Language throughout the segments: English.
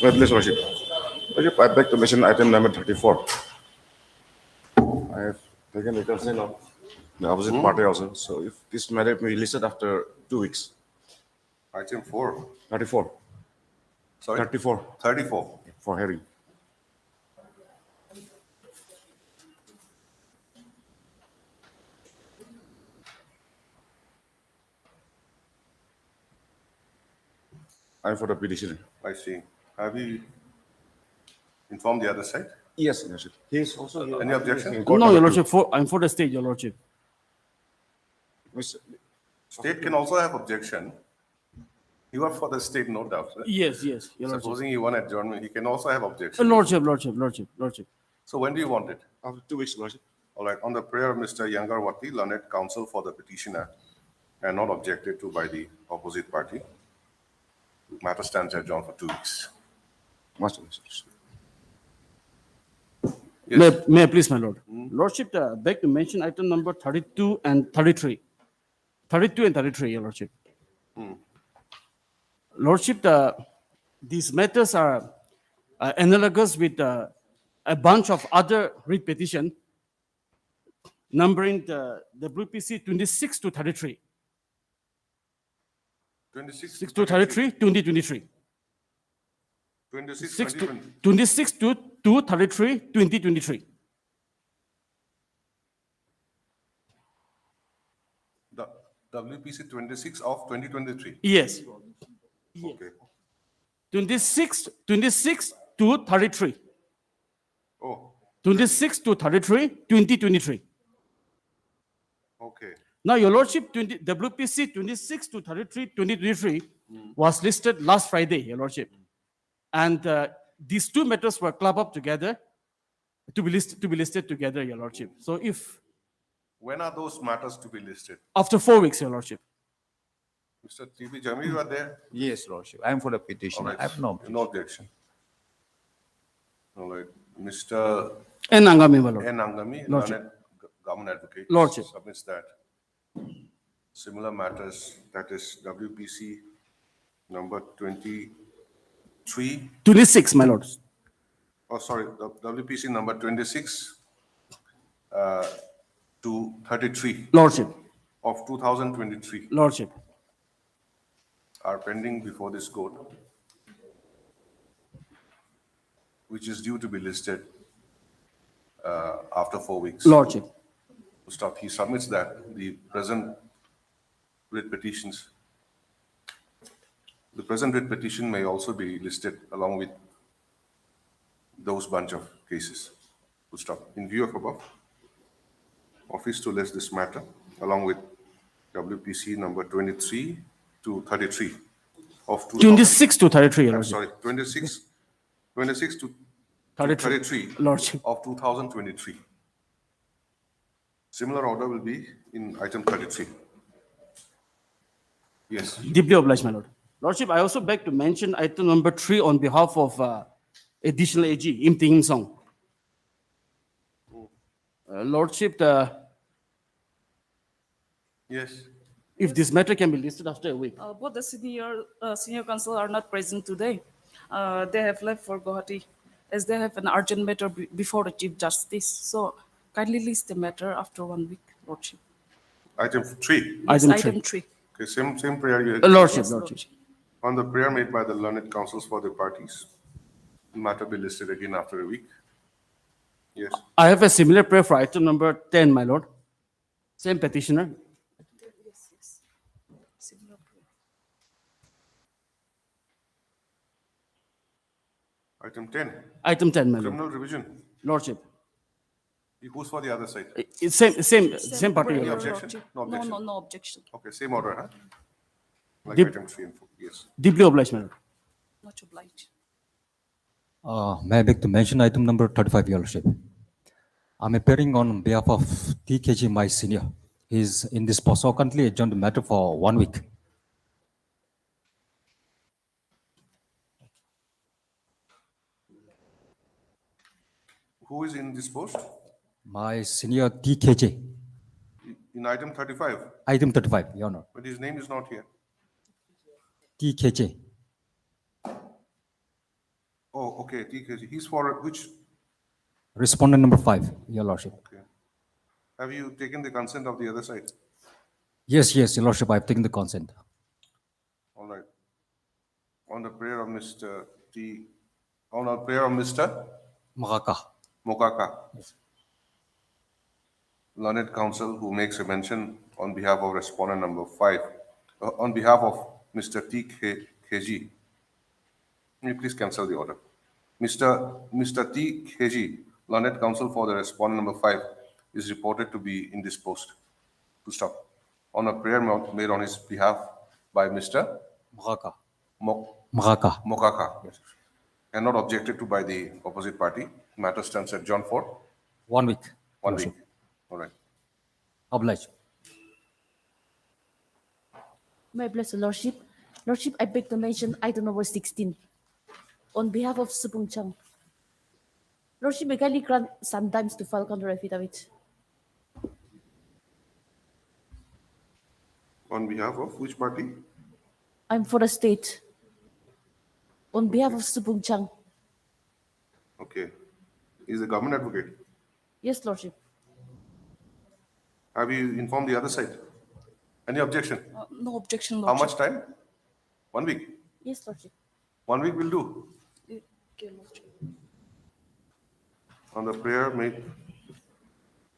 Please, Lordship. Lordship, I beg to mention item number 34. I have taken the consent of the opposite party also. So if this matter may be listed after 2 weeks. Item 4. 34. Sorry? 34 34. for hearing. I'm for the petitioner. I see. Have you informed the other side? Yes, Lordship. He is also here. Any objection? In court No, Your number Lordship, I'm for the state, Your Lordship. two. State can also have objection. You are for the state, no doubt. Right? Yes, Your Lordship. Supposing you want adjournment, he can also have objection. Lordship. So when do you want it? After 2 weeks, Lordship. All right. On the prayer of Mr. Gauhati, learned counsel for the petitioner, and not objected to by the opposite party. Matter stands adjourned for 2 weeks. Master, Lordship. Yes. May I please, my Lord? Lordship, beg to mention item number 32 and 33. 32 and 33, Your Lordship. Lordship, these matters are analogous with a bunch of other writ petition numbering the WPC 26 to 33. 26 6 to 33, 2023. 26, 6 to 2020. 26 to 33, 2023. The WPC 26 of 2023. Yes. Okay. 26 to 33. Oh, 26 to 33, 2023. okay. Now, Your Lordship, WPC 26 to 33, 2023 was listed last Friday, Your Lordship. And these two matters were clubbed up together to be listed together, Your Lordship. So if When are those matters to be listed? after 4 weeks, Your Lordship. Mr. T.B. Jamil, you are there? Yes, Lordship. I am for the All petition. right. I have no objection. No objection. All right. Mr. And Angami, my Lord. N. Angami, Lordship. learned government advocate. Lordship. Submits that. Similar matters, that is WPC number 23, 26, my Lord. oh, sorry, the WPC number 26 to 33 Lordship. of 2023 Lordship. are pending before this court, which is due to be listed after 4 weeks. Lordship. Stop. He submits that the present writ petitions. The present writ petition may also be listed along with those bunch of cases. Stop. In view of above, office to list this matter along with WPC number 23 to 33 of 26 to 33, Your I'm Lordship. sorry, 26 to 33. 33 Lordship. of 2023. Similar order will be in item 33. Yes. Deeply obliged, my Lord. Lordship, I also beg to mention item number 3 on behalf of additional AG, Im Ting Song. Lordship, Yes. if this matter can be listed after a week. Both the senior counsel are not present today. They have left for Gauhati as they have an urgent matter before the Chief Justice. So kindly list the matter after 1 week, Lordship. Item 3. Yes, Item item 3. Okay, same prayer you Lordship, Yes, Lordship. on the prayer made by the learned counsels for the parties. Matter be listed again after a week. Yes. I have a similar prayer for item number 10, my Lord. Same petitioner. Yes. Similar prayer. Item 10, Item 10, my Lord. criminal revision. Lordship. Who's for the other side? It's same party, prayer, Your Any Lord. objection? No objection. No objection. Okay, same order, huh? Like Dip- item 3 and 4, yes. Deeply obliged, my Lord. Much obliged. May I beg to mention item number 35, Your Lordship. I'm appearing on behalf of TKG, my senior. He is in this post, so currently adjourned the matter for 1 week. Who is in this post? My senior TKJ, In item 35, item 35, Your Honor. but his name is not here. TKJ. Oh, okay, TKG. He's for which? Respondent number 5, Your Lordship. Okay. Have you taken the consent of the other side? Yes, Your Lordship, I've taken the consent. All right. On the prayer of Mr. T, on our prayer of Mr. Makaka. Mokaka, learned counsel who makes a mention on behalf of respondent number 5, on behalf of Mr. T. KG. Will you please cancel the order? Mr. T. KG, learned counsel for the respondent number 5, is reported to be indisposed. To stop. On a prayer made on his behalf by Mr. Makaka. Mok- Makaka. Mokaka, and not objected to by the opposite party. Matter stands adjourned for 1 week, Your 1 week. Lordship. All right. Obliged. My blessed Lordship, Lordship, I beg to mention item number 16 on behalf of Supung Chang. Lordship, may kindly grant some times to file counter affidavit. On behalf of which party? I'm for the state. On behalf of Supung Chang. Okay. He's a government advocate. Yes, Lordship. Have you informed the other side? Any objection? No objection, How Lordship. much time? 1 week. Yes, Lordship. 1 week will do. Okay, Lordship. On the prayer made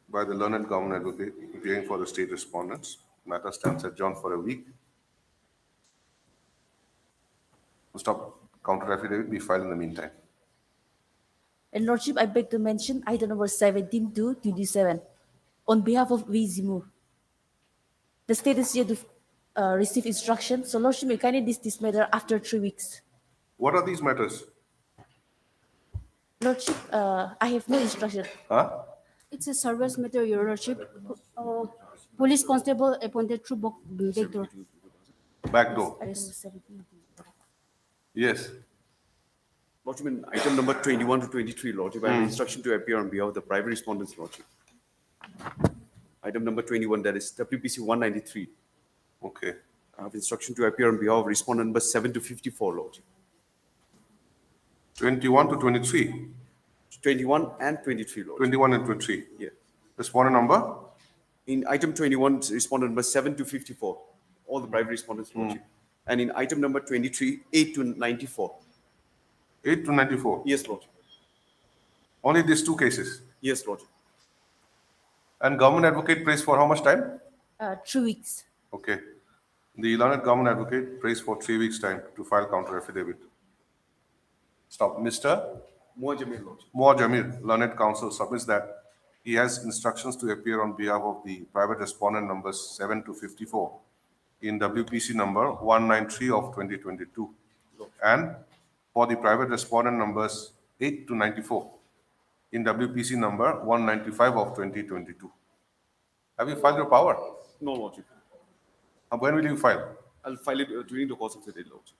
by the learned government advocate appearing for the state respondents, matter stands adjourned for a week. Stop. Counter affidavit be filed in the meantime. And Lordship, I beg to mention item number 17 to 27 on behalf of V. Zimu. The state is yet to receive instruction, so Lordship may kindly dismiss this matter after 3 weeks. What are these matters? Lordship, I have no instruction. Huh? It's a service matter, Your Lordship. Police constable appointed through backdoor. Back door. Item number 17. Yes. Lordship, in item number 21 to 23, Lordship, I have instruction to appear on behalf of the private respondents, Lordship. Item number 21, that is WPC 193. Okay. I have instruction to appear on behalf of respondent number 7 to 54, Lordship. 21 to 23. 21 and 23, Lordship. 21 and 23. Yeah. Respondent number? In item 21, respondent number 7 to 54, all the private respondents, Lordship. And in item number 23, 8 to 94. 8 to 94. Yes, Lordship. Only these two cases. Yes, Lordship. And government advocate prays for how much time? 3 weeks. Okay. The learned government advocate prays for 3 weeks' time to file counter affidavit. Stop. Mr. Moa Jamil, Lordship. Moa Jamir, learned counsel, submits that he has instructions to appear on behalf of the private respondent numbers 7 to 54 in WPC number 193 of 2022 and for the private respondent numbers 8 to 94 in WPC number 195 of 2022. Have you filed your power? No, Lordship. When will you file? I'll file it during the course of the day, Lordship.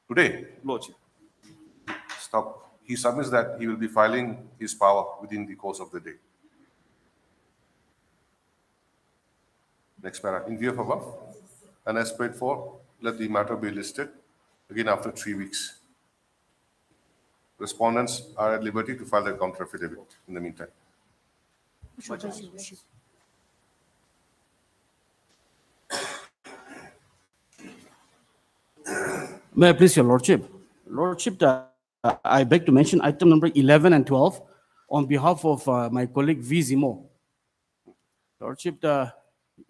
Today? Lordship. Stop. He submits that he will be filing his power within the course of the day. Next para. In view of above, and as prayed for, let the matter be listed again after 3 weeks. Respondents are at liberty to file their counter affidavit in the meantime. May I please, Your Lordship? Lordship, I beg to mention item number 11 and 12 on behalf of my colleague V. Zimo. Lordship,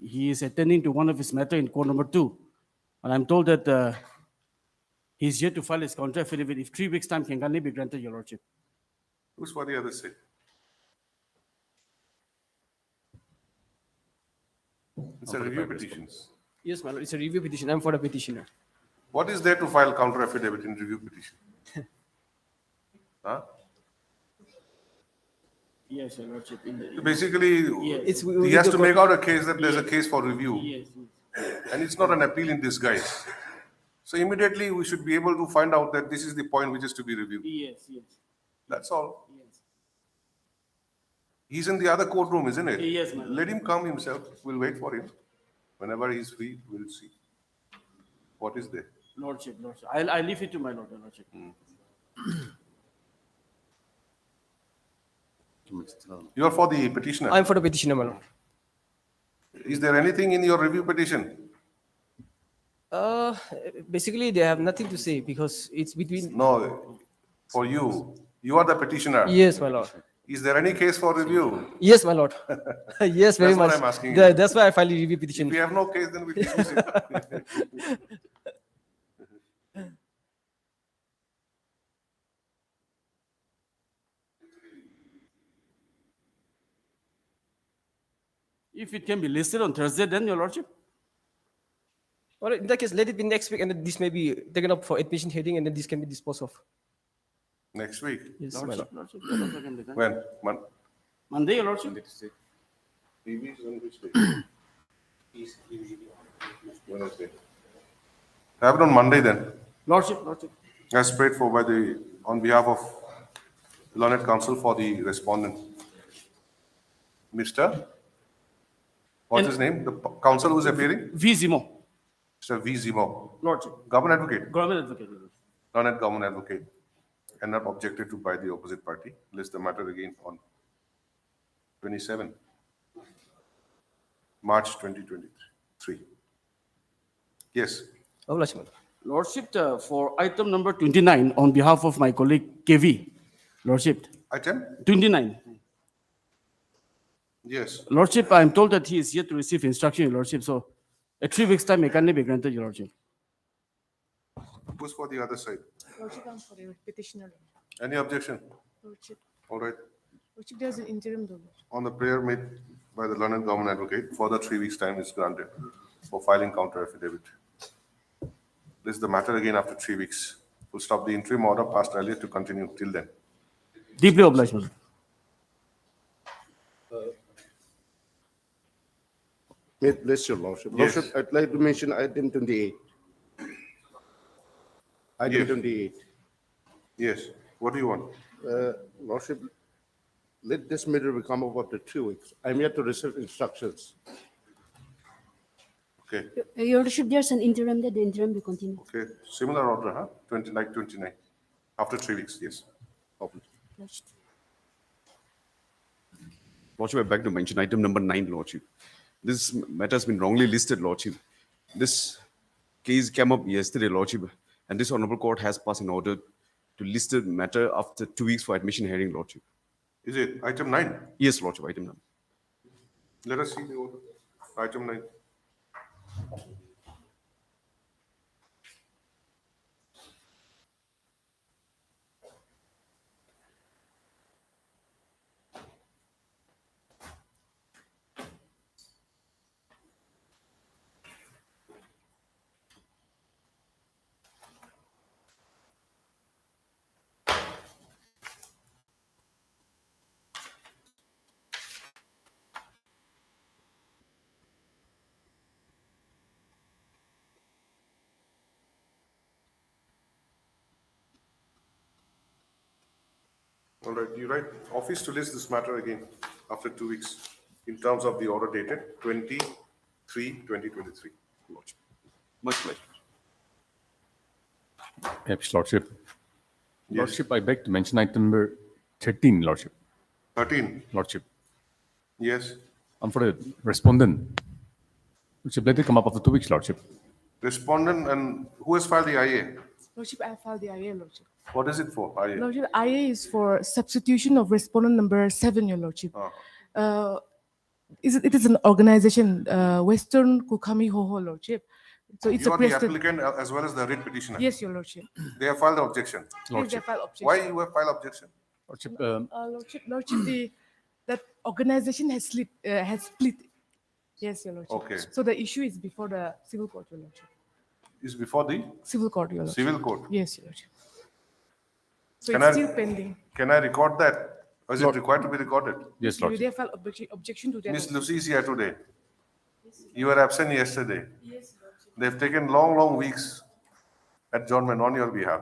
he is attending to one of his matter in court number 2. And I'm told that he's yet to file his counter affidavit. If 3 weeks' time can kindly be granted, Your Lordship. Who's for the other side? It's a review petitions. Yes, my lord, it's a review petition. I'm for the petitioner. What is there to file counter affidavit in review petition? Huh? Yes, Your Lordship. Basically, It's he has to make out a case that there's a case for review. Yes. And it's not an appeal in disguise. So immediately we should be able to find out that this is the point which is to be reviewed. Yes. That's all. He's in the other courtroom, isn't it? Yes, ma'am. Let him come himself. We'll wait for him. Whenever he's free, we'll see what is there. Lordship. I leave it to my Lordship. You are for the petitioner. I'm for the petitioner, my lord. Is there anything in your review petition? Uh, Basically, they have nothing to say because it's between. No, for you. You are the petitioner. Yes, my lord. Is there any case for review? Yes, my lord. Yes, very That's what much. I'm asking you. That's why I filed a review If petition. we have no case, then we dismiss it. If it can be listed on Thursday, then, Your Lordship. Well, in that case, let it be next week, and then this may be taken up for admission hearing, and then this can be disposed of. Next week. Yes, my lord. Lordship, that also can be done. When? Monday, Your Lordship. TV is on which day? Wednesday. Have it on Monday then. Lordship, Lordship. As prayed for by the, on behalf of learned counsel for the respondent. Mr. What's his name? The counsel who is appearing? V. Zimo. Mr. V. Zimo. Lordship. Government advocate. Government advocate. Your Lordship. Learned government advocate. And not objected to by the opposite party. List the matter again on 27 March 2023. Yes. Oh, Lordship, my lord. Lordship, for item number 29, on behalf of my colleague KV, Lordship, Item? 29. Yes. Lordship, I'm told that he is yet to receive instruction, Your Lordship, so at 3 weeks' time, it can be granted, Your Lordship. Who's for the other side? Lordship, I'm for the petitioner. Any objection? Lordship, All right. Lordship, there's an interim though. On the prayer made by the learned government advocate, further 3 weeks' time is granted for filing counter affidavit. This is the matter again after 3 weeks. We'll stop the interim order passed earlier to continue till then. Deeply obliged, Lordship. May it bless your lordship. Yes. Lordship, I'd like to mention item 28. Item Yes. 28. Yes. What do you want? Lordship, let this matter become over after 2 weeks. I'm yet to receive instructions. Okay. Your Lordship, there's an interim there, the interim will continue. Okay. Similar order, huh? 29. After 3 weeks, yes. Lordship. Lordship, I beg to mention item number 9, Lordship. This matter has been wrongly listed, Lordship. This case came up yesterday, Lordship, and this honorable court has passed an order to list the matter after 2 weeks for admission hearing, Lordship. Is it item 9? Yes, Lordship, item number. Let us see the order. Item 9. All right, you write office to list this matter again after 2 weeks in terms of the order dated 23/2023. Lordship. Much pleasure. Yes, Lordship. Lordship, I beg to mention item number 13, Lordship. 13. Lordship. Yes. I'm for the respondent. Lordship, let it come up after 2 weeks, Lordship. Respondent and who has filed the IA? Lordship, I filed the IA, Lordship. What is it for? IA. Lordship, IA is for substitution of respondent number 7, Your Lordship. It is an organization, Western Kukami Hoho, Lordship. So it's You a are the precedent. applicant as well as the writ petitioner. Yes, Your Lordship. They have filed the objection. Yes, they filed objection. Why you have filed objection? Lordship, Lordship, that organization has split. Yes, Your Lordship. Okay. So the issue is before the civil court, Your Lordship. Is before the Civil court, Your Lordship. civil court. Yes, Your Lordship. So Can it's I- still pending. Can I record that? Or is it required to be recorded? yes, You Lordship. they file objection to that. Miss Lucy is here today. You were absent yesterday. They've taken long weeks adjournment on your behalf,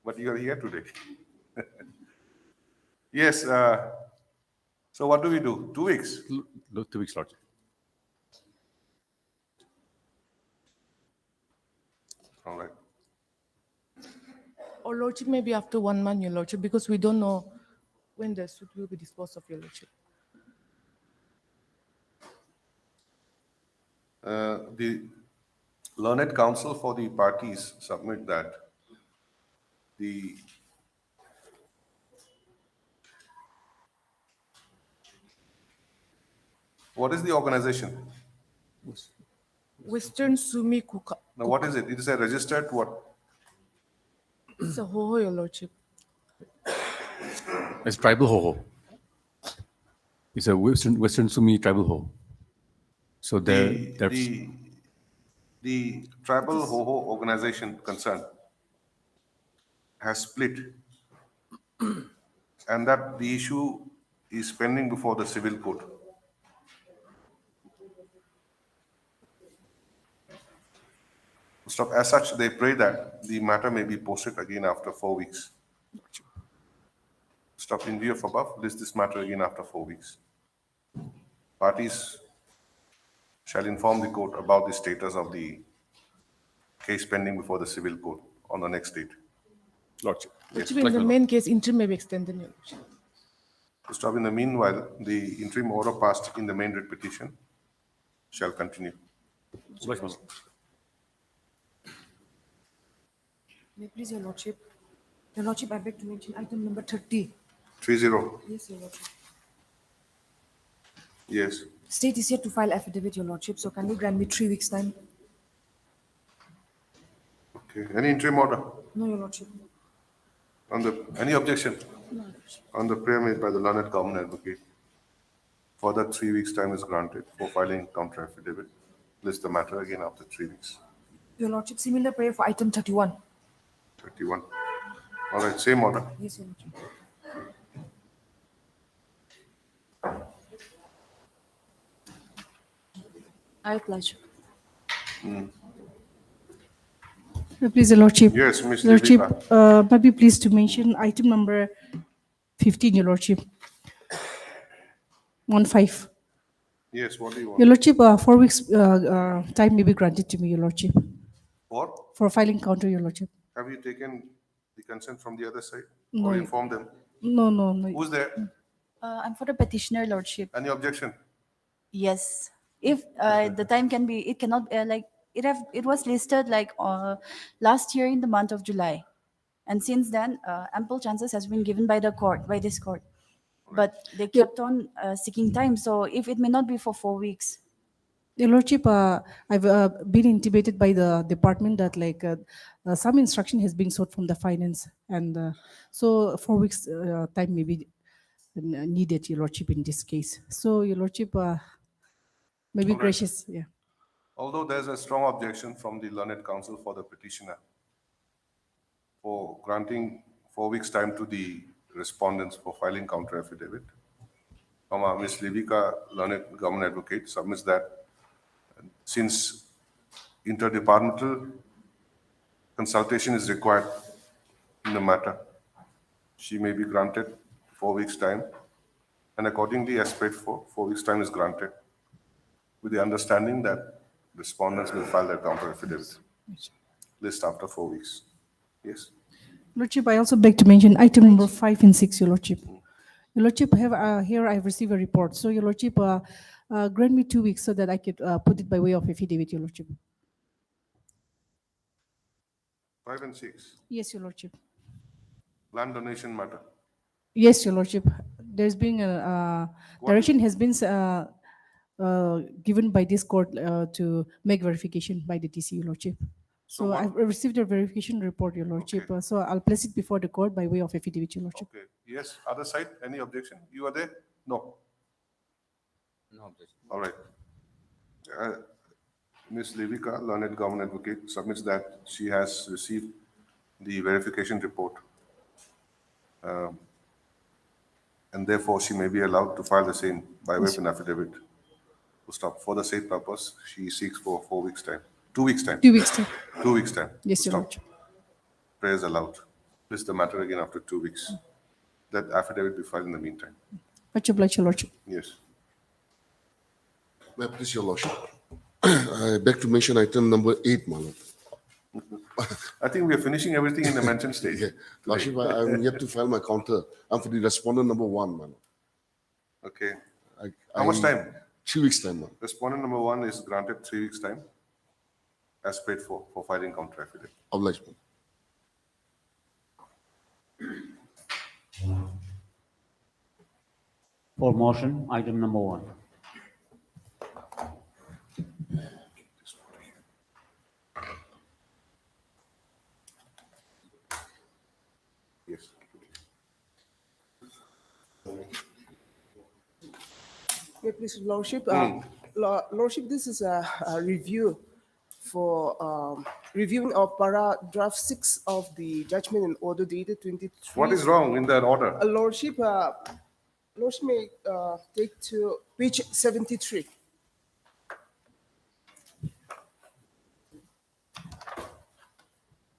but you are here today. Yes. So what do we do? 2 weeks. 2 weeks, Lordship. All right. Or Lordship, maybe after 1 month, Your Lordship, because we don't know when the suit will be disposed of, Your Lordship. The learned counsel for the parties submit that the what is the organization? Western Sumi Kuka. Now, what is it? It is a registered what? It's a Hoho, Your Lordship. It's tribal Hoho. It's a Western Sumi tribal Ho. So The tribal Hoho organization concerned has split, and that the issue is pending before the civil court. Stop. As such, they pray that the matter may be posted again after 4 weeks. Stop. In view of above, list this matter again after 4 weeks. Parties shall inform the court about the status of the case pending before the civil court on the next date. Lordship. Lordship, in the main case, interim may be extended, Your Lordship. Stop. In the meanwhile, the interim order passed in the main writ petition shall continue. May please, Your Lordship. Your Lordship, I beg to mention item number 30. 3-0. Yes, Your Lordship. Yes. State is yet to file affidavit, Your Lordship, so can you grant me 3 weeks' time? Okay. Any interim order? No, Your Lordship. Any objection? On the prayer made by the learned government advocate, further 3 weeks' time is granted for filing counter affidavit. List the matter again after 3 weeks. Your Lordship, similar prayer for item 31. 31. All right, same order. Yes, Your Lordship. I pledge. Please, Your Lordship. Yes, Ms. Lordship, Devika. might be pleased to mention item number 15, Your Lordship. 15. Yes, what do you Your want? Lordship, 4 weeks time may be granted to me, Your Lordship, What? for filing counter, Your Lordship. Have you taken the consent from the other side? No. Or informed them? No. Who's there? I'm for the petitioner, Lordship. Any objection? Yes. If the time can be, it cannot, it was listed like last year in the month of July. And since then, ample chances has been given by this court. But they kept on seeking time. So if it may not be for 4 weeks. Your Lordship, I've been intimated by the department that some instruction has been sought from the finance, and so 4 weeks time may be needed, Your Lordship, in this case. So, Your Lordship, may be All right. gracious. Yeah. Although there's a strong objection from the learned counsel for the petitioner for granting 4 weeks' time to the respondents for filing counter affidavit, Ms. Levika, learned government advocate, submits that since interdepartmental consultation is required in the matter, she may be granted 4 weeks' time, and accordingly, as paid for, 4 weeks' time is granted, with the understanding that respondents will file their counter affidavit list after 4 weeks. Yes. Lordship, I also beg to mention item number 5 and 6, Your Lordship. Your Lordship, here I have received a report. So, Your Lordship, grant me 2 weeks so that I could put it by way of affidavit, Your Lordship. 5 and 6, Yes, Your Lordship. land donation matter. Yes, Your Lordship. There's been a direction has been given by this court to make verification by the DC, Your Lordship. So what- I've received a verification report, Your Lordship. Okay. So I'll place it before the court by way of affidavit, Your Lordship. Okay. Yes. Other side, any objection? You are there? No. No objection. All right. Ms. Levika, learned government advocate, submits that she has received the verification report. And therefore, she may be allowed to file the same by way of an affidavit. To stop. For the same purpose, she seeks for 4 weeks' time. 2 weeks' time. 2 weeks time. 2 weeks' time. Yes, To Your stop. Lordship. Prayers allowed. List the matter again after 2 weeks. That affidavit be filed in the meantime. Much obliged, Your Lordship. Yes. May I please, Your Lordship? I beg to mention item number 8, my lord. I think we are finishing everything in the mention stage. Yeah. Lordship, I'm yet to file my counter. I'm for the respondent number 1, man. Okay. I, How much time? 3 weeks time, man. Respondent number 1 is granted 3 weeks' time as paid for filing counter affidavit. Obliged, man. For motion, item number 1. Yes. Yeah, please, Lordship. Lordship, this is a review for reviewing of paragraph 6 of the judgment and order dated 23. What is wrong in that order? Lordship, Lordship may take to page 73.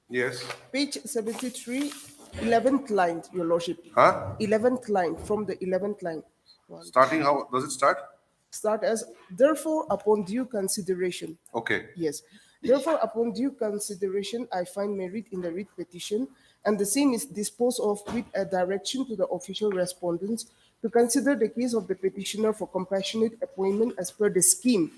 Yes. Page 73, 11th line, Your Lordship. Huh? 11th line, from the 11th line. Starting how does it start? Start as, therefore, upon due consideration. Okay. Yes. Therefore, upon due consideration, I find merit in the writ petition, and the same is disposed of with a direction to the official respondents to consider the case of the petitioner for compassionate appointment as per the scheme,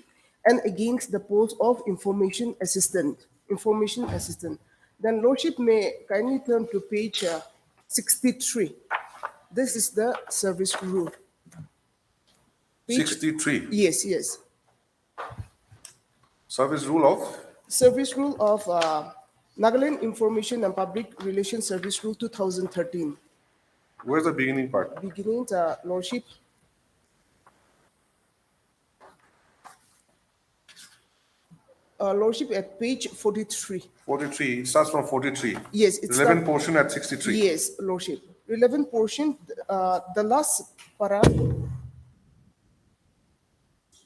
and against the post of information assistant. Information assistant. Then Lordship may kindly turn to page 63. This is the service rule. Page- 63. Yes, yes. Service rule of? Service Rule of Nagaland Information and Public Relations Service Rule 2013. Where's the beginning part? Beginning, Lordship. Lordship at page 43. 43. It starts from 43. Yes, it's Relevant portion at 63. Yes, Lordship. Relevant portion, the last para.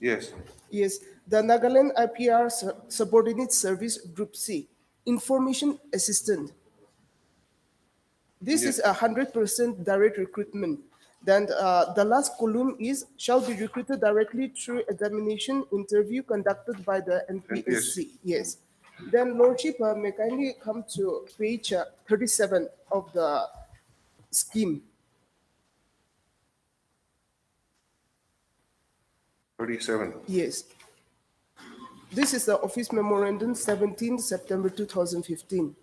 Yes. Yes, the Nagaland IPR Subordinate Service Group C, Information Assistant. This is 100% direct recruitment. Then the last column is, shall be recruited directly through examination interview conducted by the NPSC. Yes. Then Lordship may kindly come to page 37 of the scheme. 37. Yes. This is the office memorandum 17 September 2015.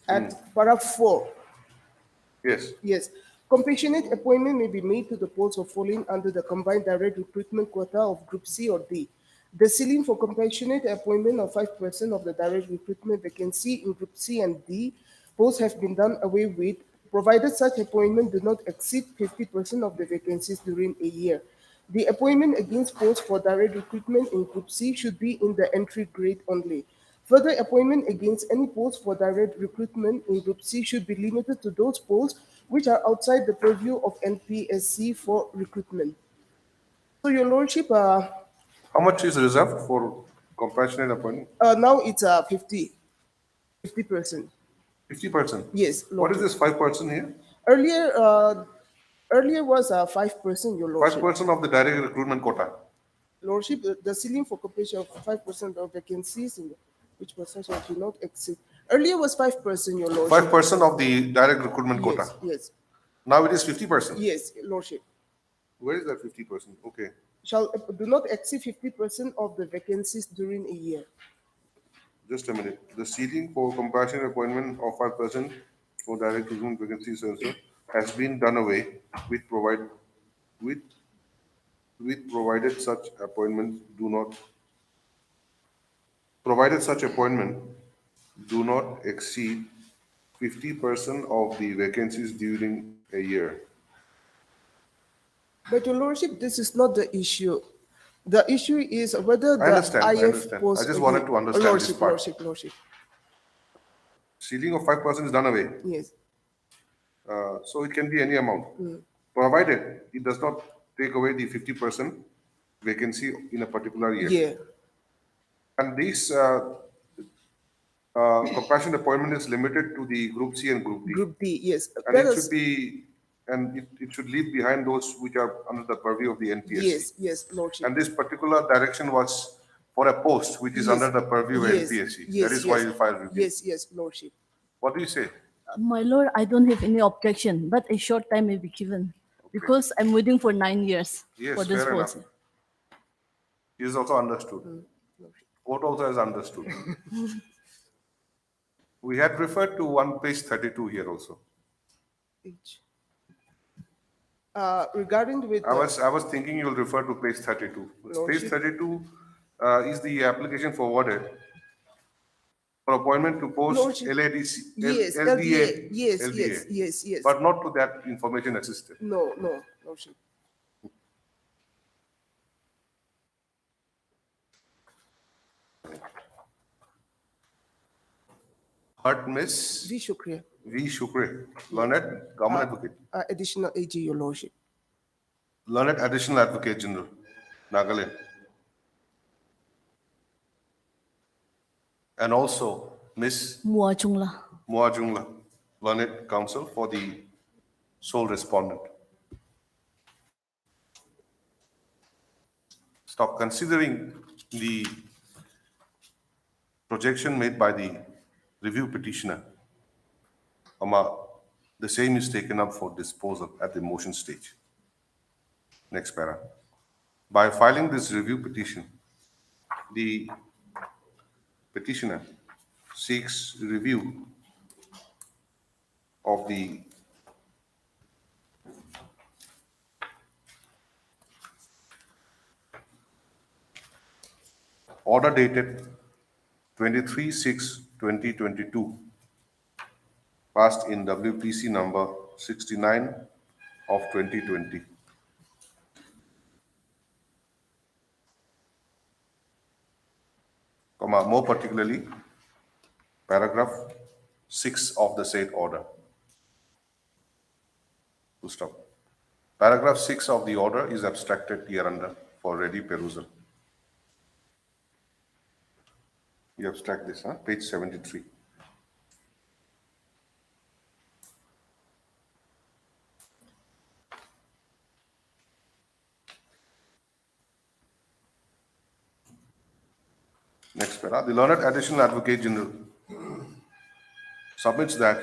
At paragraph 4. Yes. Yes. Compassionate appointment may be made to the posts of falling under the combined direct recruitment quota of Group C or D. The ceiling for compassionate appointment of 5% of the direct recruitment vacancy in Group C and D posts have been done away with, provided such appointment do not exceed 50% of the vacancies during a year. The appointment against posts for direct recruitment in Group C should be in the entry grade only. Further appointment against any post for direct recruitment in Group C should be limited to those posts which are outside the purview of NPSC for recruitment. So, Your Lordship, How much is reserved for compassionate appointment? now it's 50%. 50%. Yes, What is Lordship. this 5% here? Earlier was 5%, Your Lordship. 5% of the direct recruitment quota. Lordship, the ceiling for completion of 5% of vacancies in which percentage do not exceed. Earlier was 5%, Your Lordship. 5% of the direct recruitment quota. Yes, Now it is 50%. yes, Lordship. Where is that 50%? Okay. Shall do not exceed 50% of the vacancies during a year. Just a minute. The ceiling for compassionate appointment of 5% for direct recruitment vacancies also has been done away with provided such appointments do not exceed 50% of the vacancies during a year. But Your Lordship, this is not the issue. The issue is whether the I understand. IF post. I just wanted to understand this Lordship, part. Lordship. Ceiling of 5% is done away. Yes. So it can be any amount, provided it does not take away the 50% vacancy in a particular year. Yeah. And this compassionate appointment is limited to the Group C and Group D. Group D, yes. And it should be, and it should leave behind those which are under the purview of the NPSC. Yes, yes, Lordship. And this particular direction was for a post which is Yes. under the purview of Yes. NPSC. Yes, That is why yes. you filed review. Yes, Lordship. What do you say? My lord, I don't have any objection, but a short time may be given because I'm waiting for 9 years Yes, for this fair enough. post. It is also understood. Court also has understood. We had referred to one page 32 here also. H. Regarding with I was thinking you will refer to page 32. Page Lordship. 32 is the application forwarded for appointment to post Lordship. LADC, Yes, LDA, yes. but not to that information assistant. No, Lordship. Heard Miss V. Shukriya. V. Shukre, learned government advocate, Additional AG, Your Lordship. learned additional advocate general, Nagaland. And also Miss Mua Chungla. Mua Jungla, learned counsel for the sole respondent. Stop considering the projection made by the review petitioner. The same is taken up for disposal at the motion stage. Next para. By filing this review petition, the petitioner seeks review of the order dated 23/6/2022, passed in WPC number 69 of 2020. More particularly, paragraph 6 of the said order. Full stop. Paragraph 6 of the order is abstracted hereunder for ready perusal. You abstract this, page 73. Next para. The learned additional advocate general submits that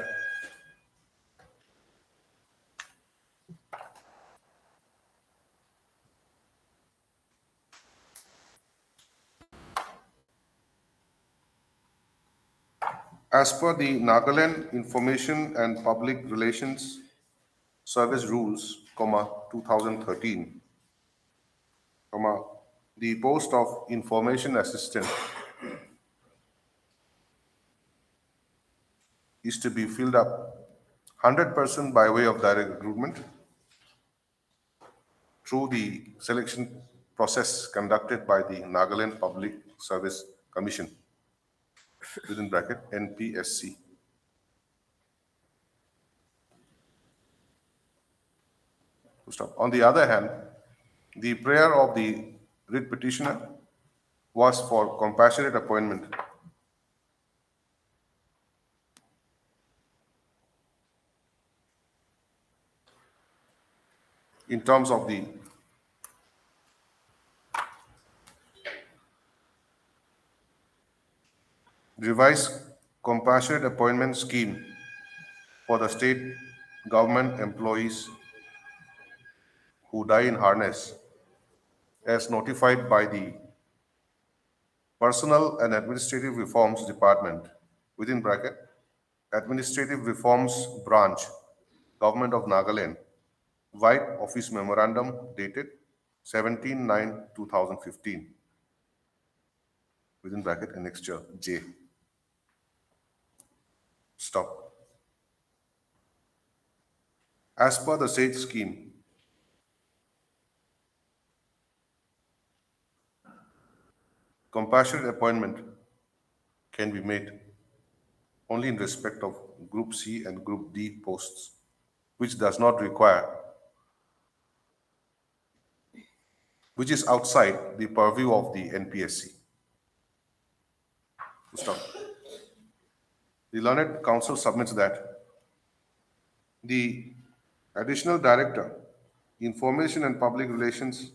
as per the Nagaland Information and Public Relations Service Rules, 2013, the post of information assistant is to be filled up 100% by way of direct recruitment through the selection process conducted by the Nagaland Public Service Commission, within bracket NPSC. Stop. On the other hand, the prayer of the writ petitioner was for compassionate appointment in terms of the revised compassionate appointment scheme for the state government employees who die in harness, as notified by the Personnel and Administrative Reforms Department, within bracket, Administrative Reforms Branch, Government of Nagaland, White Office Memorandum dated 17/9/2015, within bracket, Annexure J. Stop. As per the said scheme, compassionate appointment can be made only in respect of Group C and Group D posts, which does not require, which is outside the purview of the NPSC. Stop. The learned counsel submits that the additional director, Information and Public Relations,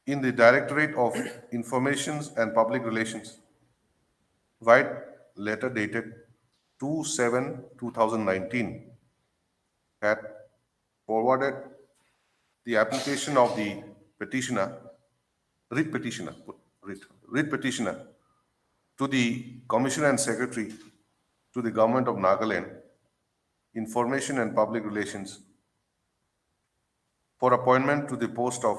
in the Directorate of Information and Public Relations, White letter dated 2/7/2019 had forwarded the application of the petitioner, writ petitioner, writ petitioner to the Commissioner and Secretary to the Government of Nagaland, Information and Public Relations, for appointment to the post of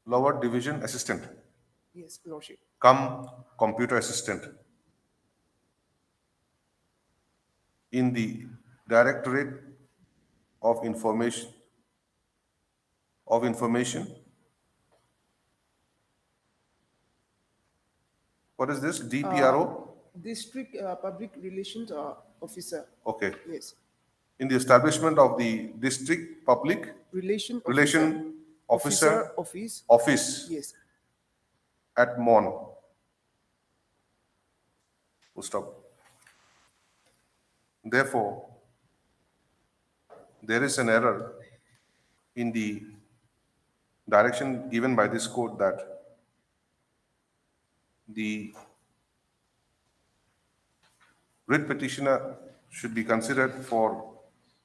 Lower Division Assistant, Yes, Lordship. come Computer Assistant in the Directorate of Information. What is this? DPRO? District Public Relations Officer. Okay. Yes. In the establishment of the District Public Relation Officer Office. Office Yes. at Mon. Full stop. Therefore, there is an error in the direction given by this court that the writ petitioner should be considered for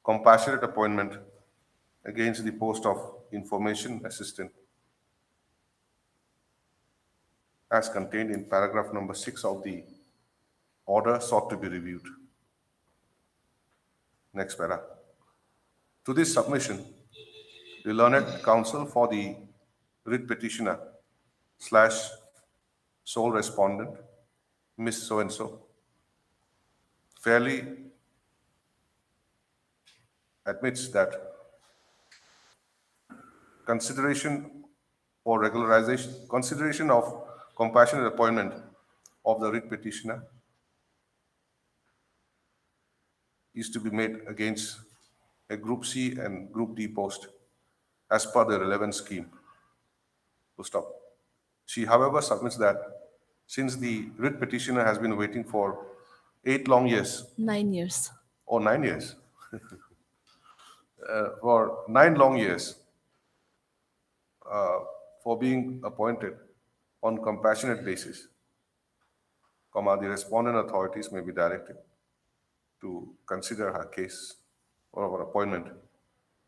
compassionate appointment against the post of information assistant as contained in paragraph number 6 of the order sought to be reviewed. Next para. To this submission, the learned counsel for the writ petitioner / sole respondent, Miss So-and-so, fairly admits that consideration of compassionate appointment of the writ petitioner is to be made against a Group C and Group D post as per the relevant scheme. Full stop. She, however, submits that since the writ petitioner has been waiting for 8 long years, 9 years. or 9 years, for 9 long years, for being appointed on compassionate basis, the respondent authorities may be directed to consider her case or her appointment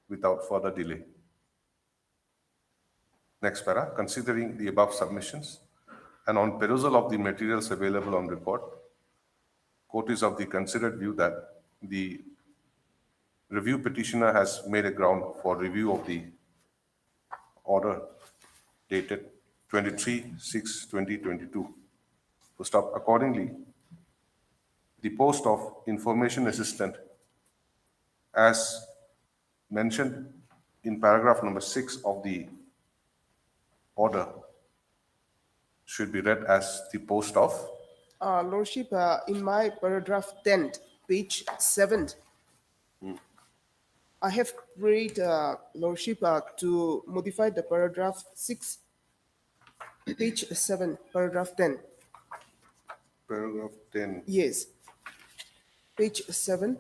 without further delay. Next para, considering the above submissions and on perusal of the materials available on record, court is of the considered view that the review petitioner has made a ground for review of the order dated 23/6/2022. To stop accordingly, the post of information assistant as mentioned in paragraph number 6 of the order should be read as the post of Lordship, in my paragraph 10, page 7, I have read, Lordship, to modify the paragraph 6, page 7, paragraph 10. paragraph 10. Yes. Page 7.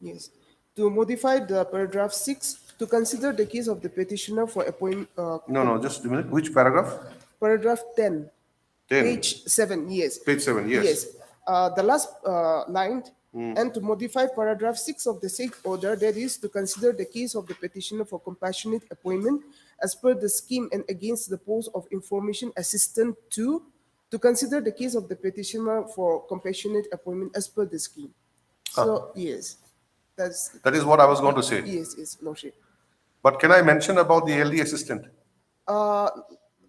Yes. To modify the paragraph 6 to consider the case of the petitioner for appointment. No, just a minute. Which paragraph? Paragraph 10. 10. Page 7, yes. Page 7, yes. Yes. The last line, and to modify paragraph 6 of the said order, that is to consider the case of the petitioner for compassionate appointment as per the scheme and against the post of information assistant to consider the case of the petitioner for compassionate appointment as per the scheme. So, yes. That is what I was going to say. Yes, Lordship. But can I mention about the LD assistant?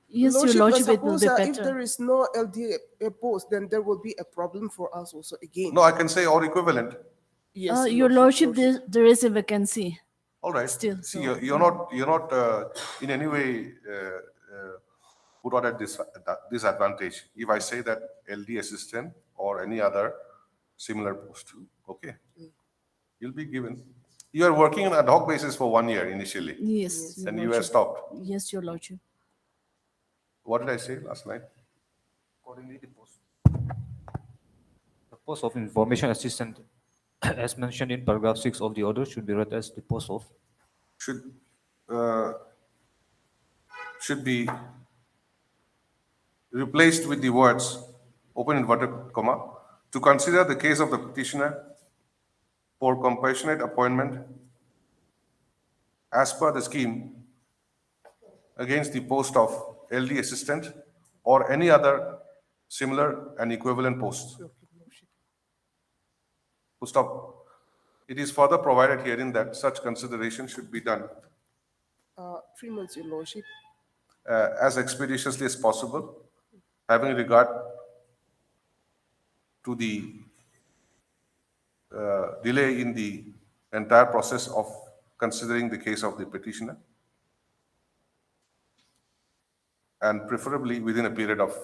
Yes, Your Lordship, Lordship, it will suppose be if better. there is no LDA post, then there will be a problem for us also again. No, I can say or equivalent. Yes, Your Lordship, there is a vacancy. All right. Still, See, so- you're not in any way put out at disadvantage if I say that LD assistant or any other similar post. Okay. You'll be given. You are working on ad hoc basis for 1 year initially. Yes. Your And you were Lordship. stopped. Yes, Your Lordship. What did I say last night? Accordingly, the post of information assistant as mentioned in paragraph 6 of the order, should be read as disposed of. uh, should be replaced with the words, open inverted comma, to consider the case of the petitioner for compassionate appointment as per the scheme against the post of LD assistant or any other similar and equivalent posts. Full stop. It is further provided herein that such consideration should be done 3 months, Your Lordship. as expeditiously as possible, having regard to the delay in the entire process of considering the case of the petitioner, and preferably within a period of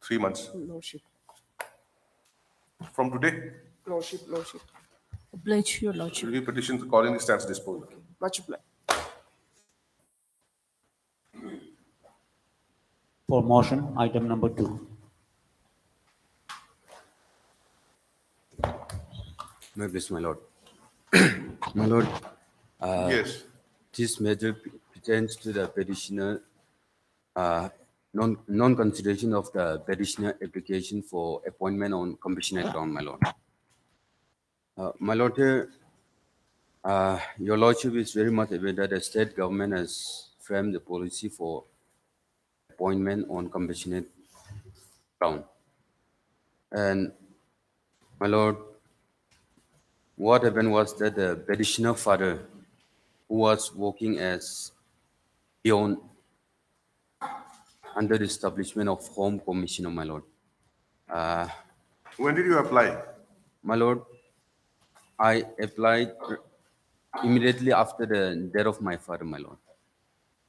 3 months Lordship, from today. Lordship. Oblige, Your Lordship. Review petitions accordingly stands disposed. Much obliged. For motion, item number 2. May please, my lord. My lord, Yes. this measure pertains to the petitioner non-consideration of the petitioner application for appointment on compassionate ground, my lord. My lord, your lordship is very much aware that the state government has framed the policy for appointment on compassionate ground. And my lord, what happened was that the petitioner father, who was working as peon under the establishment of Home Commissioner, my lord. When did you apply? My lord, I applied immediately after the death of my father, my lord.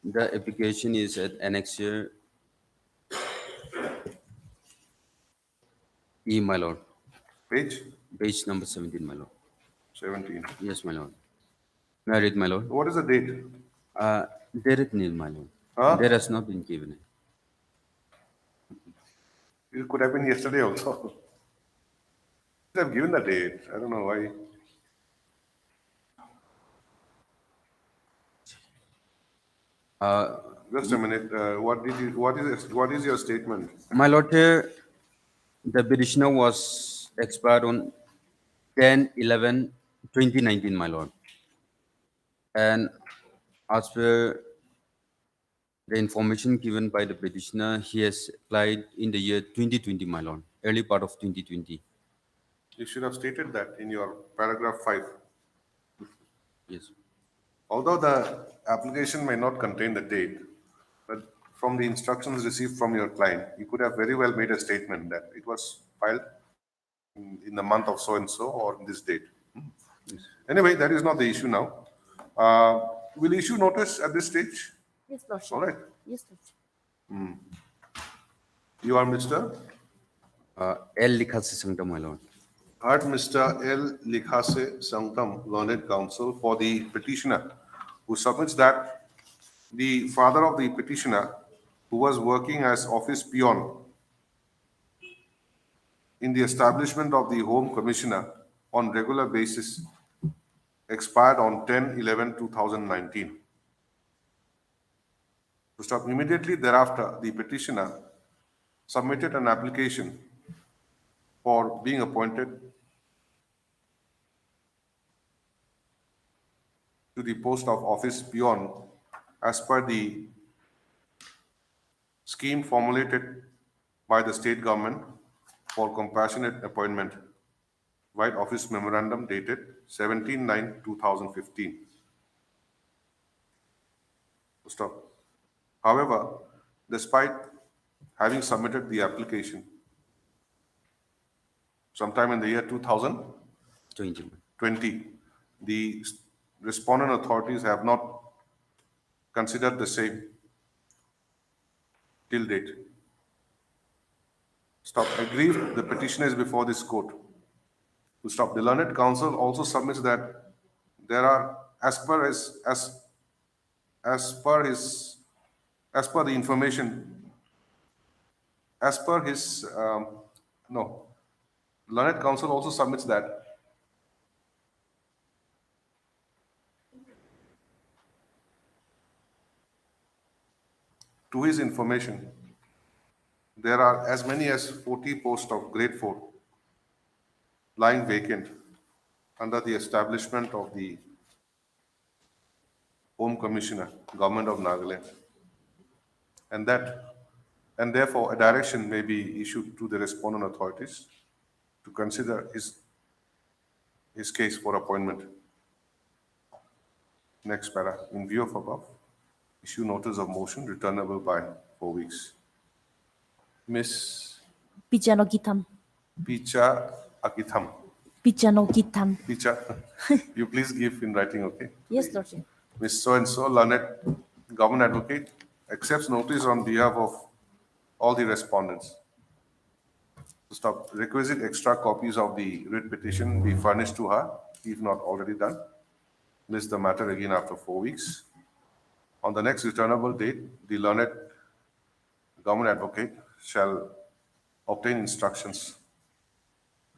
The application is at annexure E, my lord. Page Page number 17, my lord. 17. Yes, my lord. May I read, my lord? What is the date? There is nil, my lord. Huh? There has not been given. It could have been yesterday also. They have given the date. I don't know why. Just a minute. What is your statement? My lord, the petitioner was expired on 10/11/2019, my lord. And as per the information given by the petitioner, he has applied in the year 2020, my lord, early part of 2020. You should have stated that in your paragraph 5. Yes. Although the application may not contain the date, but from the instructions received from your client, you could have very well made a statement that it was filed in the month of so-and-so or this date. Anyway, that is not the issue now. Will issue notice at this stage? Yes, Lordship. All right. Yes, Lordship. You are Mr. L. Likhasi Sanktam, my lord. Heard Mr. L. Likhase Sanktam, learned counsel for the petitioner, who submits that the father of the petitioner, who was working as office peon in the establishment of the Home Commissioner on regular basis, expired on 10/11/2019. To stop immediately thereafter, the petitioner submitted an application for being appointed to the post of office peon as per the scheme formulated by the state government for compassionate appointment, White Office Memorandum dated 17/9/2015. Stop. However, despite having submitted the application sometime in the year 2020, the respondent authorities have not considered the same till date. Stop. Aggrieved, the petitioner is before this court. To stop. The learned counsel also submits that there are, as per the information, learned counsel also submits that To his information, there are as many as 40 posts of grade 4 lying vacant under the establishment of the Home Commissioner, Government of Nagaland, and therefore a direction may be issued to the respondent authorities to consider his case for appointment. Next para. In view of above, issue notice of motion returnable by 4 weeks. Miss Pijanogitham. Picha Akitham. Pijanogitham. Picha, you please give in writing, okay? Yes, Lordship. Miss So-and-so, learned government advocate, accepts notice on behalf of all the respondents. To stop, requisite extra copies of the writ petition be furnished to her, if not already done. List the matter again after 4 weeks. On the next returnable date, the learned government advocate shall obtain instructions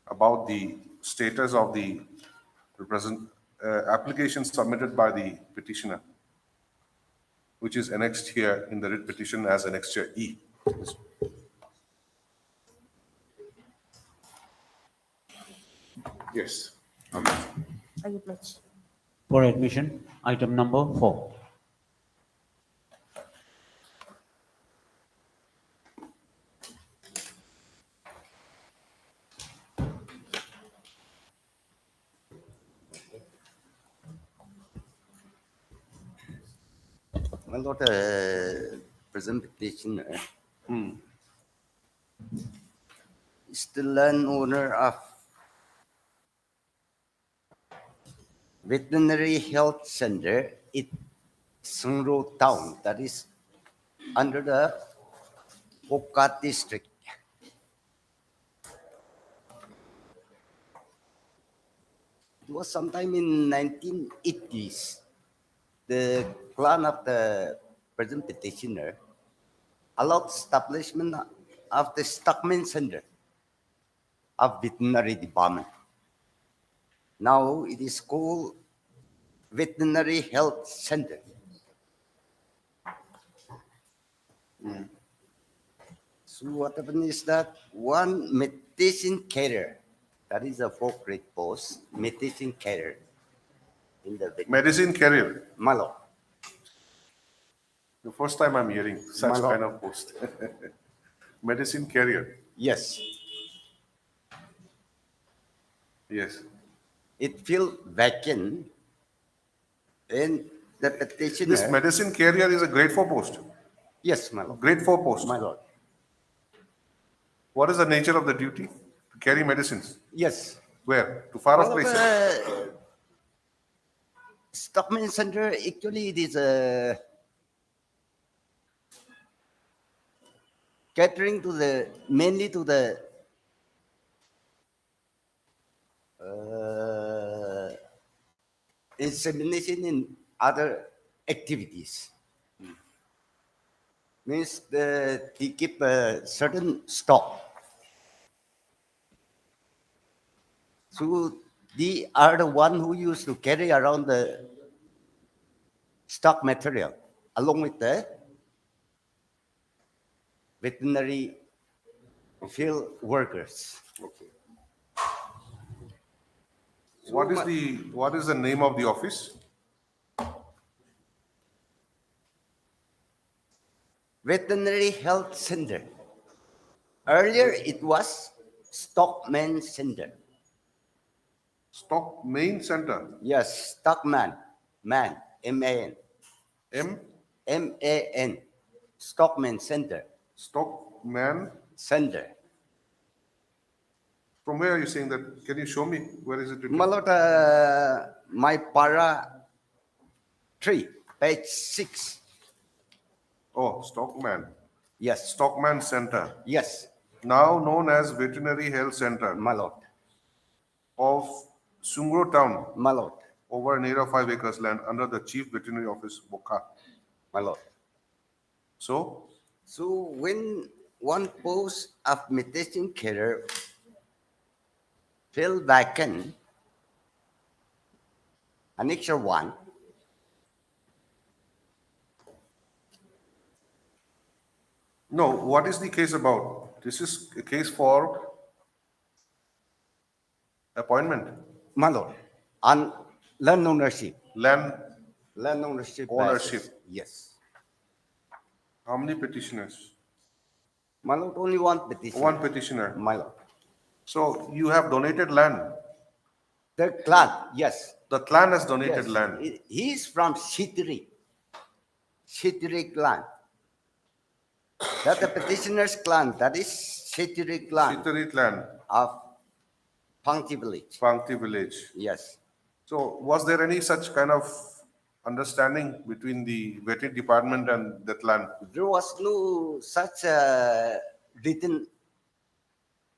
about the status of the application submitted by the petitioner, which is annexed here in the writ petition as Annexure E. Yes. I will pledge. For admission, item number 4. My Lord, present petitioner is the landowner of veterinary health center in Sungro town, that is under the Gauhati district. It was sometime in 1980s. The plan of the present petitioner allowed establishment of the Stockman Center of Veterinary Department. Now it is called Veterinary Health Center. So what happened is that one medicine carrier, that is a 4-grade post, medicine carrier in the Medicine carrier. Malo. The first time I'm hearing such My lord. kind of post. Medicine carrier. Yes, Yes. it feel vacant. And the petitioner. This medicine carrier is a grade 4 post. Yes, my lord. Grade 4 post. My lord. What is the nature of the duty? To carry medicines. Yes. Where? To far off Well, places. Stockman Center, actually, it is catering to mainly to the insemination in other activities. Means they keep a certain stock. So they are the one who used to carry around the stock material along with the veterinary field workers. Okay. What is the name of the office? Veterinary Health Center. Earlier it was Stockman Center. Stockman Center. Yes, Stockman, man, M-A-N. M. M-A-N, Stockman Center. Stockman. Center. From where are you saying that? Can you show me? Where is it written? Malota, my para 3, page 6. Oh, Stockman. Yes. Stockman Center. Yes. Now known as Veterinary Health Center. Malot. Of Sungro town. Malot. Over an area of 5 acres land under the Chief Veterinary Office, Boka. Malot. So when one post of medicine carrier fell vacant, Annexure 1, No, what is the case about? This is a case for appointment, My lord, on land ownership. land Land ownership. ownership. basis. Yes. How many petitioners? My lord, only one petition. One petitioner. My lord. So you have donated land. The clan, yes. The clan has donated Yes. land. He is from Shitri. Shitri clan. That the petitioner's clan, that is Shitri clan Shitari clan, of Pangti village. Pangti village. Yes. So was there any such kind of understanding between the veterinary department and the clan? There was no such written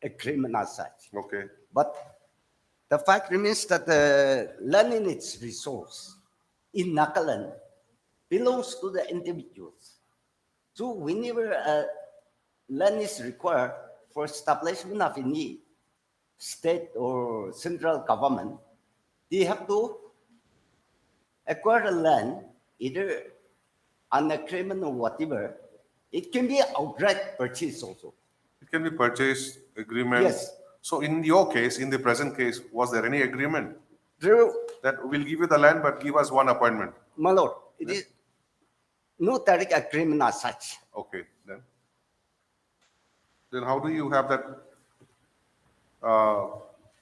agreement as such. Okay. But the fact remains that the land in its resource in Nagaland belongs to the individuals. So whenever land is required for establishment of any state or central government, they have to acquire the land either on agreement or whatever. It can be outright purchase also. It can be purchase agreement. Yes. So in your case, in the present case, was there any agreement There, that we'll give you the land, but give us one appointment? my lord, it is no direct agreement as such. Okay, then how do you have that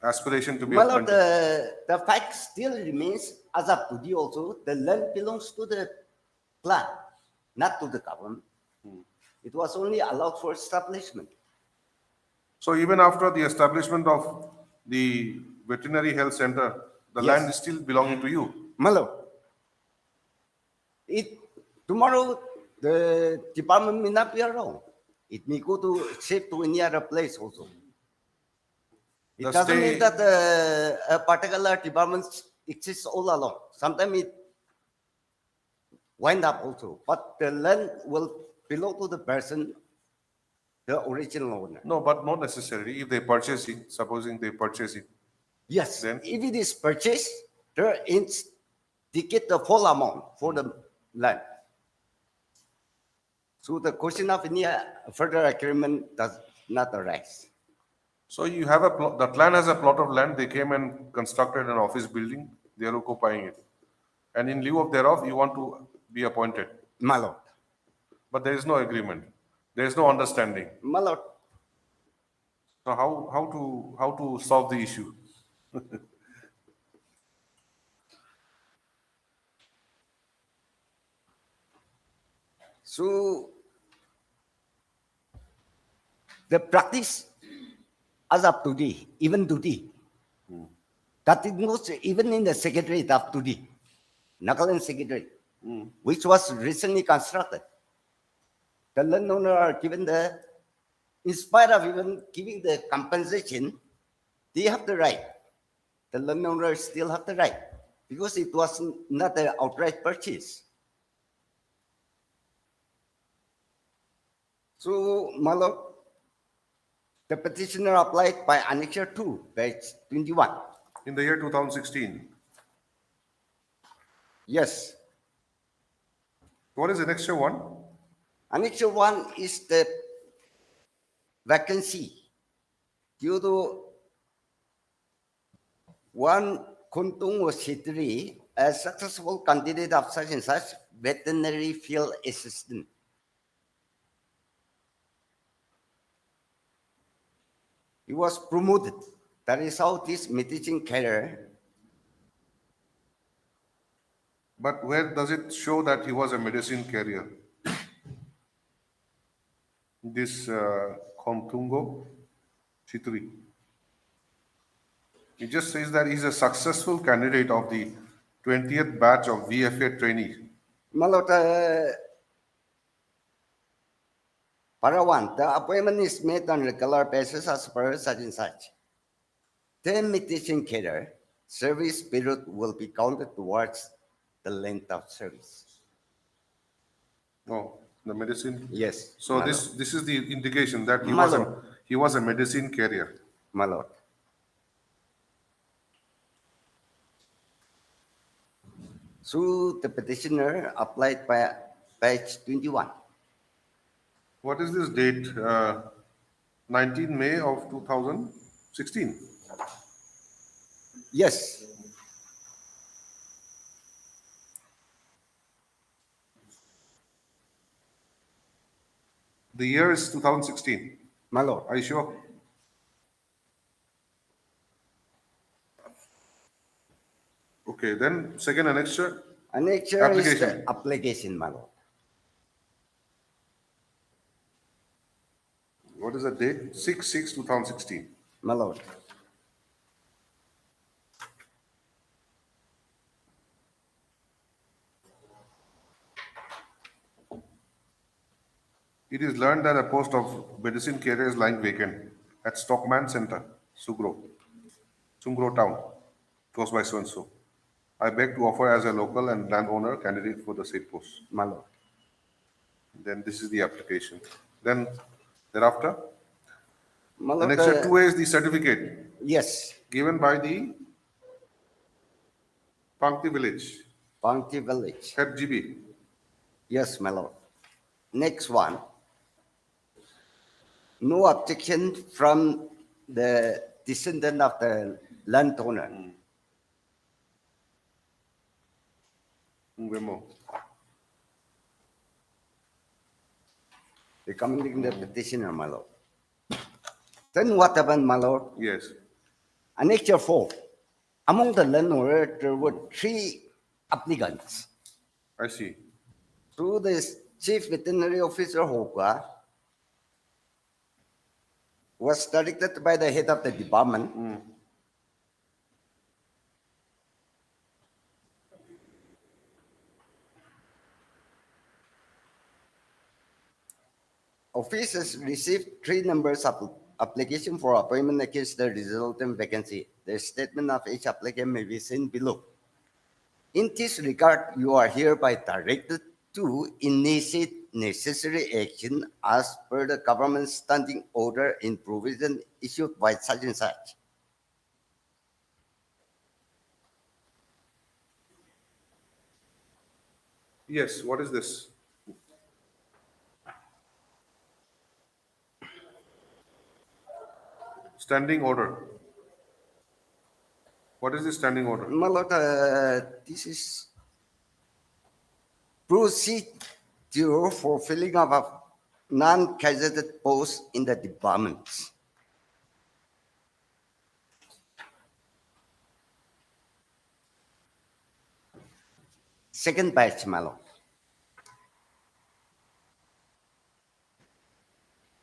aspiration to be My lord, appointed? the fact still remains as of today also, the land belongs to the clan, not to the government. It was only allowed for establishment. So even after the establishment of the veterinary health center, the Yes. land is still belonging to you? My lord, tomorrow the department may not be around. It may go to shift to any other place also. It The doesn't mean stay- that a particular department exists all along. Sometimes it wind up also, but the land will belong to the person, the original owner. No, but not necessarily. If they purchase it, supposing they purchase it, Yes, Then- if it is purchased, there is they get the full amount for the land. So the question of any further agreement does not arise. so you have the clan has a plot of land, they came and constructed an office building, they are occupying it. And in lieu of thereof, you want to be appointed, My lord, but there is no agreement, there is no understanding. my lord, So how to solve the issue? so the practice as of today, even today, that it goes even in the secretariat of today, Nagaland secretariat, which was recently constructed. The landowner are given in spite of even giving the compensation, they have the right. The landowner still have the right because it was not an outright purchase. So, my lord, the petitioner applied by Annexure 2, page 21. In the year 2016, Yes. what is Annexure 1? Annexure 1 is the vacancy due to one Kuntung Sitri, a successful candidate of such and such veterinary field assistant. He was promoted. That is how this medicine career. But where does it show that he was a medicine carrier? This Kontungo Chitri. It just says that he's a successful candidate of the 20th batch of VFA trainees. My lord, Parawan, the appointment is made on regular basis as per such and such. The medicine career service period will be counted towards the length of service. Oh, the medicine. Yes. So my this is the indication that My lord. he was a medicine carrier. My lord. So the petitioner applied by page 21. What is this date? 19 May of 2016. Yes, The year is 2016. my lord. Are you sure? Okay, then second annexure. Annexure is Application. the application, my lord. What is the date? 6/6/2016. My lord. It is learned that a post of medicine carrier is lying vacant at Stockman Center, Sungro Town, close by so and so. I beg to offer as a local and landowner candidate for the said post. My lord. Then this is the application. Then thereafter, My lord, annexure 2A is the certificate yes, given by the Pangti village, Pangti village. head GB. Yes, my lord. Next one. No objection from the descendant of the landowner. Memo. Recommending the petitioner, my lord. Then what happened, my lord? Yes. Annexure 4. Among the landowner, there were 3 applicants. I see. Through the chief veterinary officer, Hoka, was directed by the head of the department office has received 3 numbers of application for appointment against the resultant vacancy. The statement of each applicant may be seen below. In this regard, you are hereby directed to initiate necessary action as per the government standing order in provision issued by such and such. Yes, what is this? Standing order. What is the standing order? My lord, this is procedure for filling up of non-gazetted posts in the departments. Second batch, my lord.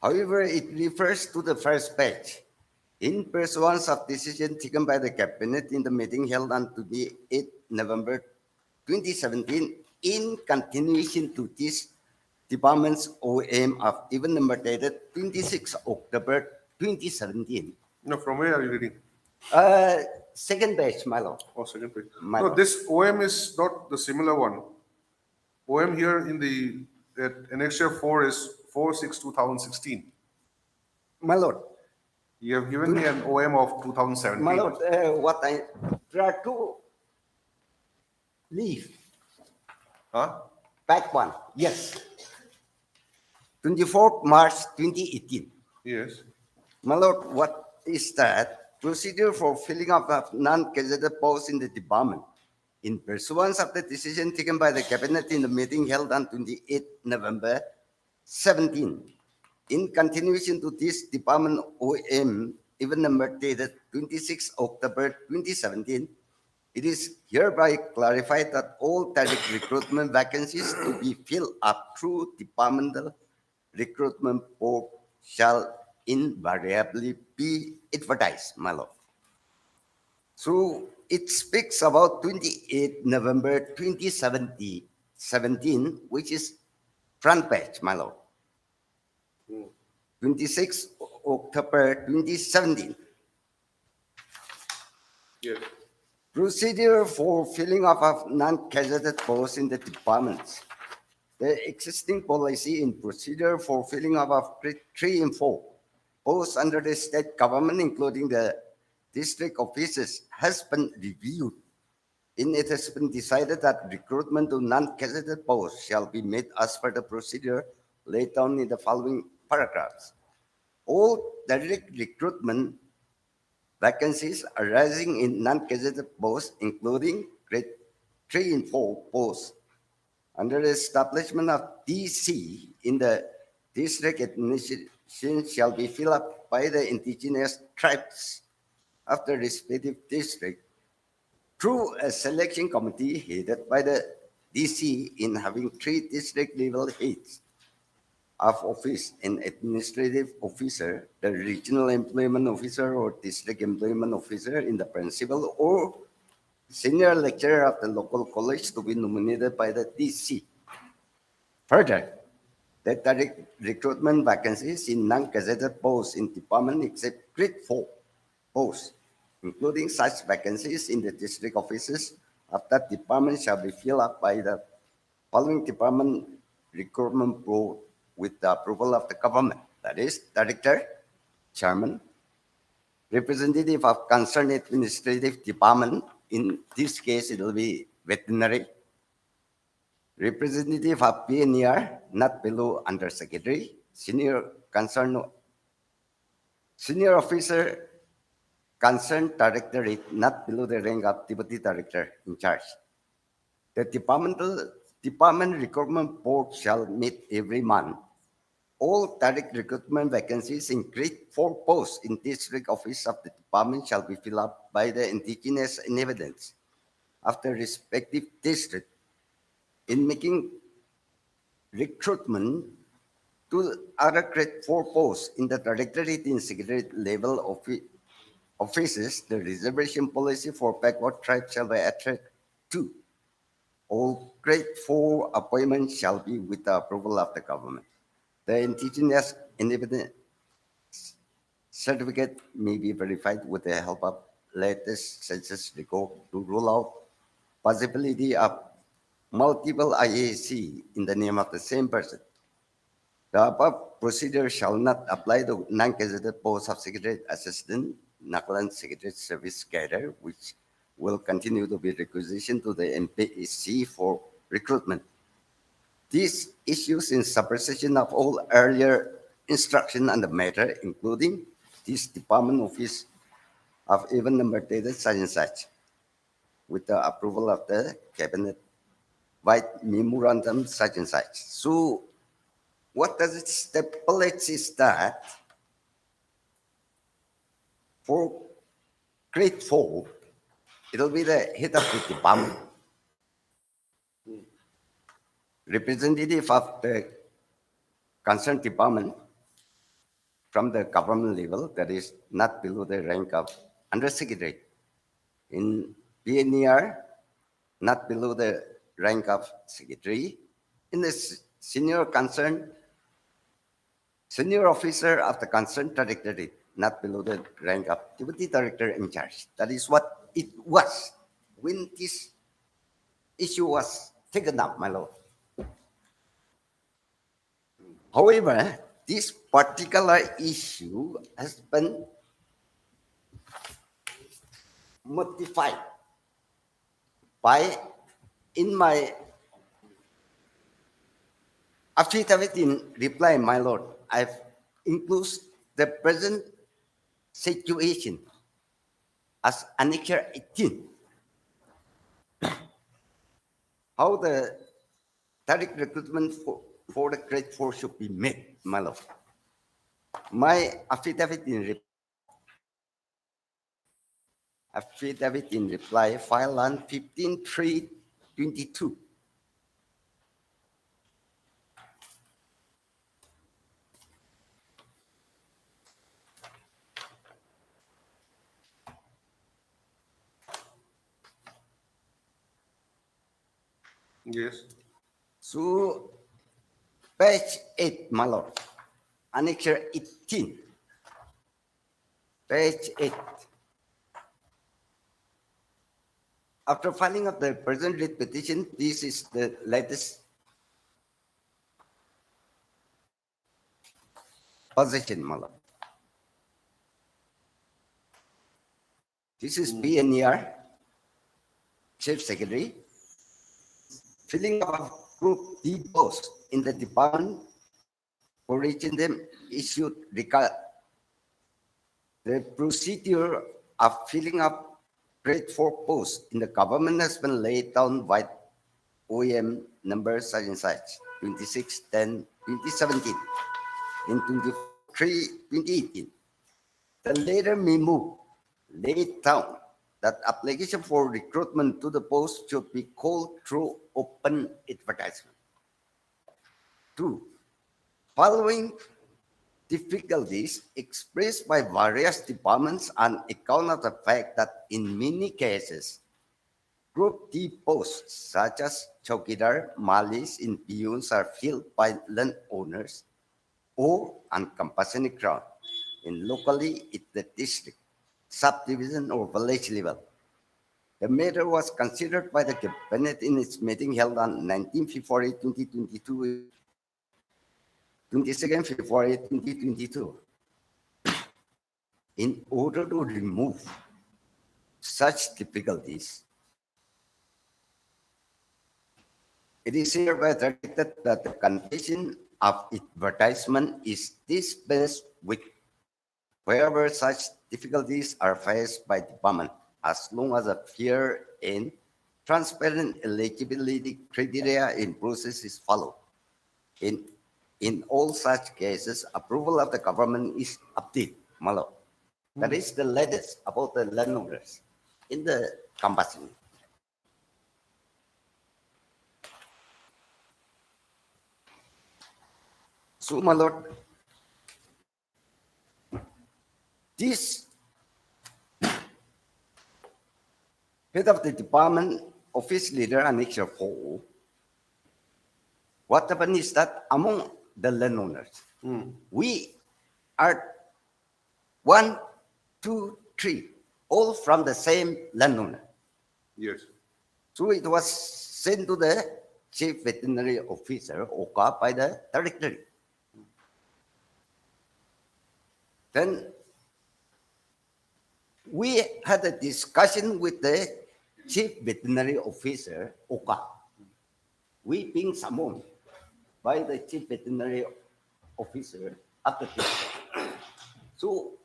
However, it refers to the first batch. In pursuance of decision taken by the cabinet in the meeting held on 28 November 2017, in continuation to this department's OM of even number dated 26 October 2017. No, from where are you reading? Second batch, my lord. Oh, second page. My No, lord. this OM is not the similar one. OM here in the annexure 4 is 4/6/2016. My lord. You have given me an OM of 2017. My lord, there are 2 leave. Huh? Back one, yes. 24th March 2018. Yes. My lord, what is that? Procedure for filling up of non-gazetted posts in the department. In pursuance of the decision taken by the cabinet in the meeting held on 28 November 17. In continuation to this department OM, even number dated 26 October 2017, it is hereby clarified that all direct recruitment vacancies to be filled up through departmental recruitment board shall invariably be advertised, my lord. So it speaks about 28 November 2017, which is front page, my lord. 26 October 2017. Yes. Procedure for filling up of non-gazetted posts in the departments. The existing policy in procedure for filling up of grade 3 and 4 posts under the state government, including the district offices, has been reviewed. It has been decided that recruitment to non-gazetted posts shall be made as per the procedure laid down in the following paragraphs. All direct recruitment vacancies arising in non-gazetted posts, including grade 3 and 4 posts, under the establishment of DC in the district administration shall be filled up by the indigenous tribes of the respective district through a selection committee headed by the DC in having 3 district level heads of office, an administrative officer, the regional employment officer or district employment officer in the principal or senior lecturer of the local college to be nominated by the DC. Further, the direct recruitment vacancies in non-gazetted posts in department except grade 4 posts, including such vacancies in the district offices of that department shall be filled up by the following department recruitment board with the approval of the government, that is, director, chairman, representative of concerned administrative department, in this case it will be veterinary, representative of PNER, not below undersecretary, senior officer, concerned directorate, not below the rank of deputy director in charge. The department recruitment board shall meet every month. All direct recruitment vacancies in grade 4 posts in district office of the department shall be filled up by the indigenous inhabitants of the respective district. In making recruitment to other grade 4 posts in the directorate and secretariat level offices, the reservation policy for backward tribes shall be adhered to. All grade 4 appointments shall be with the approval of the government. The indigenous inhabitant certificate may be verified with the help of latest census record to rule out possibility of multiple IAC in the name of the same person. The above procedure shall not apply to non-gazetted posts of Secretary Assistant, Nagaland Secretary Service Cadre, which will continue to be requisitioned to the NPAC for recruitment. These issues in supersession of all earlier instruction on the matter, including this department office of even number dated such and such, with the approval of the cabinet by memorandum such and such. So what does it stipulate is that for grade 4, it will be the head of the department, representative of the concerned department from the government level, that is not below the rank of undersecretary. In PNER, not below the rank of secretary. In the senior officer of the concerned directorate, not below the rank of deputy director in charge. That is what it was when this issue was taken up, my lord. However, this particular issue has been modified by, in my affidavit in reply, my lord, I've included the present situation as Annexure 18. How the direct recruitment for the grade 4 should be made, my lord. My affidavit in reply, file on 15/3/22. Yes. So, page 8, my lord, Annexure 18, page 8. After filing of the present writ petition, this is the latest position, my lord. This is PNER, Chief Secretary, filling up of Group D post in the department for reaching them issued regard. The procedure of filling up grade 4 posts in the government has been laid down by OEM number such and such, 26/10/2017, in 23/2018. The later memo laid down that application for recruitment to the post should be called through open advertisement. 2. Following difficulties expressed by various departments on account of the fact that in many cases, Group D posts such as Chowkidar, Malis, and Peons are filled by landowners or on compassionate ground, and locally at the district, subdivision, or village level. The matter was considered by the cabinet in its meeting held on 19 February 2022, 22nd February 2022. In order to remove such difficulties, it is hereby directed that the condition of advertisement is dispensed with wherever such difficulties are faced by department, as long as a fair and transparent eligibility criteria and process is followed. In all such cases, approval of the government is updated. Malo. That is the latest about the landowners in the compassion. So, my lord, this head of the department office leader annexure 4, what happened is that among the landowners, we are 1, 2, 3, all from the same landowner. Yes. So it was sent to the chief veterinary officer, OCA, by the directory. Then we had a discussion with the chief veterinary officer, OCA. We being summoned by the chief veterinary officer at the time. So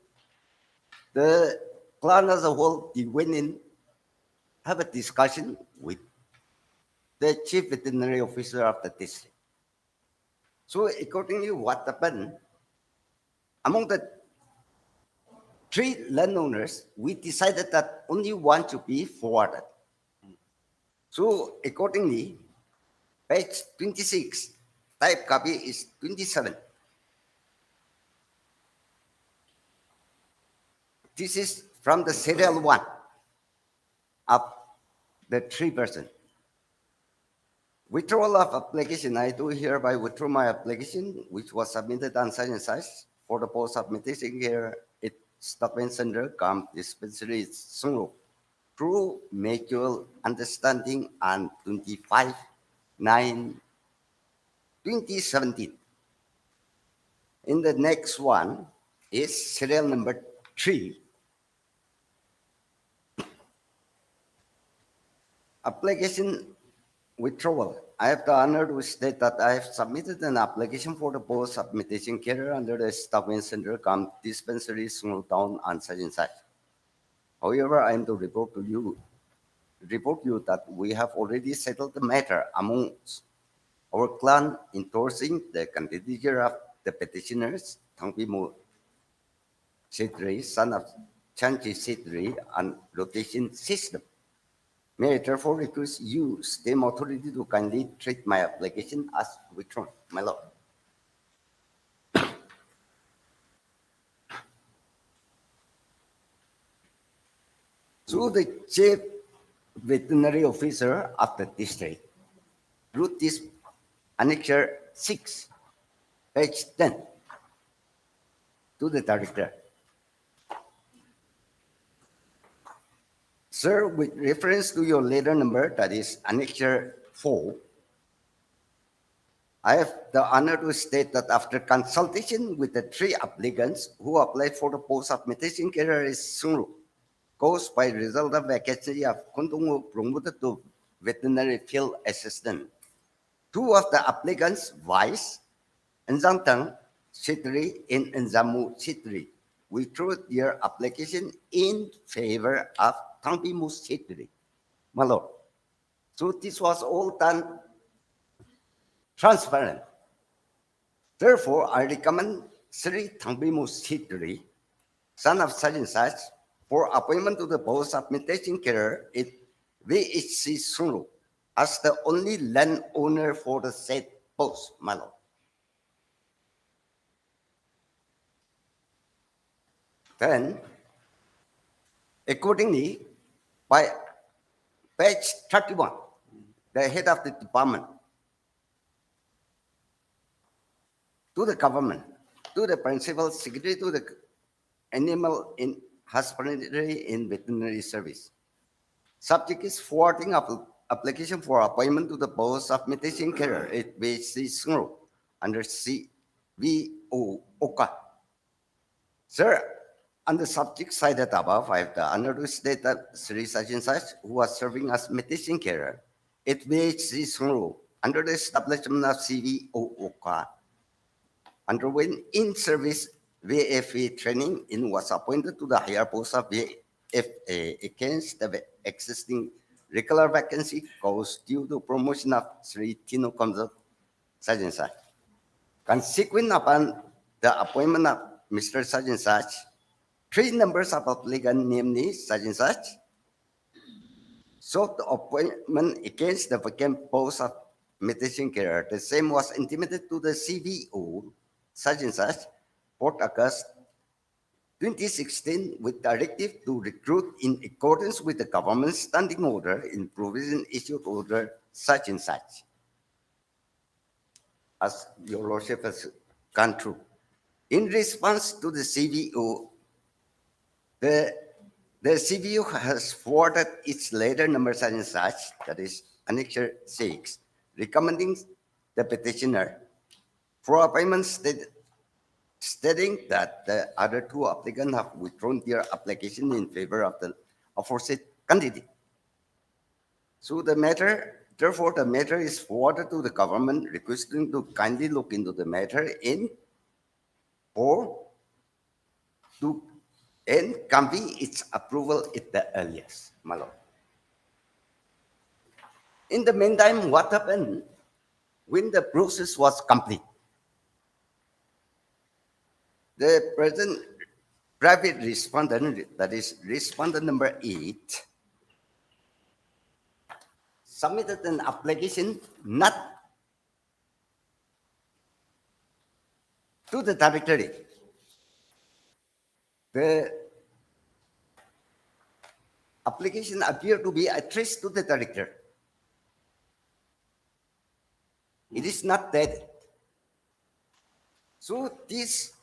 the clan as a whole, they went in, have a discussion with the chief veterinary officer of the district. So accordingly, what happened, among the 3 landowners, we decided that only one should be forwarded. So accordingly, page 26, type copy is 27. This is from the serial 1 of the 3%. Withdrawal of application. I do hereby withdraw my application, which was submitted on such and such for the post submitting here at Stockman Center, Camp Dispensary, Sungro, through mutual understanding on 25/9/2017. In the next one is serial number 3. Application withdrawal. I have the honor to state that I have submitted an application for the post submitting carrier under the Stockman Center, Camp Dispensary, Sungro Town, on such and such. However, I am to report you that we have already settled the matter amongst our clan, endorsing the candidature of the petitioners, Thangpimu Sidri, son of Chanchi Sidri, on rotation system. May I therefore request you, same authority, to kindly treat my application as withdrawn, my lord. So the chief veterinary officer of the district wrote this annexure 6, page 10, to the director. Sir, with reference to your letter number, that is annexure 4, I have the honor to state that after consultation with the 3 applicants who applied for the post of meditation career is Sungru, caused by result of vacancy of Kuntungu promoted to veterinary field assistant. 2 of the applicants, Vice and Zhangtang, Chitri in Nzamu Chitri withdrew their application in favor of Tangbimus Chitri. My lord. So this was all done transparent. Therefore, I recommend Sri Tangbimus Chitri, son of such and such, for appointment to the post of meditation carer at VHC Sunu as the only landowner for the said post, my lord. Then, accordingly, by page 31, the head of the department to the government, to the principal secretary to the animal in husbandry in veterinary service. Subject is forwarding application for appointment to the post of meditation carer at VHC Sunu under CVO OKA. Sir, on the subject cited above, I have the honor to state that Sri such and such, who was serving as meditation carer at VHC Sunu under the establishment of CVO OKA, underwent in-service VFA training and was appointed to the higher post of VFA against the existing regular vacancy caused due to promotion of Sri Tino Komzat such and such. Consequent upon the appointment of Mr. such and such, 3 numbers of applicant, namely such and such, sought the appointment against the vacant post of meditation carer. The same was intimated to the CVO such and such, Port August 2016, with directive to recruit in accordance with the government standing order in provision issued order such and such. As your lordship has gone through. In response to the CVO, the CVO has forwarded its letter number such and such, that is Annexure 6, recommending the petitioner for appointment stating that the other 2 applicants have withdrawn their application in favor of the aforesaid candidate. So therefore, the matter is forwarded to the government, requesting to kindly look into the matter and convey its approval at the earliest, my lord. In the meantime, what happened when the process was complete? The present private respondent, that is respondent number 8, submitted an application not to the directorate. The application appeared to be addressed to the director. It is not that. So this,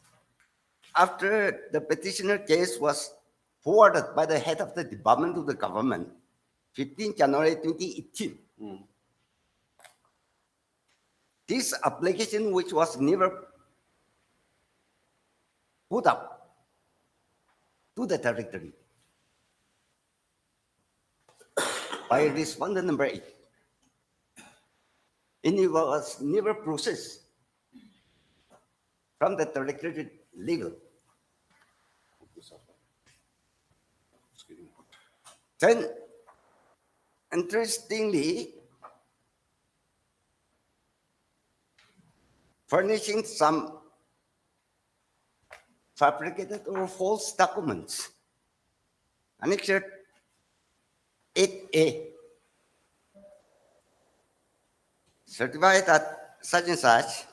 after the petitioner case was forwarded by the head of the department to the government, 15 January 2018, this application, which was never put up to the directory by respondent number 8, and it was never processed from the directorate level. Then, interestingly, furnishing some fabricated or false documents. Annexure 8A, certified that such and such,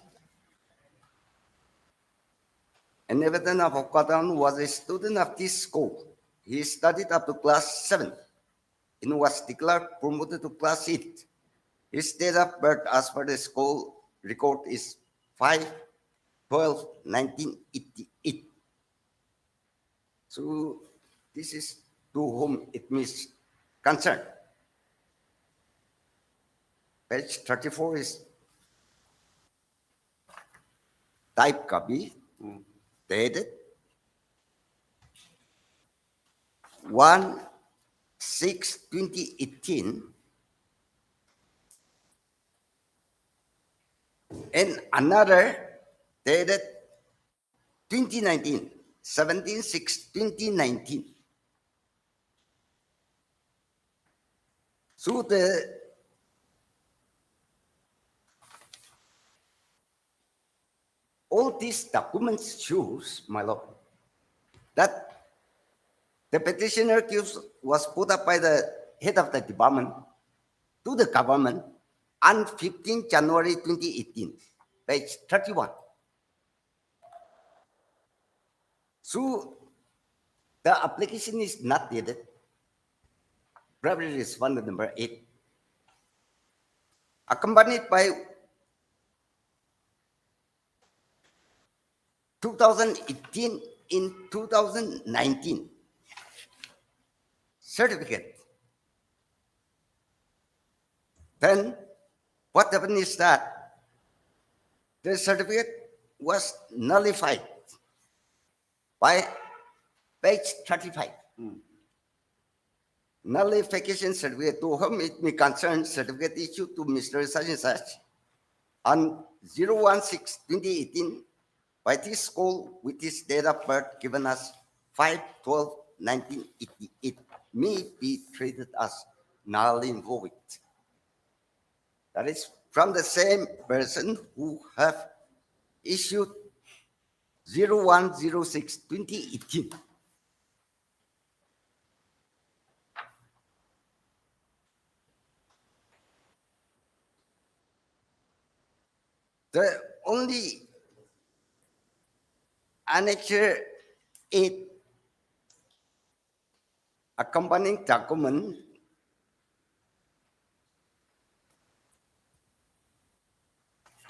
an inhabitant of Okatan was a student of this school. He studied up to class 7 and was declared promoted to class 8. His date of birth as per the school record is 5/12/1988. So this is to whom it means concern. Page 34 is type copy, dated 1/6/2018, and another dated 2019, 17/6/2019. So all these documents shows, my lord, that the petitioner accused was put up by the head of the department to the government on 15 January 2018, page 31. So the application is not dated. Primary respondent number 8, accompanied by 2018 in 2019 certificate. Then what happened is that the certificate was nullified by page 35. Nullification certificate, to whom it may concern, certificate issued to Mr. Such and Such on 016/2018 by this school with his date of birth given as 5/12/1988 may be treated as null and void. That is from the same person who have issued 01/06/2018. The only annexure 8 accompanying document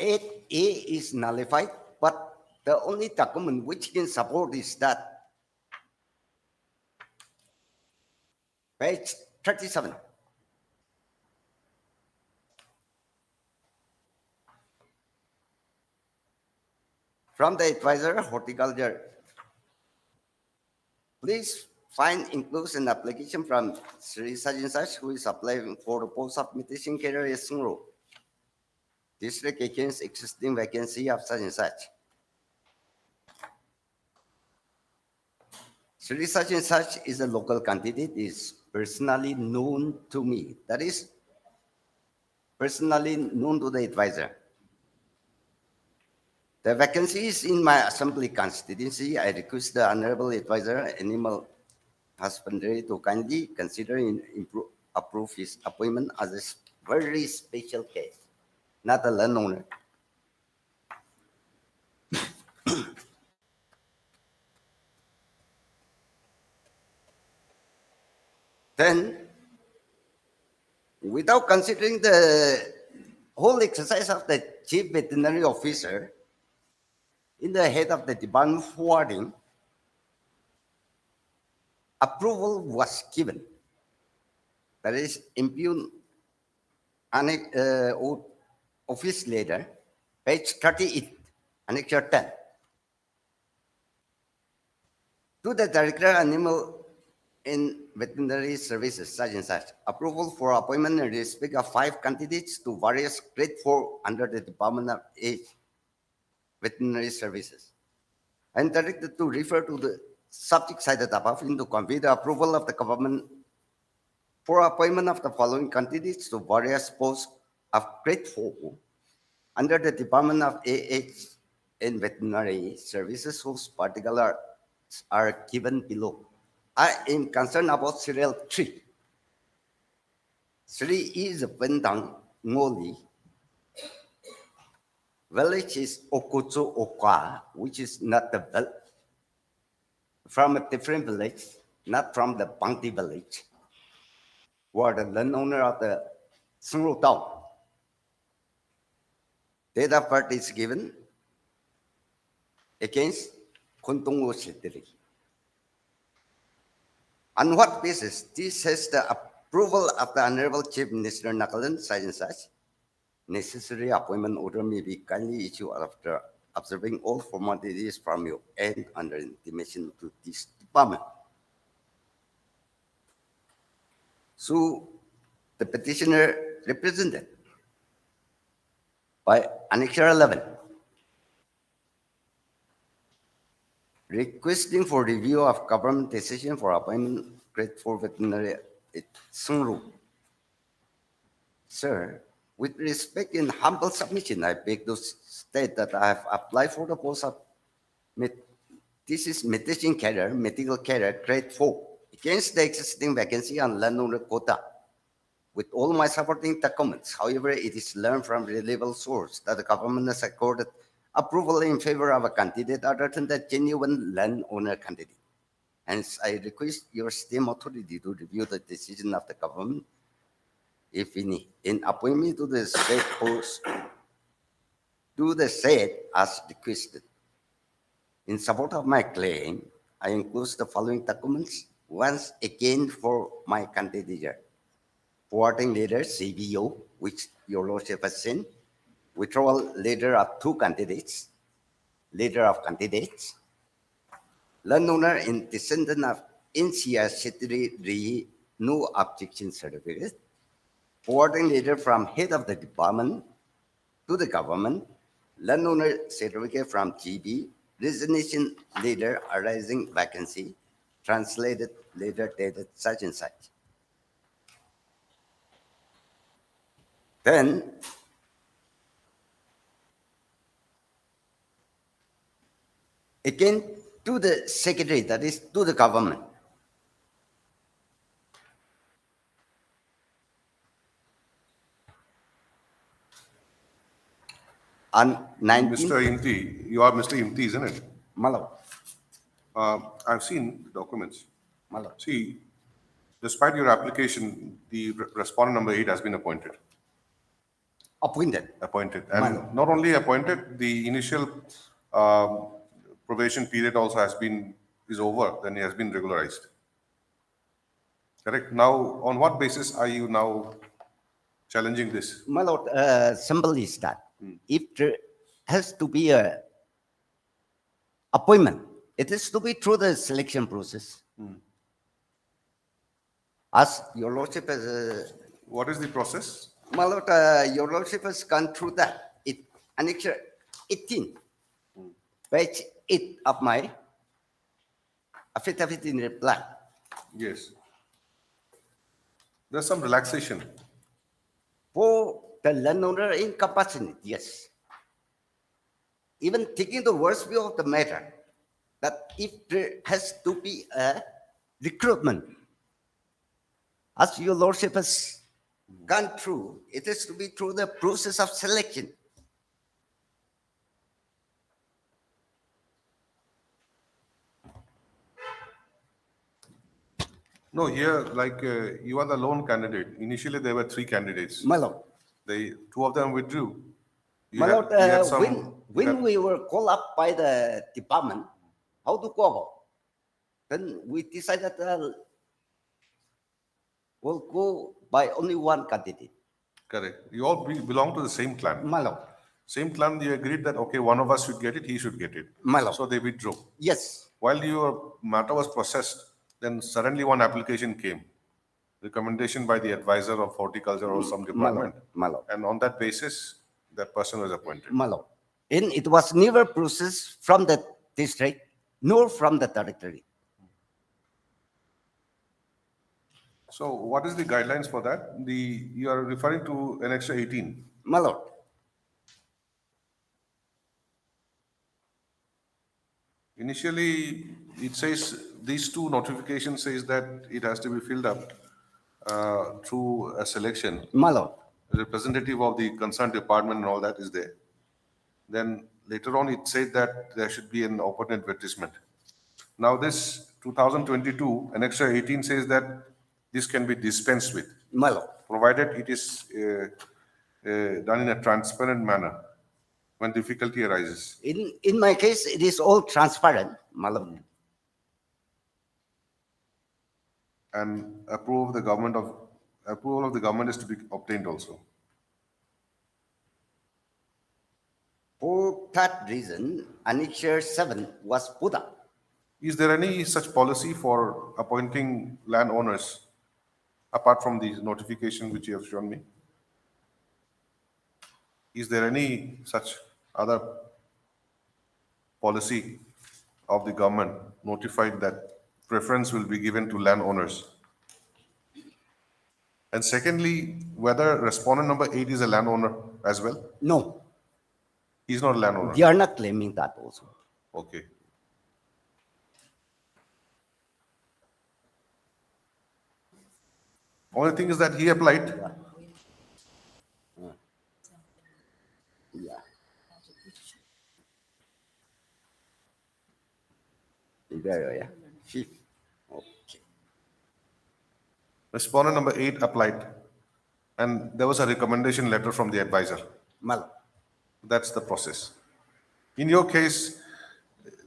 A is nullified, but the only document which can support is that page 37. From the advisor, horticulture. Please find includes an application from Sri Such and Such who is applying for the post of meditation career as Sungro. District against existing vacancy of such and such. Sri Such and Such is a local candidate, is personally known to me. That is personally known to the advisor. The vacancy is in my assembly constituency. I request the honorable advisor, animal husbandry, to kindly consider and approve his appointment as a very special case, not a landowner. Then, without considering the whole exercise of the chief veterinary officer in the head of the department forwarding, approval was given. That is impugned office letter, page 38, annexure 10. To the director animal in veterinary services, such and such, approval for appointment in respect of 5 candidates to various grade 4 under the Department of Age Veterinary Services. I am directed to refer to the subject cited above and to convey the approval of the government for appointment of the following candidates to various posts of grade 4 under the Department of AH and Veterinary Services, whose particulars are given below. I am concerned about serial 3. 3 is Bentang Ngoli. Village is Okutsu Okwa, which is not the village, from a different village, not from the Bangti village, who are the landowner of the Sungro town. Date of birth is given against Kuntungo Shetiri. On what basis? This has the approval of the Honorable Chief Minister Nagaland, such and such. Necessary appointment order may be kindly issued after observing all formalities from you and under intimation to this department. So the petitioner represented by Annexure 11 requesting for review of government decision for appointment grade 4 veterinary at Sungru. Sir, with respect and humble submission, I beg to state that I have applied for the post of this is medicine carrier, medical carrier, grade 4, against the existing vacancy on landowner quota. With all my supporting documents, however, it is learned from reliable source that the government has accorded approval in favor of a candidate other than the genuine landowner candidate. Hence, I request your same authority to review the decision of the government, if any, in appointment to the said post, do the said as requested. In support of my claim, I enclose the following documents once again for my candidature. Forwarding letter CBO, which your lordship has sent, withdrawal letter of 2 candidates, letter of candidates, landowner in descendant of NCR Secretary no objection certificate, forwarding letter from head of the department to the government, landowner certificate from GB, resignation letter arising vacancy, translated letter dated such and such. Then, again, to the secretary, that is to the government. On 19th, Mr. Imti, you are Mr. Imti, isn't it? Malo, I've seen the documents. Malo. See, despite your application, the respondent number 8 has been appointed. Appointed. Appointed. Malo. And not only appointed, the initial probation period also is over, then he has been regularized. Correct? Now, on what basis are you now challenging this? My lord, simple is that if there has to be a appointment, it is to be through the selection process. As your lordship has, What is the process? my lord, your lordship has gone through that. Annexure 18, page 8 of my affidavit in reply. Yes. There's some relaxation. For the landowner incapacity, yes. Even taking the worst view of the matter, that if there has to be a recruitment, as your lordship has gone through, it is to be through the process of selection. No, here, like you are the lone candidate. Initially, there were 3 candidates. My lord, 2 of them withdrew. my lord, you had some- when we were called up by the department, how to go about? Then we decided we'll go by only one candidate. Correct. You all belong to the same clan. My lord, Same clan, you agreed that, okay, one of us should get it, he should get it. my lord, So they withdrew. yes, While your matter was processed, then suddenly one application came. Recommendation by the advisor of horticulture or some department. my lord, And on that basis, that person was appointed. my lord. And it was never processed from the district nor from the territory. So what is the guidelines for that? You are referring to Annex 18. My lord, Initially, it says, these 2 notifications says that it has to be filled up through a selection. my lord, Representative of the concerned department and all that is there. Then later on, it said that there should be an open advertisement. Now this 2022, Annex 18 says that this can be dispensed with, my lord. provided it is done in a transparent manner when difficulty arises. In my case, it is all transparent, my lord. And approval of the government is to be obtained also. For that reason, Annexure 7 was put up. Is there any such policy for appointing landowners apart from the notification which you have shown me? Is there any such other policy of the government notified that preference will be given to landowners. And secondly, whether respondent number 8 is a landowner as well? No, He's not a landowner. they are not claiming that also. Okay. Only thing is that he applied. Yeah. There, yeah. Fifth. Okay. Respondent number 8 applied. And there was a recommendation letter from the advisor. Mal. That's the process. In your case,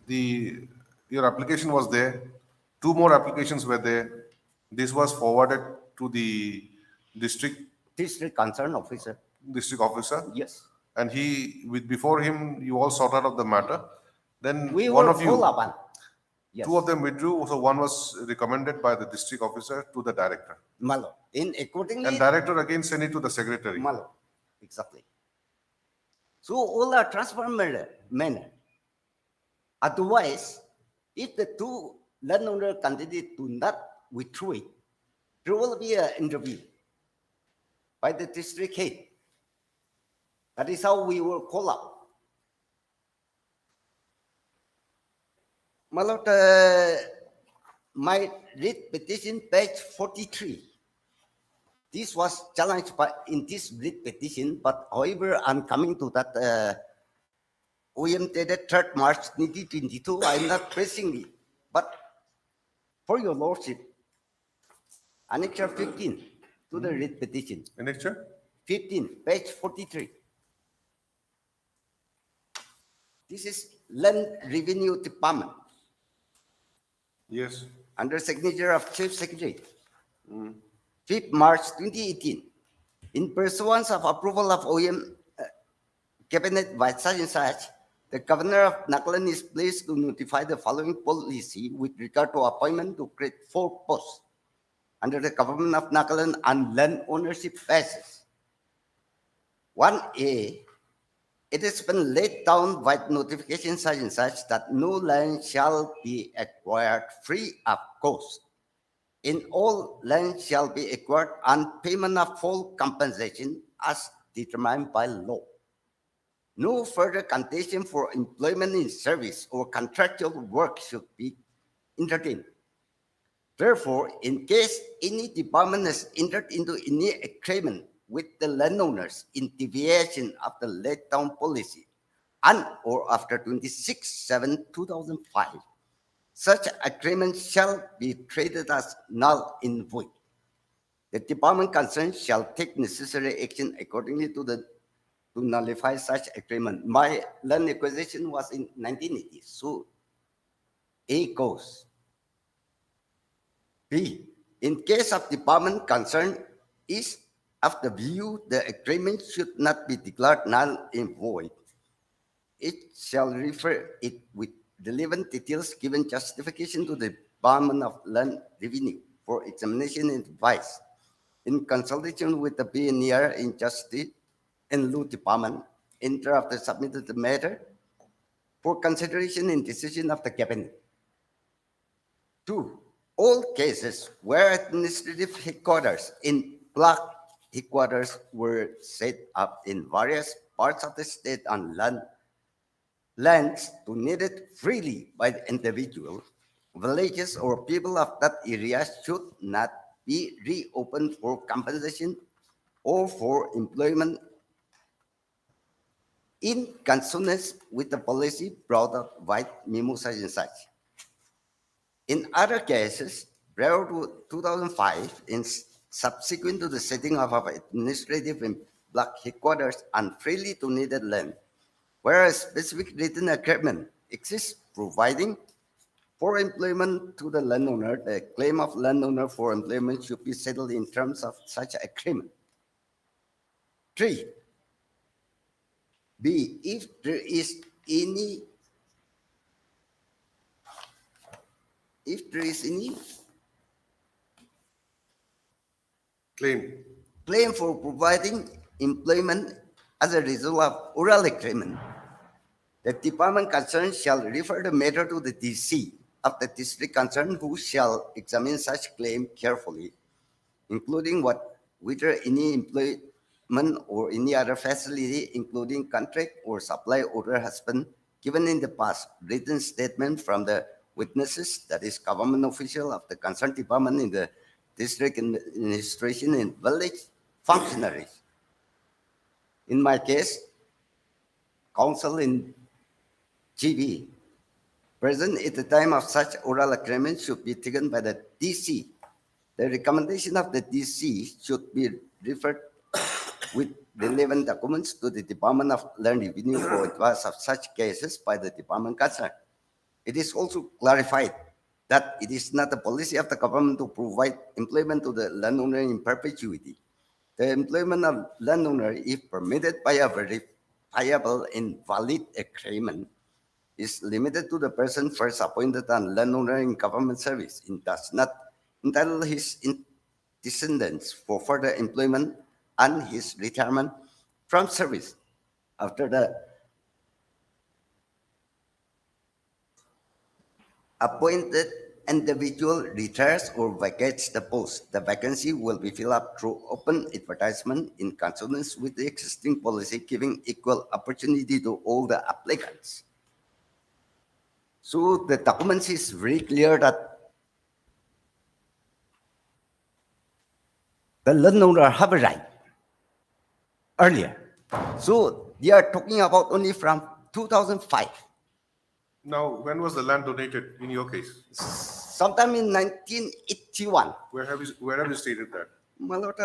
your application was there. 2 more applications were there. This was forwarded to the district Concerned officer. district officer. Yes. And before him, you all sorted out the matter. Then We one were of you, full up. Yes. 2 of them withdrew. So one was recommended by the district officer to the director. Malo. In accordingly. And director again sent it to the secretary. Malo. Exactly. So all are transfer manner. Otherwise, if the 2 landowner candidates do not withdraw it, there will be an interview by the district head. That is how we will call up. My lord, my writ petition, page 43. This was challenged in this writ petition, but however, I'm coming to that. OM dated 3rd March 2022. I'm not pressing it, but for your lordship, Annexure 15 to the writ petition. Annexure 15, page 43. This is Land Revenue Department. Yes. Under signature of Chief Secretary. 5th March 2018. In pursuance of approval of OM Cabinet by such and such, the Governor of Nagaland is pleased to notify the following policy with regard to appointment to create 4 posts under the Government of Nagaland on land ownership basis. 1A, it has been laid down by notification such and such that no land shall be acquired free of cost. In all, land shall be acquired on payment of full compensation as determined by law. No further condition for employment in service or contractual work should be entertained. Therefore, in case any department has entered into any agreement with the landowners in deviation of the laid down policy and or after 26/7/2005, such agreement shall be treated as null and void. The department concerned shall take necessary action accordingly to nullify such agreement. My land acquisition was in 1980, so A goes. B, in case of department concerned is of the view the agreement should not be declared null and void, it shall refer it with relevant details given justification to the Department of Land Revenue for examination and advice in consultation with the BNR in Justice and Law Department, thereafter submitted the matter for consideration and decision of the Cabinet. 2, all cases where administrative headquarters in block headquarters were set up in various parts of the state on lands donated freely by the individual, villages or people of that area should not be reopened for compensation or for employment in consonance with the policy brought up by memo such and such. In other cases, prior to 2005, in subsequent to the setting of our administrative and block headquarters on freely donated land, where a specific written agreement exists providing for employment to the landowner, the claim of landowner for employment should be settled in terms of such agreement. 3, B, if there is any claim for providing employment as a result of oral agreement, The department concerned shall refer the matter to the DC of the district concerned, who shall examine such claim carefully, including whether any employment or any other facility, including contract or supply order, has been given in the past. Written statement from the witnesses, that is government official of the concerned department in the district administration and village functionaries. In my case, counsel in GB, present at the time of such oral agreement, should be taken by the DC. The recommendation of the DC should be referred with relevant documents to the Department of Land Revenue for advice of such cases by the department concerned. It is also clarified that it is not the policy of the government to provide employment to the landowner in perpetuity. The employment of landowner, if permitted by a verifiable and valid agreement, is limited to the person first appointed on landowner in government service and does not entitle his descendants for further employment and his retirement from service. After the appointed individual retires or vacates the post, the vacancy will be filled up through open advertisement in consonance with the existing policy, giving equal opportunity to all the applicants. So the documents is very clear that the landowner have a right earlier. So they are talking about only from 2005. Now, when was the land donated in your case? Sometime in 1981. Where have you stated that? My lord,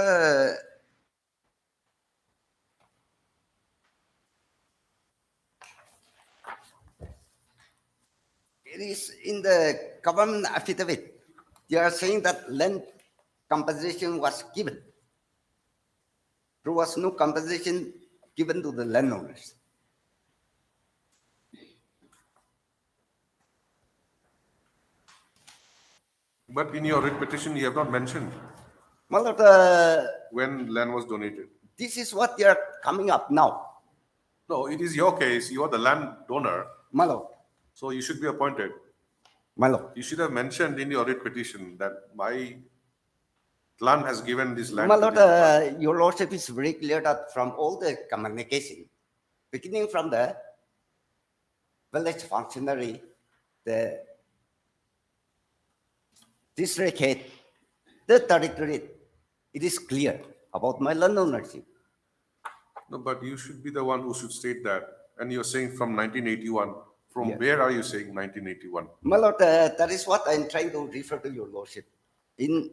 it is in the government affidavit. They are saying that land compensation was given. There was no compensation given to the landowners. But in your writ petition, you have not mentioned My lord, when land was donated. this is what they are coming up now. No, it is your case. You are the land donor. My lord. So you should be appointed. My lord. You should have mentioned in your writ petition that my land has given this land. My to lord, this your lordship is very clear that from all the communication, beginning from the village functionary, the district head, the territory, it is clear about my land ownership. No, but you should be the one who should state that. And you're saying from 1981. From Yeah. where are you saying 1981? My lord, that is what I'm trying to refer to your lordship. In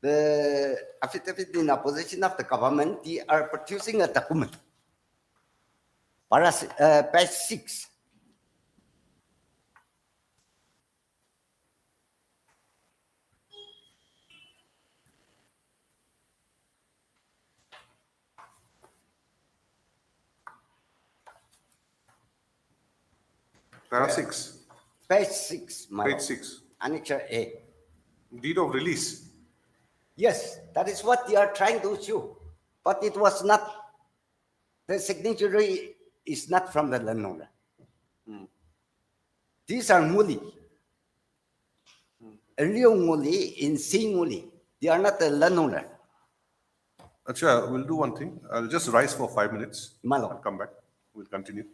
the affidavit in opposition of the government, they are producing a document. Page 6. Para 6. Page 6, my Page lord. 6. Annexure A. Deed of release. Yes, that is what they are trying to show. But it was not, the signatory is not from the landowner. These are Muli. Rio Muli in C Muli. They are not the landowner. Acha, we'll do one thing. I'll just rise for 5 minutes. My lord. I'll come back. We'll continue.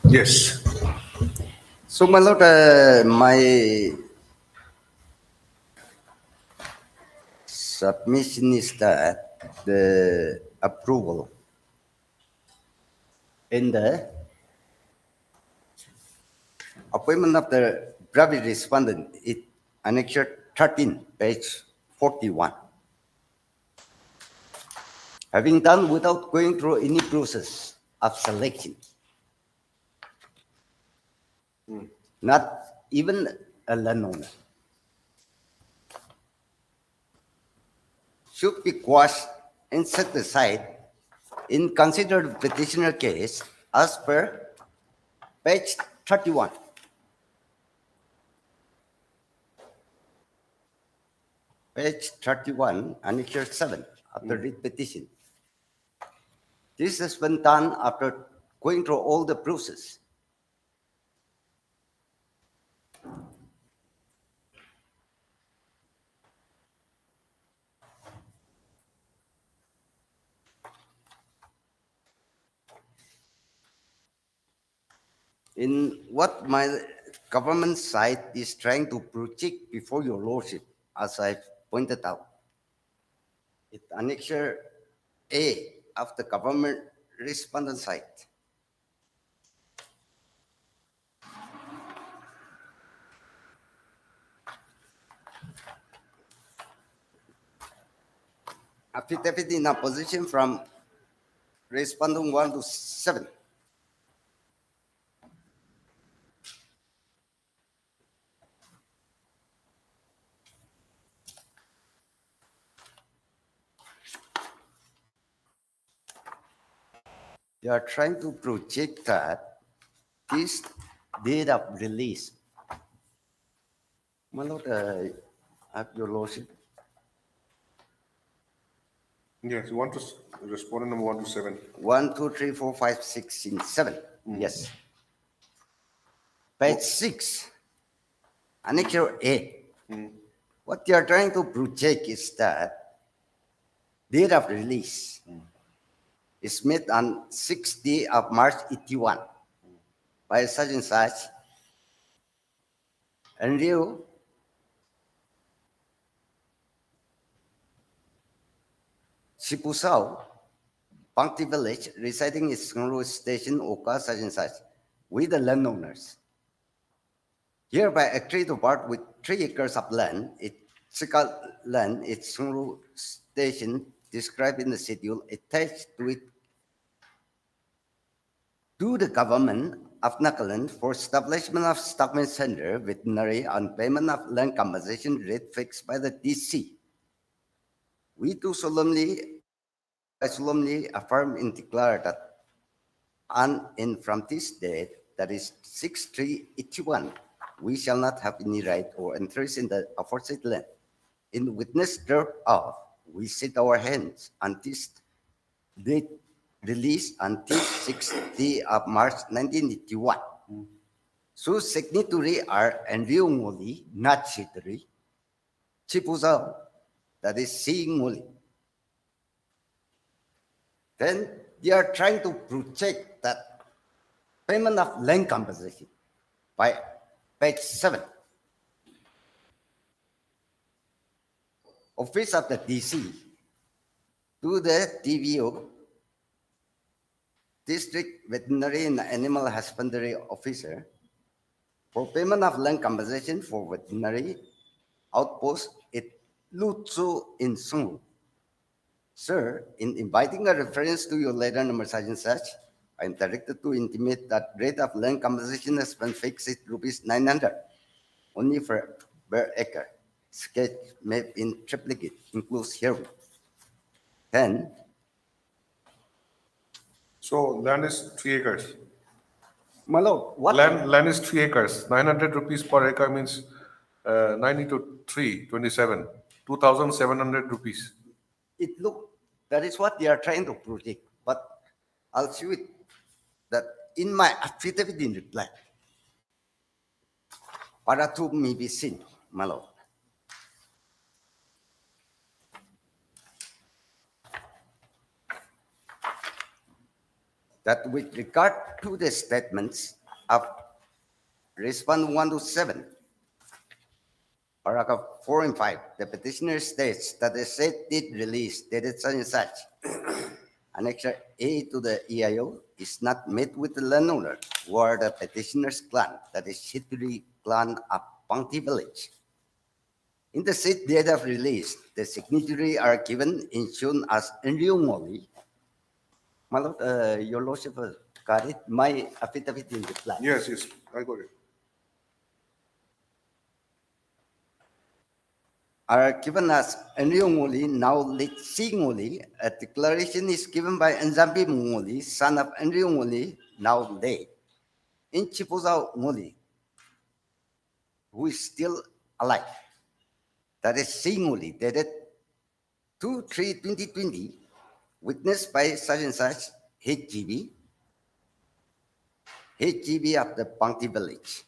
Yes. So, my lord, my submission is that the approval in the appointment of the private respondent is annexure 13, page 41. Having done without going through any process of selection, not even a landowner, should be quashed and set aside in considered petitioner case as per page 31. Page 31, annexure 7 of the writ petition. This has been done after going through all the process. In what my government side is trying to project before your lordship, as I pointed out, it annexure A of the government respondent side. Affidavit in opposition from respondent 1 to 7. They are trying to project that this date of release. My lord, have your lordship. Yes, you want to respond number 1 to 7. 1, 2, 3, 4, 5, 6, and 7. Yes. Page 6, annexure A. What they are trying to project is that date of release is made on 6th day of March 81 by such and such, and you Sipusao, Pangti village, residing in Sungru Station, Oka, such and such, with the landowners. Hereby agree to part with 3 acres of land, land, its Sungru Station, described in the schedule, attached to it to the government of Nagaland for establishment of stockman center veterinary on payment of land compensation rate fixed by the DC. We do solemnly affirm and declare that on and from this date, that is 6/3/81, we shall not have any right or interest in the aforesaid land. In witness thereof, we set our hands on this date released until 6th day of March 1981. So signatory are Andrew Moli, not Chitri, Chipuzao, that is seeing Moli. Then they are trying to project that payment of land compensation by page 7. Office of the DC to the TVO, District Veterinary and Animal Husbandry Officer, for payment of land compensation for veterinary outpost at Lutsu in Sungru. Sir, in inviting a reference to your letter number such and such, I am directed to intimate that rate of land compensation has been fixed at rupees 900 only for per acre. Sketch map in triplicate includes here. 10. So land is 3 acres. My lord, what? Land is 3 acres. 900 rupees per acre means 9 into 3, 27. 2,700 rupees. It look, that is what they are trying to project. But I'll show it that in my affidavit in reply, para 2 may be seen, my lord. That with regard to the statements of Response 1 to 7, paragraph 4 and 5, the petitioner states that the said deed release dated such and such, Annexure A to the EIO is not met with the landowner or the petitioner's clan, that is Chitri clan of Pangti village. In the said date of release, the signatory are given in shown as Enriumoli. My lord, your lordship got it. My affidavit in reply. Yes, I got it. Are given as Enriumoli, now late Singoli. A declaration is given by Nzambi Mungoli, son of Enriumoli, now late, in Chipuza Moli, who is still alive. That is Singoli, dated 2/3/2020, witnessed by such and such HGB of the Pangti village.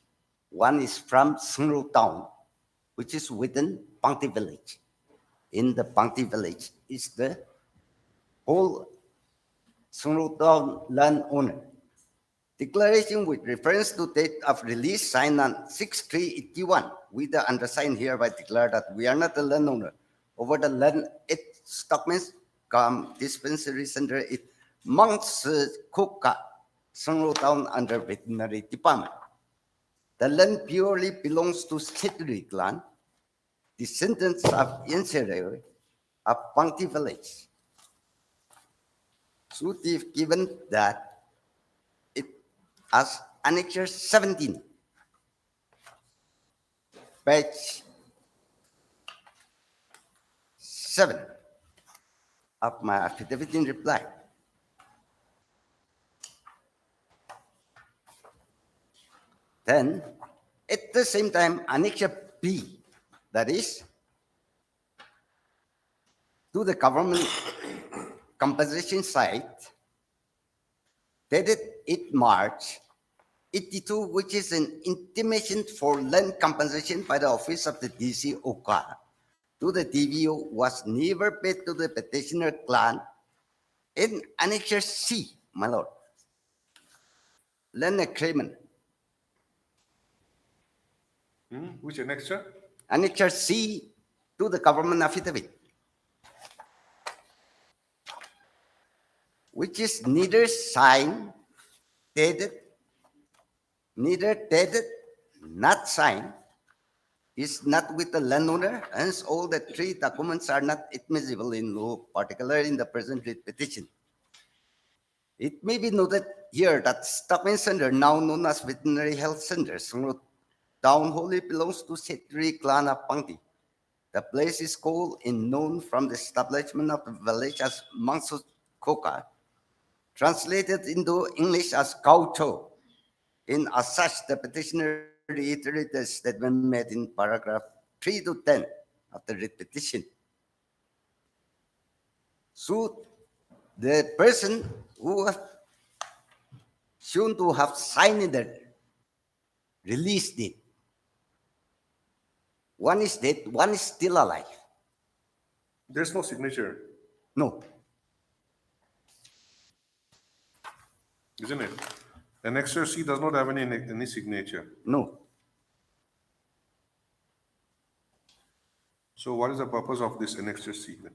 One is from Sungru town, which is within Pangti village. In the Pangti village is the whole Sungru town landowner. Declaration with reference to date of release signed on 6/3/81. We the undersigned hereby declare that we are not the landowner over the land. It stockments come dispensary center. It monks Kuka Sungru town under veterinary department. The land purely belongs to Chitri clan, descendants of Inserere of Pangti village. So they've given that it as Annexure 17, page 7 of my affidavit in reply. Then, at the same time, Annexure B, that is, to the government compensation site, dated 8 March 82, which is an intimation for land compensation by the office of the DC Oka to the DVO, was never paid to the petitioner clan in Annexure C, my lord. Land agreement. Which annexure? Annexure C to the government affidavit, which is neither signed, dated, not signed, is not with the landowner, hence all the three documents are not admissible in law, particularly in the present writ petition. It may be noted here that Stockman Center, now known as Veterinary Health Center, Sungro town wholly belongs to Chitri clan of Pangti. The place is called and known from the establishment of the village as Mangsut Koka, translated into English as Gaucho. In as such, the petitioner reiterated the statement made in paragraph 3 to 10 of the writ petition. So, the person who have shown to have signed the release date, one is dead, one is still alive. There's no signature, No, isn't it? Annexure C does not have any signature. no. So what is the purpose of this annexure C then?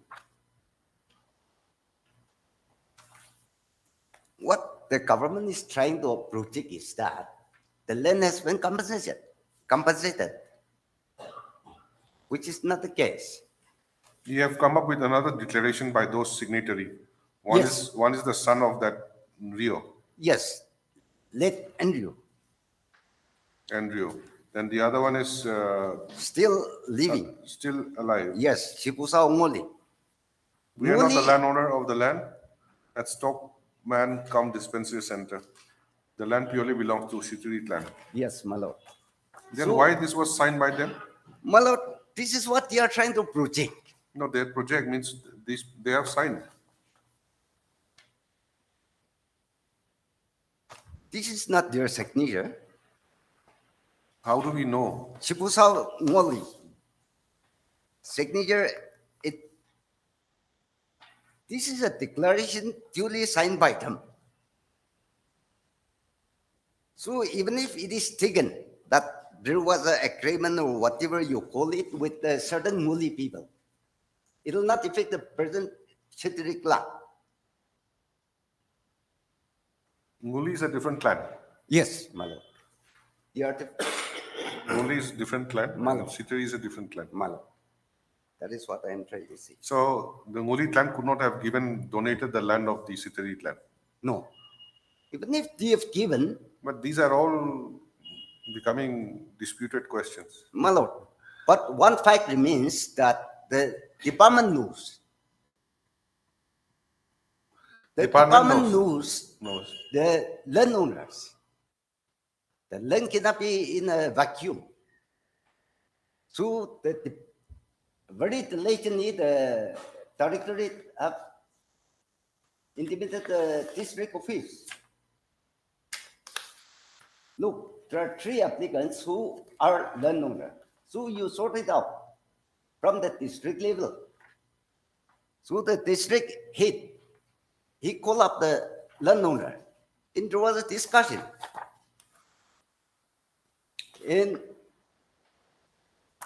What the government is trying to project is that the land has been compensated, which is not the case. You have come up with another declaration by those signatory. One Yes. is the son of that Rio, Yes, let Andrew Rio. Then the other one is still living. still alive. Yes, Shipusa Omoli. We are not the Moli- landowner of the land at Stockman cum Dispensary Center. The land purely belongs to Chitri clan. Yes, my lord. Then So- why this was signed by them? My lord, this is what they are trying to project. No, their project means they have signed. This is not their signature. How do we know? Shipusa Omoli. Signature, this is a declaration duly signed by them. So even if it is taken that there was an agreement or whatever you call it with certain Muli people, it will not affect the present Chitri clan. Muli is a different clan. Yes, my lord. The Muli is different clan. Malo. And Sitri is a different clan. Malo. That is what I am trying to say. So the Muli clan could not have donated the land of the Sitri clan. No. Even if they have given, But these are all becoming disputed questions. my lord, but one fact remains that the department knows. The department knows the landowners. The land cannot be in a vacuum. So the very lately the directorate have intimated the district office. Look, there are 3 applicants who are landowner. So you sort it out from the district level. So the district head, he called up the landowner, and there was a discussion. And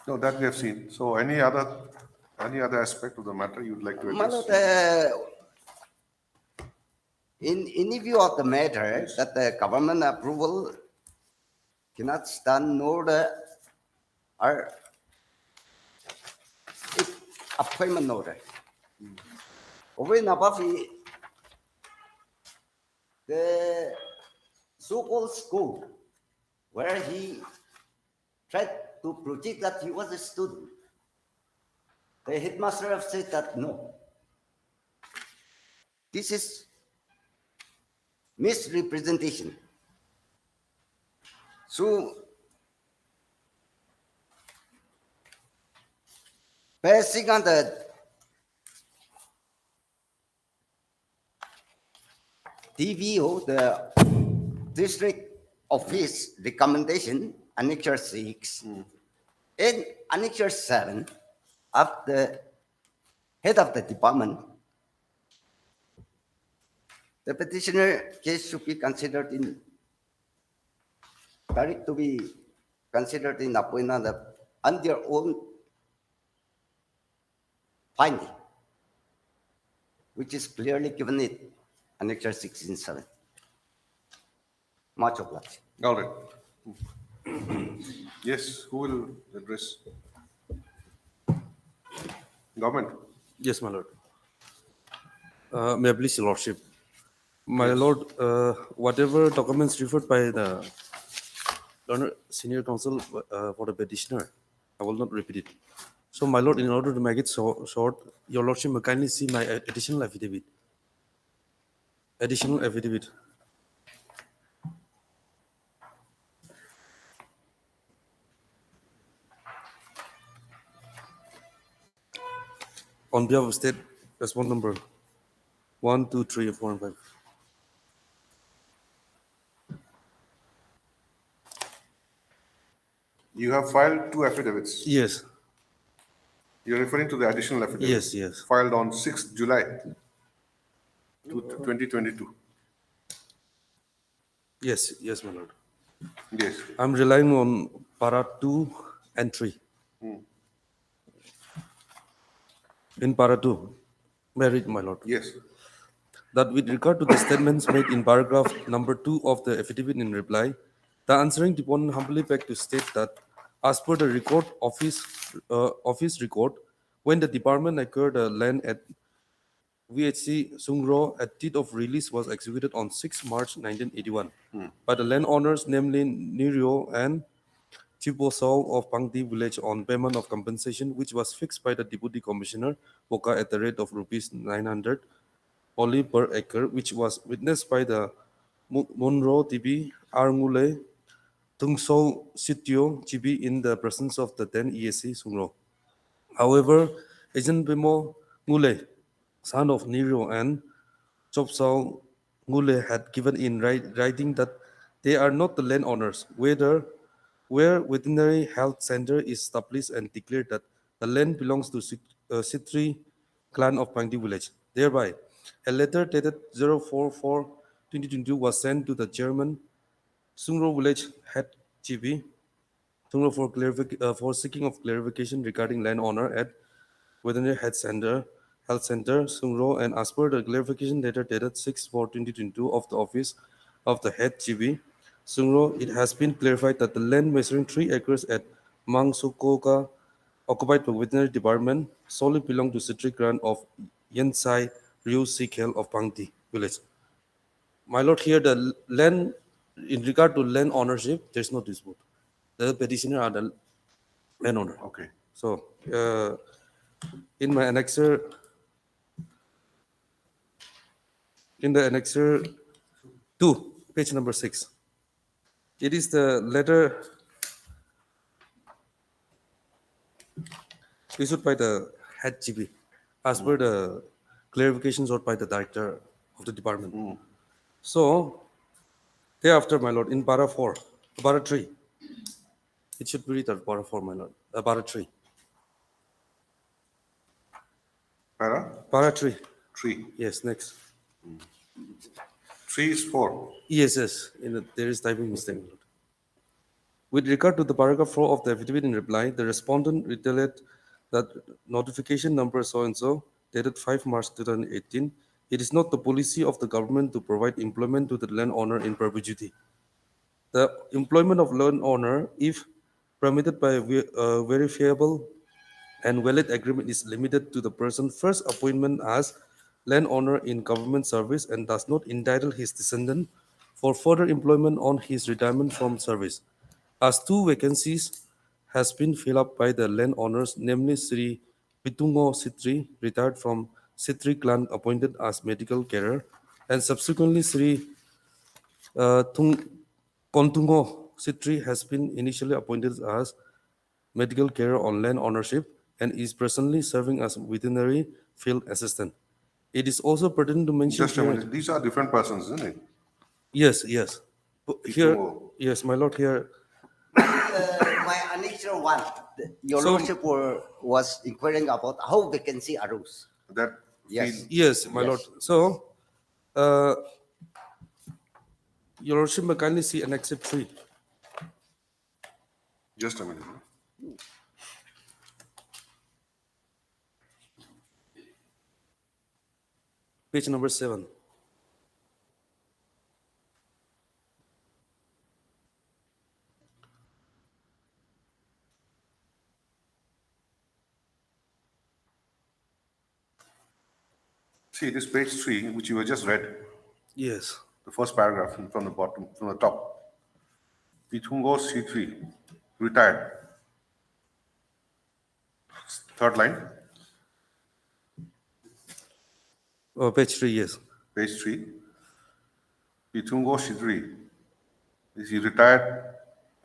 No, that we have seen. So any other aspect of the matter you would like to my address? lord, in view of the matter, that the government approval cannot stand nor the appointment order. Over and above the so-called school where he tried to project that he was a student. The headmaster have said that no. This is misrepresentation. So, basing on the DVO, the district office recommendation, Annexure 6, and Annexure 7 of the head of the department, the petitioner case should be considered in, direct to be considered in appointment on their own finding, which is clearly given it, Annexure 16.7. Much obliged. All right. Yes, who will address? Government. Yes, my lord. May I please, your lordship? My lord, whatever documents referred by the senior counsel for the petitioner, I will not repeat it. So, my lord, in order to make it short, your lordship may kindly see my additional affidavit. Additional affidavit. On behalf of state, response number 1, 2, 3, 4, and 5. You have filed 2 affidavits. Yes. You're referring to the additional affidavit? Yes, yes. Filed on 6th July 2022. Yes, yes, my lord. Yes. I'm relying on para 2 and 3. In para 2, may I read, my lord? Yes. That with regard to the statements made in paragraph number 2 of the affidavit in reply, the answering deponent humbly beg to state that as per the record office record, when the department acquired the land at VHC Sungro, a deed of release was executed on 6 March 1981 by the landowners, namely Nirio and Chiposol of Pangti village on payment of compensation, which was fixed by the Deputy Commissioner Boka at the rate of rupees 900 only per acre, which was witnessed by the Monroe TB, Arngule, Tungsol Sitio GB in the presence of the then ESC Sungro. However, Agent Bimo Ngule, son of Nero and Chopsal Ngule, had given in writing that they are not the landowners, where veterinary health center is established, and declared that the land belongs to Sitri clan of Pangti village. Thereby, a letter dated 044-2022 was sent to the chairman Sungro Village Head GB, Sungro for seeking of clarification regarding land owner at Veterinary Health Center, Sungro, and as per the clarification letter dated 6/4/2022 of the office of the head GB, Sungro, it has been clarified that the land measuring 3 acres at Mangsukoka, occupied by Veterinary Department, solely belong to Citri grant of Yensai Ryu Sikhel of Pangti village. My lord, here the land, in regard to land ownership, there's no dispute. The petitioner are the landowner. Okay. So, in my annexer, in the annexer 2, page number 6, it is the letter issued by the head GB, as per the clarifications sought by the director of the department. So, thereafter, my lord, in para 4, para 3, it should be written para 4, my lord, para 3. Para 3. 3. Yes, next. 3 is 4. Yes, yes, there is typing mistake, my lord. With regard to the paragraph 4 of the affidavit in reply, the respondent reiterated that notification number so-and-so, dated 5 March 2018, it is not the policy of the government to provide employment to the landowner in perpetuity. The employment of landowner, if permitted by a verifiable and valid agreement, is limited to the person first appointment as landowner in government service and does not entitle his descendant for further employment on his retirement from service. As 2 vacancies has been filled up by the landowners, namely Sri Pitungo Sitri, retired from Sitri clan, appointed as medical carer, and subsequently Sri Kontungo Sitri has been initially appointed as medical carer on land ownership and is presently serving as veterinary field assistant. It is also pertinent to mention Just a here. minute. These are different persons, isn't it? Yes, yes. Here, yes, my lord, here. My annexure 1, your So- lordship was inquiring about how vacancy arose. That Yes. Yes, my lord. So, your lordship may kindly see Annex 3. Just a minute. Page number 7. See, this page 3, which you have just read, Yes. the first paragraph from the bottom, from the top. Pitungo C3, retired. Third line, Oh, page 3, yes. page 3. Pitungo C3, he retired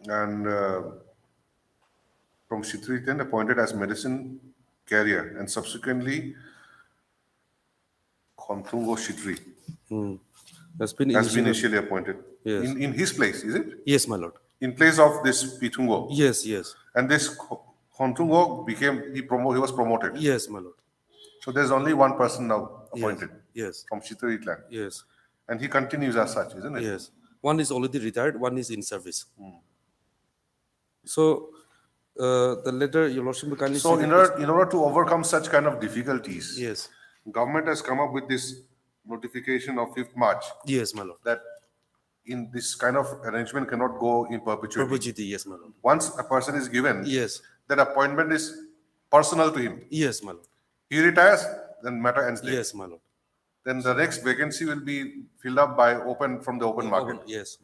and from C3 then appointed as medicine carrier and subsequently Kontungo C3 Has been has been initially- initially appointed. Yes. In his place, is it? Yes, my lord. In place of this Pitungo. Yes, yes. And this Kontungo he was promoted. Yes, my lord. So there's only one person now appointed Yes. from Chitri clan. Yes. And he continues as such, isn't it? Yes. One is already retired, one is in service. So, the letter, your lordship may kindly So see in the- order to overcome such kind of difficulties, Yes. government has come up with this notification of 5th March Yes, my lord. that in this kind of arrangement cannot go in perpetuity. Perpetuity, yes, my lord. Once a person is given, Yes. that appointment is personal to him. Yes, my lord. He retires, then matter ends there. Yes, my lord. Then the next vacancy will be filled up by from the open market. Yes.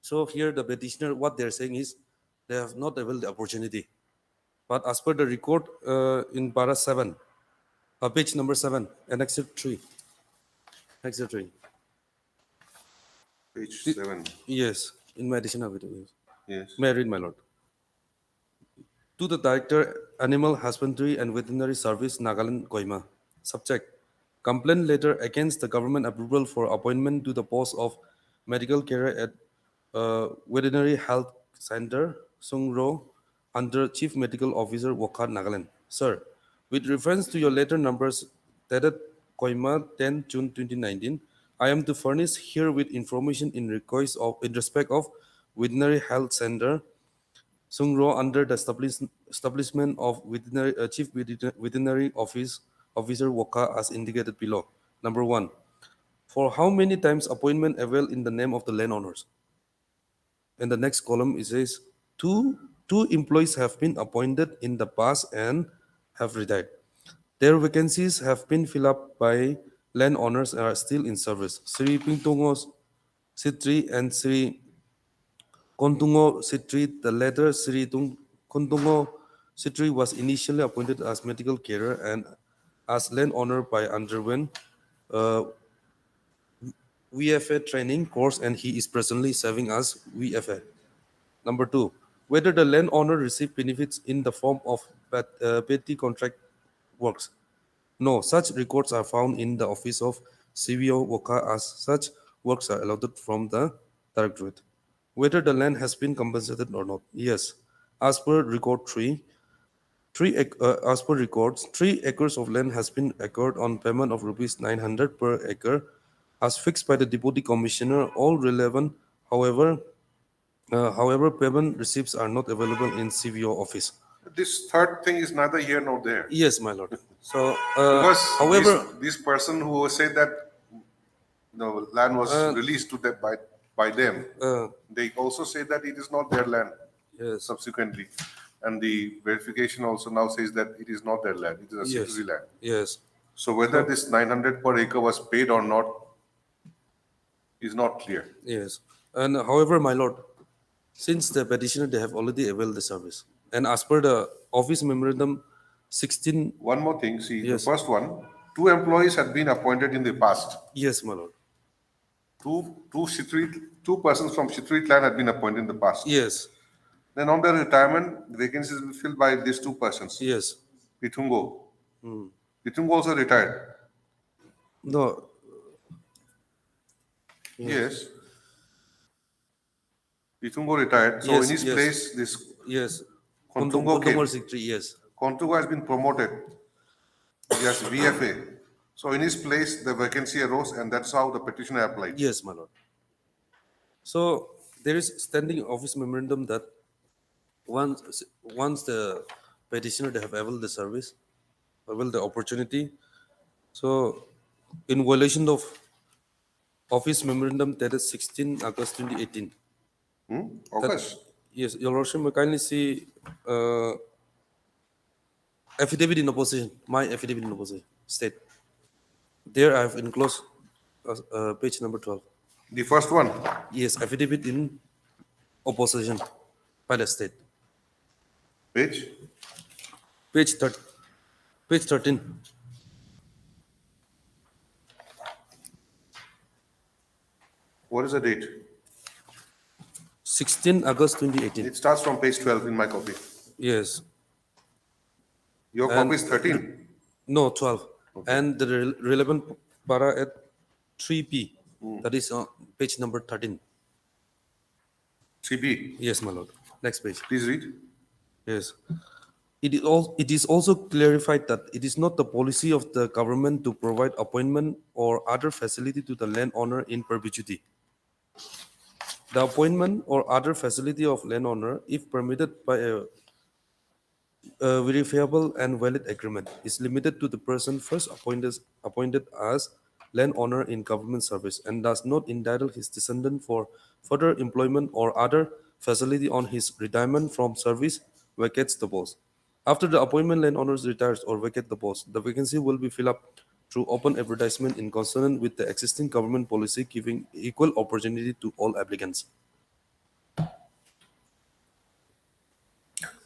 So here the petitioner, what they're saying is they have not availed the opportunity. But as per the record in para 7, page number 7, Annex 3. Annex 3. Page 7. Yes, in my addition of it. Yes. Yes. May I read, my lord? To the Director, Animal Husbandry and Veterinary Service, Nagaland, Kohima. Subject: complaint letter against the government approval for appointment to the post of medical care at Veterinary Health Center, Sungro, under Chief Medical Officer, Wokat, Nagaland. Sir, with reference to your letter numbers dated Kohima 10 June 2019, I am to furnish here with information in respect of Veterinary Health Center, Sungro, under the establishment of Chief Veterinary Officer Waka as indicated below. Number 1. For how many times appointment availed in the name of the landowners? In the next column, it says two employees have been appointed in the past and have retired. Their vacancies have been filled up by landowners and are still in service. Sri Pingtongos Sitri and Sri Kontungo Sitri. The latter, Sri Kontungo Sitri, was initially appointed as medical carer and as landowner by underwent VFA training course, and he is presently serving as VFA. Number 2, whether the landowner received benefits in the form of petty contract works. No, such records are found in the office of CVO Woka as such works are allotted from the directorate. Whether the land has been compensated or not. Yes, as per record 3, as per records, 3 acres of land has been acquired on payment of rupees 900 per acre as fixed by the Deputy Commissioner. All relevant, however, payment receipts are not available in CVO office. This third thing is neither here nor there. Yes, my lord. So, Because however, this person who said that the land was released to them by them, they also say that it is not their land. Yes. Subsequently, and the verification also now says that it is not their land. It is a Yes. city land. Yes. So whether this 900 per acre was paid or not is not clear. Yes. And however, my lord, since the petitioner, they have already availed the service. And as per the office memorandum 16. One more thing, see, Yes. the first one, 2 employees had been appointed in the past. Yes, my lord. Two persons from Shitri clan had been appointed in the past. Yes. Then on their retirement, the vacancies will be filled by these 2 persons. Yes. Pitungo. Pitungo also retired. No. Yes. Pitungo retired. So Yes, in his yes. place, this Yes. Kontungo came. Yes. Kontungo has been promoted. Yes, VFA. So in his place, the vacancy arose, and that's how the petitioner applied. Yes, my lord. So there is standing office memorandum that once the petitioner they have availed the service, availed the opportunity. So in violation of office memorandum dated 16 August 2018. August? Yes, your lordship may kindly see affidavit in opposition, my affidavit in opposition state. There I have enclosed page number 12. The first one? Yes, affidavit in opposition by the state. Page? Page 13. What is the date? 16 August 2018. It starts from page 12 in my copy. Yes. Your And- copy is 13? No, 12. And the relevant para at 3P. That is page number 13. 3B? Yes, my lord. Next page. Please read. Yes. It is also clarified that it is not the policy of the government to provide appointment or other facility to the landowner in perpetuity. The appointment or other facility of landowner, if permitted by a verifiable and valid agreement, is limited to the person first appointed as landowner in government service and does not entitle his descendant for further employment or other facility on his retirement from service vacates the post. After the appointment landowner retires or vacate the post, the vacancy will be filled up through open advertisement in consonant with the existing government policy giving equal opportunity to all applicants.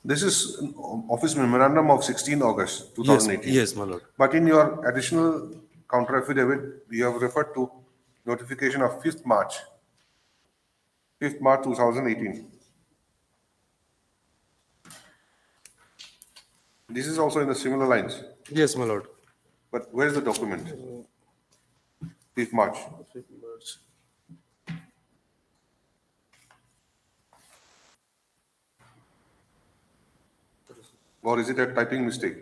This is an office memorandum of 16 August 2018. Yes, my lord. But in your additional counter affidavit, you have referred to notification of 5th March 2018. This is also in the similar lines. Yes, my lord. But where is the document? 5th March. Or is it a typing mistake?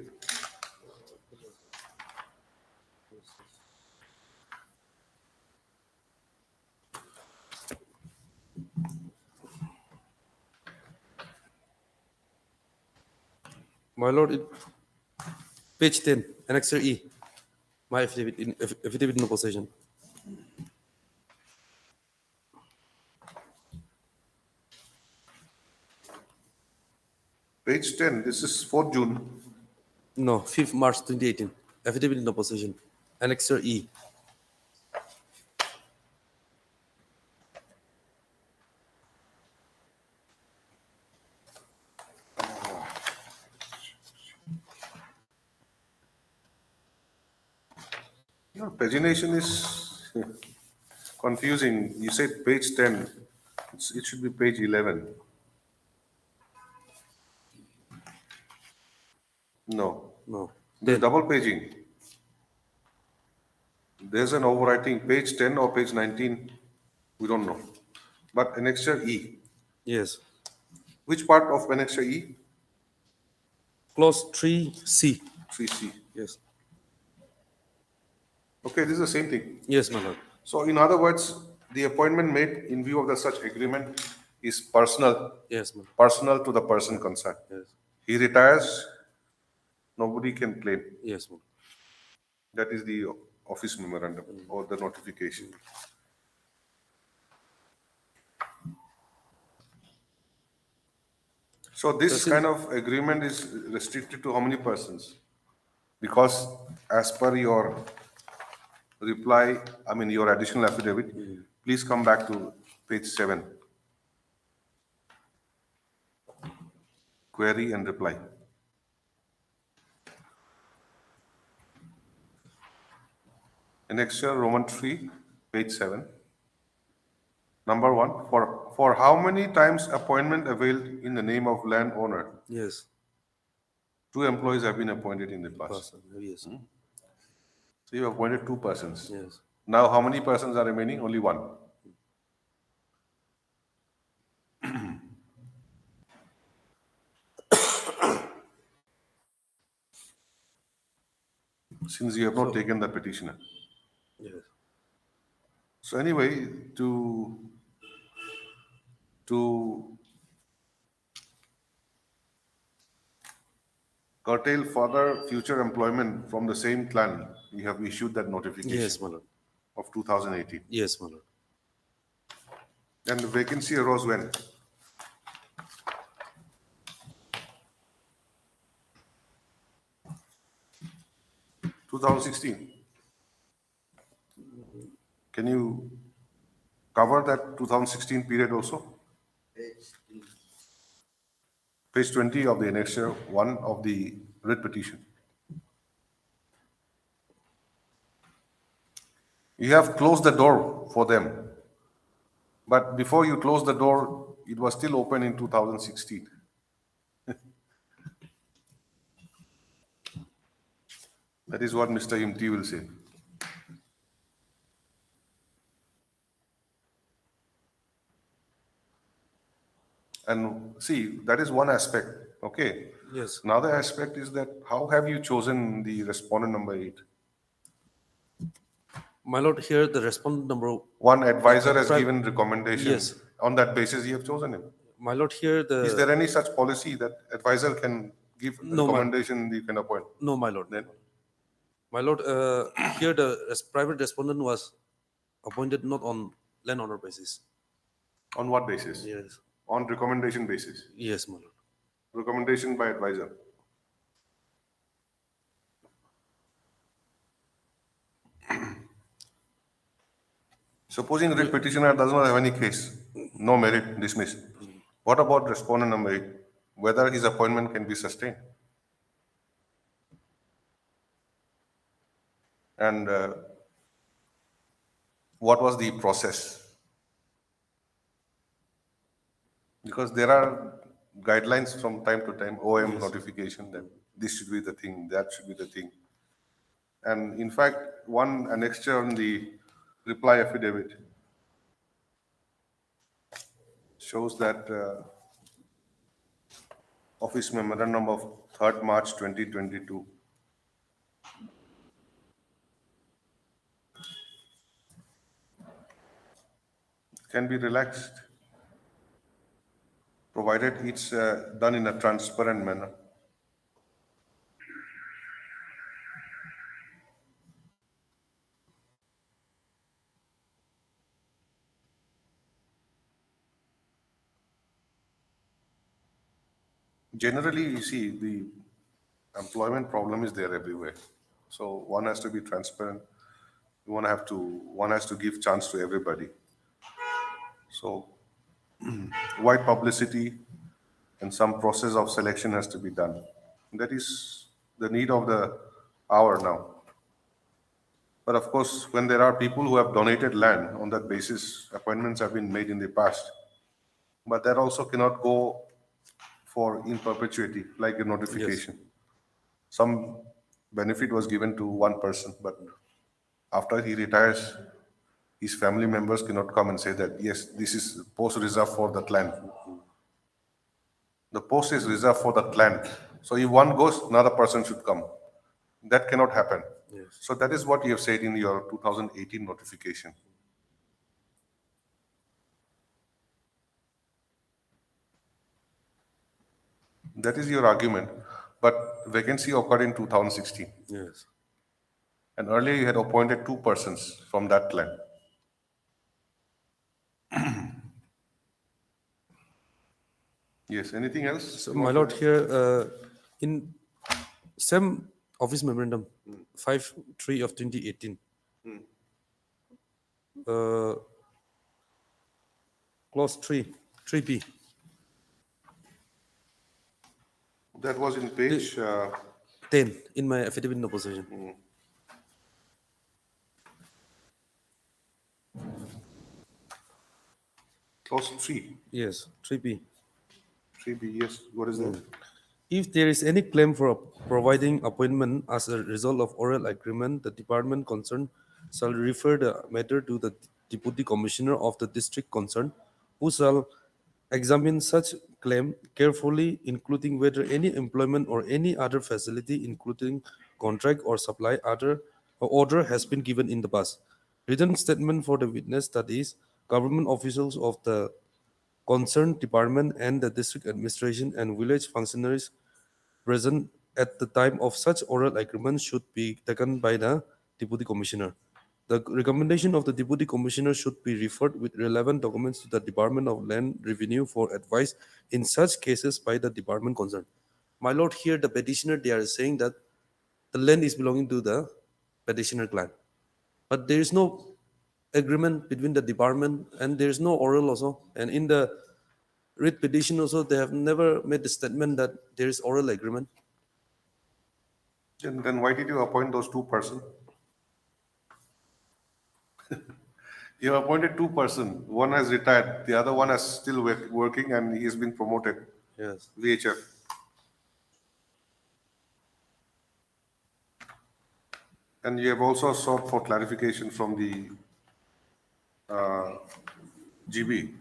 My lord, page 10, Annexure E. My affidavit in opposition. Page 10, this is 4 June. No, 5th March 2018. Affidavit in opposition. Annexure E. Your pagination is confusing. You said page 10. It should be page 11. No. No. There's double paging. There's an overwriting, page 10 or page 19. We don't know. But annexure E. Yes. Which part of annexure E? Clause 3C. 3C. Yes. Okay, this is the same thing. Yes, my lord. So in other words, the appointment made in view of the such agreement is personal. Yes, my lord. Personal to the person concerned. Yes. He retires, nobody can claim. Yes, my lord. That is the office memorandum or the notification. So this kind of agreement is restricted to how many persons? Because as per your reply, I mean your additional affidavit, please come back to page 7. Query and reply. Annexure Roman 3, page 7. Number 1, for how many times appointment availed in the name of landowner? Yes. 2 employees have been appointed in the past. Person. Yes. So you have appointed 2 persons. Yes. Now how many persons are remaining? Only 1. Since you have not taken the petitioner. Yes. So anyway, to curtail further future employment from the same clan, we have issued that notification. Yes, my lord. Of 2018. Yes, my lord. And the vacancy arose when? (2016). Can you cover that 2016 period also? Page 20 of the annexure 1 of the writ petition. You have closed the door for them. But before you close the door, it was still open in 2016. That is what Mr. Imti will say. And see, that is one aspect. Okay. Yes. Another aspect is that how have you chosen the respondent number 8? My lord, here the respondent number. One advisor has given recommendation. Yes. On that basis, you have chosen him. My lord, here the. Is there any such policy that advisor can give No, recommendation you can appoint? No, my lord. Then? My lord, here the private respondent was appointed not on landowner basis. On what basis? Yes. On recommendation basis. Yes, my lord. Recommendation by advisor. Supposing writ petitioner does not have any case, no merit, dismissed. What about respondent number 8? Whether his appointment can be sustained? And what was the process? Because there are guidelines from time to time, OM notification, that this should be the thing, that should be the thing. And in fact, one annexure on the reply affidavit shows that office memorandum of 3rd March 2022 can be relaxed, provided it's done in a transparent manner. Generally, you see, the employment problem is there everywhere. So one has to be transparent. One has to give chance to everybody. So wide publicity and some process of selection has to be done. That is the need of the hour now. But of course, when there are people who have donated land on that basis, appointments have been made in the past. But that also cannot go for in perpetuity, like a notification. Some benefit was given to one person, but after he retires, his family members cannot come and say that, yes, this is post reserved for that land. The post is reserved for that land. So if one goes, another person should come. That cannot happen. So that is what you have said in your 2018 notification. That is your argument. But vacancy occurred in 2016. Yes. And earlier you had appointed 2 persons from that land. Yes, anything else? So, my lord, here in same office memorandum 5/3 of 2018, clause 3B. That was in page 10 in my affidavit in opposition. Clause 3. Yes, 3B. 3B, yes. What is that? If there is any claim for providing appointment as a result of oral agreement, the department concerned shall refer the matter to the deputy commissioner of the district concerned, who shall examine such claim carefully, including whether any employment or any other facility, including contract or supply order, has been given in the past. Written statement for the witness, that is, government officials of the concerned department and the district administration and village functionaries present at the time of such oral agreement should be taken by the deputy commissioner. The recommendation of the deputy commissioner should be referred with relevant documents to the Department of Land Revenue for advice in such cases by the department concerned. My lord, here the petitioner, they are saying that the land is belonging to the petitioner clan, but there is no agreement between the department and there is no oral also. And in the writ petition also, they have never made the statement that there is oral agreement. Then why did you appoint those 2 persons? You have appointed 2 persons. One has retired. The other one is still working and he has been promoted. Yes. VHF. And you have also sought for clarification from the GB,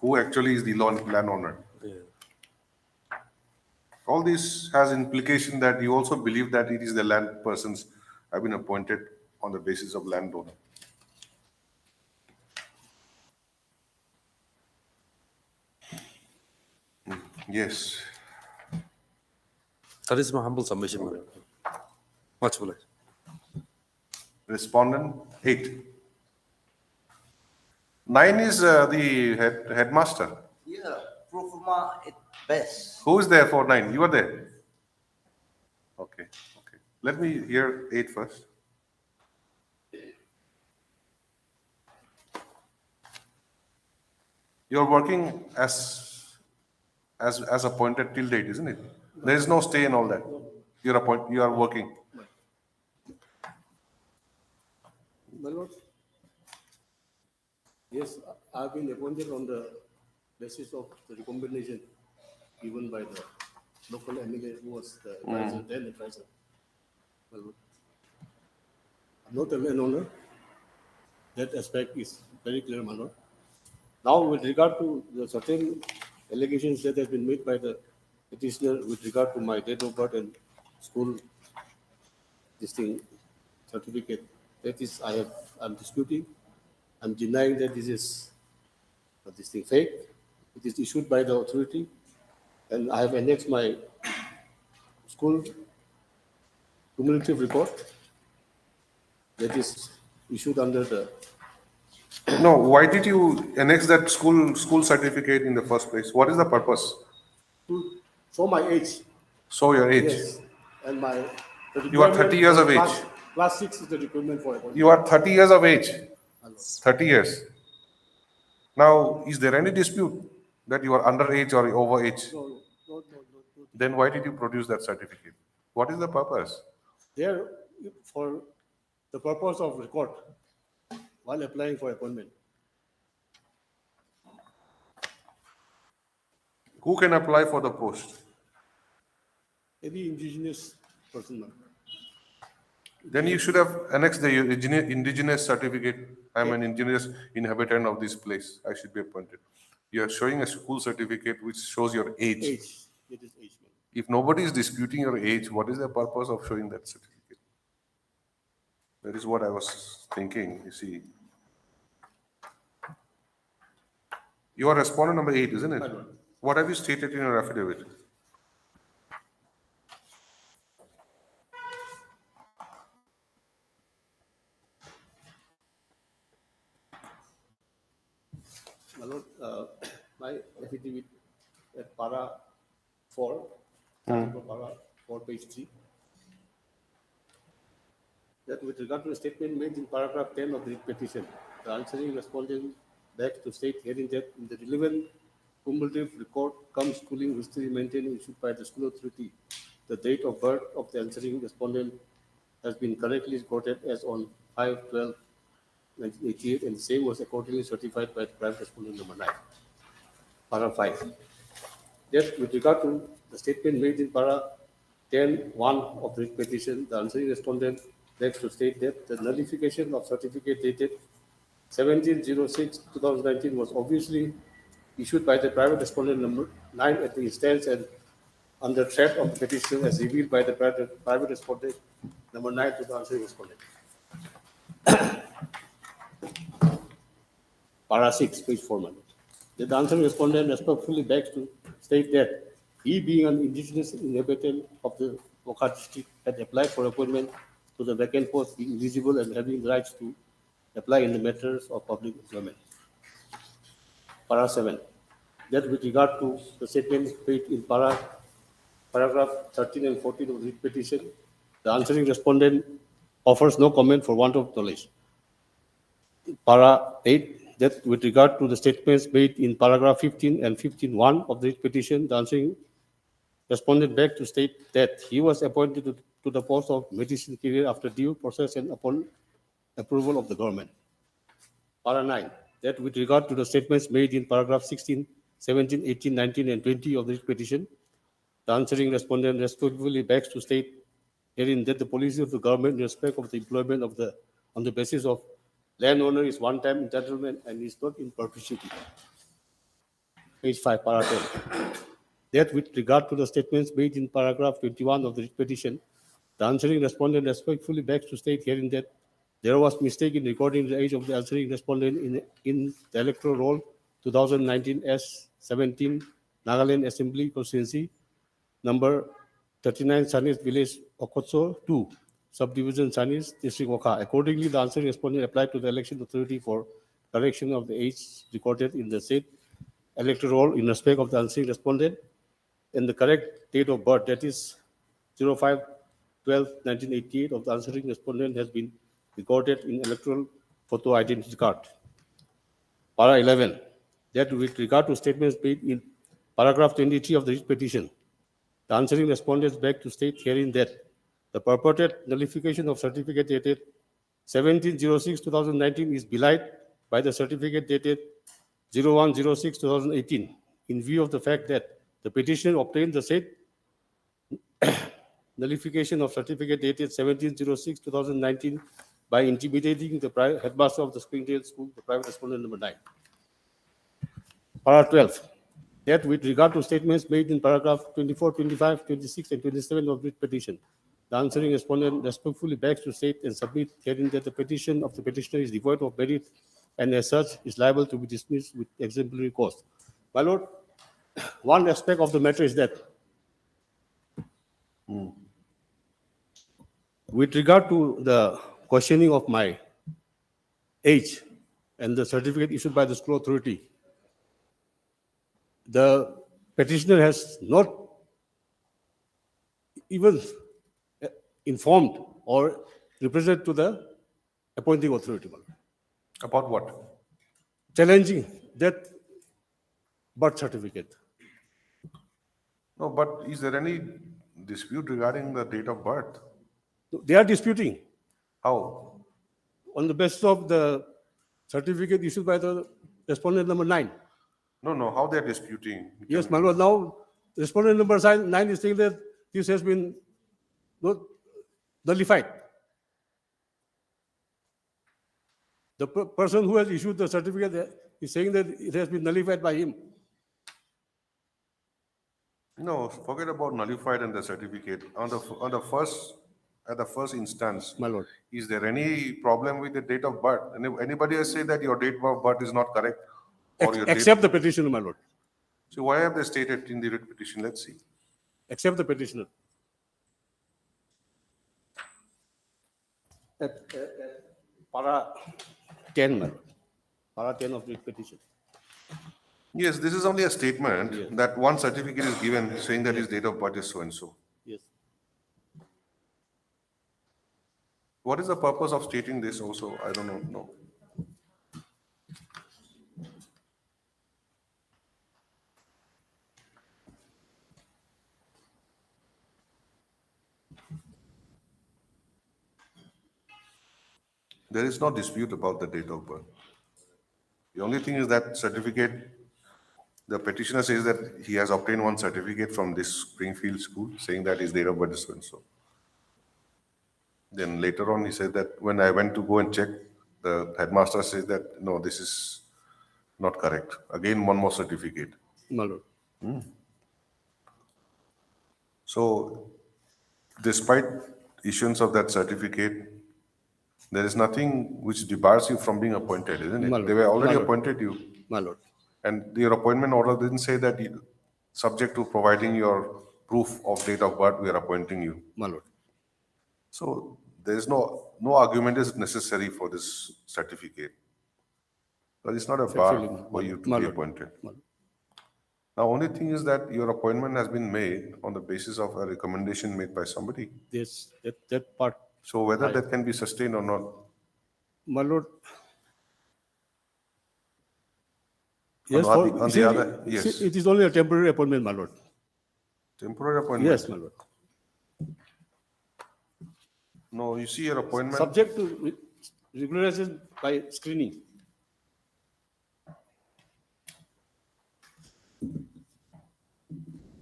who actually is the landowner. All this has implication that you also believe that it is the land persons have been appointed on the basis of landowner. Yes. That is my humble submission, my lord. Much obliged. Respondent 8. 9 is the headmaster. Yeah, pro forma at best. Who is there for 9? You are there. Okay. Okay. Let me hear 8 first. You're working as appointed till date, isn't it? There is no stay and all that. You are working. My lord, yes, I've been appointed on the basis of the recommendation given by the local MLA who was the advisor, then advisor. My lord, I'm not a landowner. That aspect is very clear, my lord. Now, with regard to the certain allegations that have been made by the petitioner with regard to my date of birth and school certificate, that is, I'm disputing. I'm denying that this is fake. It is issued by the authority, and I have annexed my school cumulative report that is issued under the. No, why did you annex that school certificate in the first place? What is the purpose? show my age. Show your age. Yes, and my. the You are 30 years of requirement age. Class 6 is the requirement for appointment. You are 30 years of age. 30 years. Now, is there any dispute that you are underage or over age? No. Then why did you produce that certificate? What is the purpose? There, for the purpose of record while applying for appointment. Who can apply for the post? Any indigenous person. ma'am. Then you should have annexed the indigenous certificate. I'm an indigenous inhabitant of this place. I should be appointed. You are showing a school certificate which shows your age. Age. It is age. ma'am. If nobody is disputing your age, what is the purpose of showing that certificate? That is what I was thinking, you see. You are respondent number 8, isn't it? What have you stated in your affidavit? My lord, my affidavit at para 4, para 4, page 3, that with regard to the statement made in paragraph 10 of the petition, the answering respondent begs to state herein that in the relevant cumulative record cum schooling history maintained issued by the school authority, the date of birth of the answering respondent has been correctly recorded as on 5/12/1988, and the same was accordingly certified by the private respondent number 9. Para 5. That with regard to the statement made in para 10(1) of the petition, the answering respondent begs to state that the nullification of certificate dated 17/06/2019 was obviously issued by the private respondent number 9 at the instance and under threat of the petition as revealed by the private respondent number 9 to the answering respondent. Para 6, page 4. ma'am. The answering respondent respectfully begs to state that he, being an indigenous inhabitant of the Gauhati district, had applied for appointment to the vacant post, being eligible and having the rights to apply in the matters of public employment. Para 7. That with regard to the statements made in paragraph 13 and 14 of the petition, the answering respondent offers no comment for want of knowledge. Para 8. That with regard to the statements made in paragraph 15 and 15(1) of the petition, the answering respondent begged to state that he was appointed to the post of medicine career after due process and upon approval of the government. Para 9. That with regard to the statements made in paragraph 16, 17, 18, 19, and 20 of this petition, the answering respondent respectfully begs to state herein that the policy of the government in respect of the employment of the on the basis of landowner is one-time entitlement and is not in perpetuity. Page 5, para 10. That with regard to the statements made in paragraph 21 of the petition, the answering respondent respectfully begs to state herein that there was mistake in recording the age of the answering respondent in the electoral roll 2019 S17 Nagaland Assembly Constituency number 39 Sanis Village Okotso 2 Subdivision Sanis District Waka. Accordingly, the answering respondent applied to the election authority for correction of the age recorded in the said electoral roll in respect of the answering respondent and the correct date of birth, that is 05/12/1988 of the answering respondent has been recorded in electoral photo identity card. Para 11. That with regard to statements made in paragraph 23 of the petition, the answering respondents beg to state herein that the purported nullification of certificate dated 17/06/2019 is belied by the certificate dated 01/06/2018 in view of the fact that the petitioner obtained the said nullification of certificate dated 17/06/2019 by intimidating the headmaster of the Springdale School, the private respondent number 9. Para 12. That with regard to statements made in paragraph 24, 25, 26, and 27 of this petition, the answering respondent respectfully begs to state and submit herein that the petition of the petitioner is devoid of merit and as such is liable to be dismissed with exemplary cause. My lord, one aspect of the matter is that with regard to the questioning of my age and the certificate issued by the school authority, the petitioner has not even informed or represented to the appointing authority, my lord, About what? challenging that birth certificate. No, but is there any dispute regarding the date of birth? They are disputing How? on the basis of the certificate issued by the respondent number 9. No, how they are disputing? Yes, my lord. Now, respondent number 9 is saying that this has been not nullified. The person who has issued the certificate is saying that it has been nullified by him. No, forget about nullified and the certificate. On the first, at the first instance, my lord, is there any problem with the date of birth? And if anybody has said that your date of birth is not correct, or your Accept date, the petitioner, my lord. so why have they stated in the writ petition? Let's see. Accept the petitioner. Para 10, my lord. Para 10 of the petition. Yes, this is only a statement that one certificate is given saying that his date of birth is so and so. Yes. What is the purpose of stating this also? I don't know. No. There is no dispute about the date of birth. The only thing is that certificate, the petitioner says that he has obtained one certificate from this Springfield school saying that his date of birth is so and so. Then later on, he said that when I went to go and check, the headmaster says that no, this is not correct. Again, one more certificate. My lord. So, despite issuance of that certificate, there is nothing which debars you from being appointed, isn't it? My lord. They were already My lord. appointed you. My lord. And your appointment order didn't say that subject to providing your proof of date of birth, we are appointing you. My lord. So there is no argument is necessary for this certificate. But it's not a bar Fulfilling, for my you lord. to My be lord. appointed. My lord. Now, only thing is that your appointment has been made on the basis of a recommendation made by somebody. Yes, that part. So whether that can be sustained or not. My lord. On Yes, the other, yes. It is only a temporary appointment, my lord. Temporary appointment? Yes, my lord. No, you see your appointment. Subject to regularization by screening.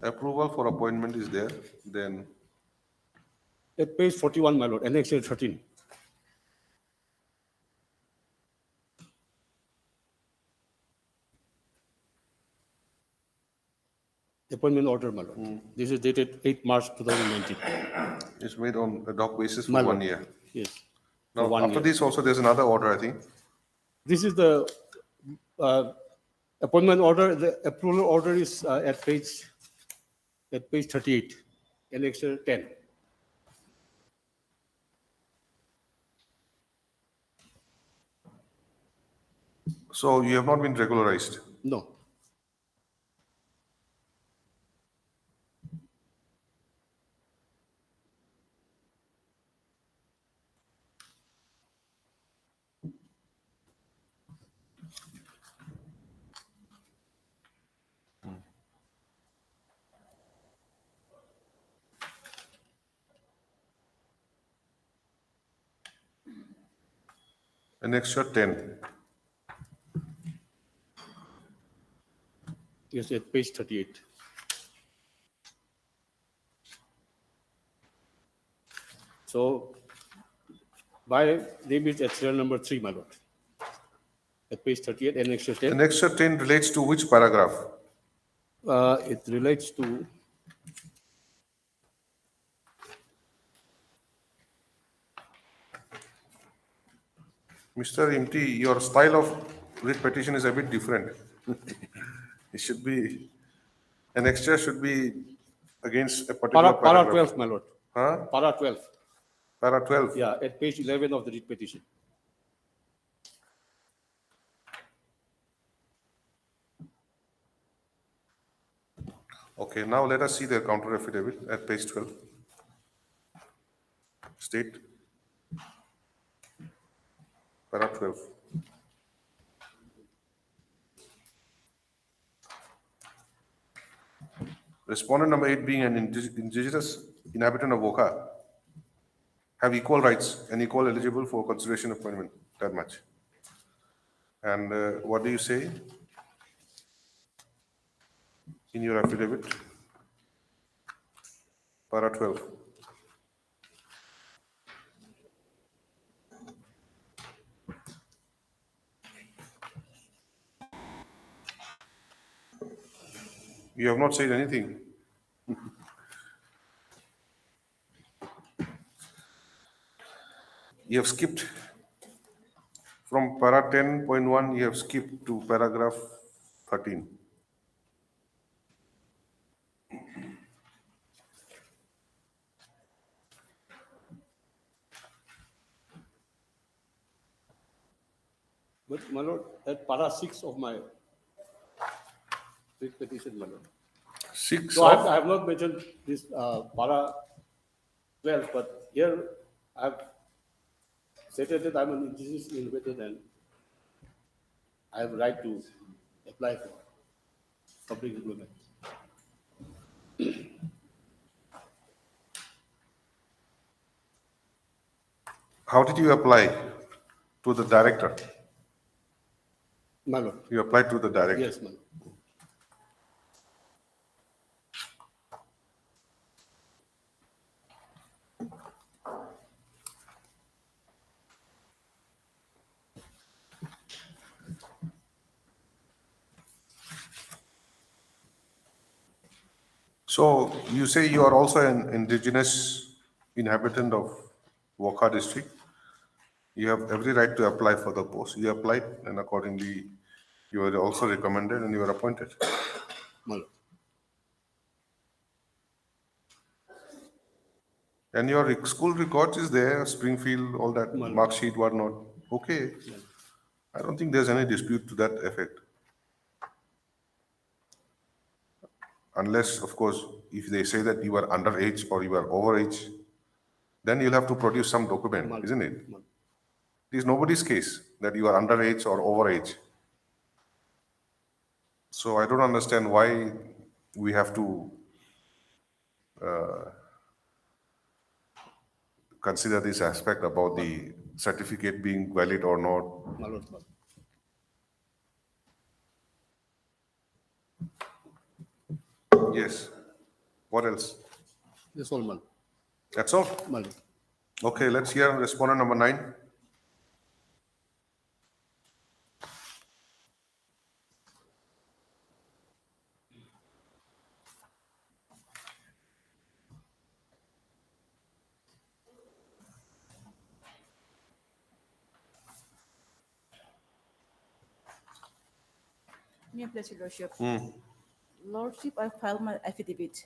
Approval for appointment is there, then At page 41, my lord, Annex 13. Appointment order, my lord. This is dated 8 March 2019. it's made on ad hoc basis for My 1 lord. year. Yes. Now, For 1 after year. this also, there's another order, I think. This is the appointment order. The approval order is at page 38, Annex 10. So you have not been regularized. No. An extra 10. Yes, at page 38. So, by name is at serial number 3, my lord. At page 38, Annex 10. An extra 10 relates to which paragraph? It relates to Mr. Imti, your style of writ petition is a bit different. It should be, an extra should be against a particular para paragraph. 12, my lord. Huh? Para 12. Para 12. Yeah, at page 11 of the writ petition. Okay, now let us see the counter affidavit at page 12. State. Para 12. Respondent number 8 being an indigenous inhabitant of Woka have equal rights and equal eligible for consideration appointment. That much. And what do you say in your affidavit? Para 12. You have not said anything. You have skipped from para 10.1, you have skipped to paragraph 13. But, my lord, at para 6 of my writ petition, my lord. 6 So of? I have not mentioned this para 12, but here I have stated that I'm an indigenous inhabitant and I have right to apply for public employment. How did you apply? To the director? My lord. You applied to the director? Yes, my lord. So you say you are also an indigenous inhabitant of Woka district. You have every right to apply for the post. You applied and accordingly you were also recommended and you were appointed. My lord. And your school records is there, Springfield, all that mark sheet, whatnot. Okay. I don't think there's any dispute to that effect. Unless, of course, if they say that you are underage or you are overage, then you'll have to produce some document, isn't it? It is nobody's case that you are underage or overage. So I don't understand why we have to consider this aspect about the certificate being valid or not. My lord. Yes. What else? That's all, my lord. That's all? My lord. Okay, let's hear respondent number 9. May I please, Your Lordship? Hmm. Lordship, I filed my affidavit.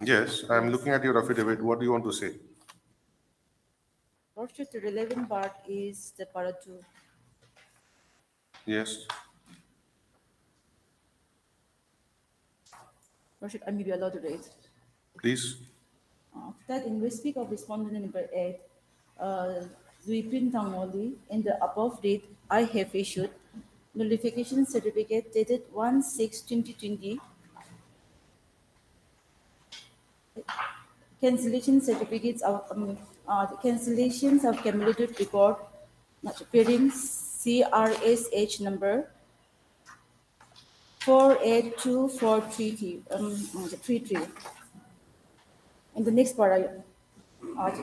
Yes, I'm looking at your affidavit. What do you want to say? Lordship, the relevant part is the para 2. Yes. Lordship, I may be allowed to read. Please. That in respect of respondent number 8, Zuipin Tangoli, in the above date, I have issued nullification certificate dated 1/6/2020, cancellation certificates of cancellations of cumulative record bearing CRSH number 482433. In the next part,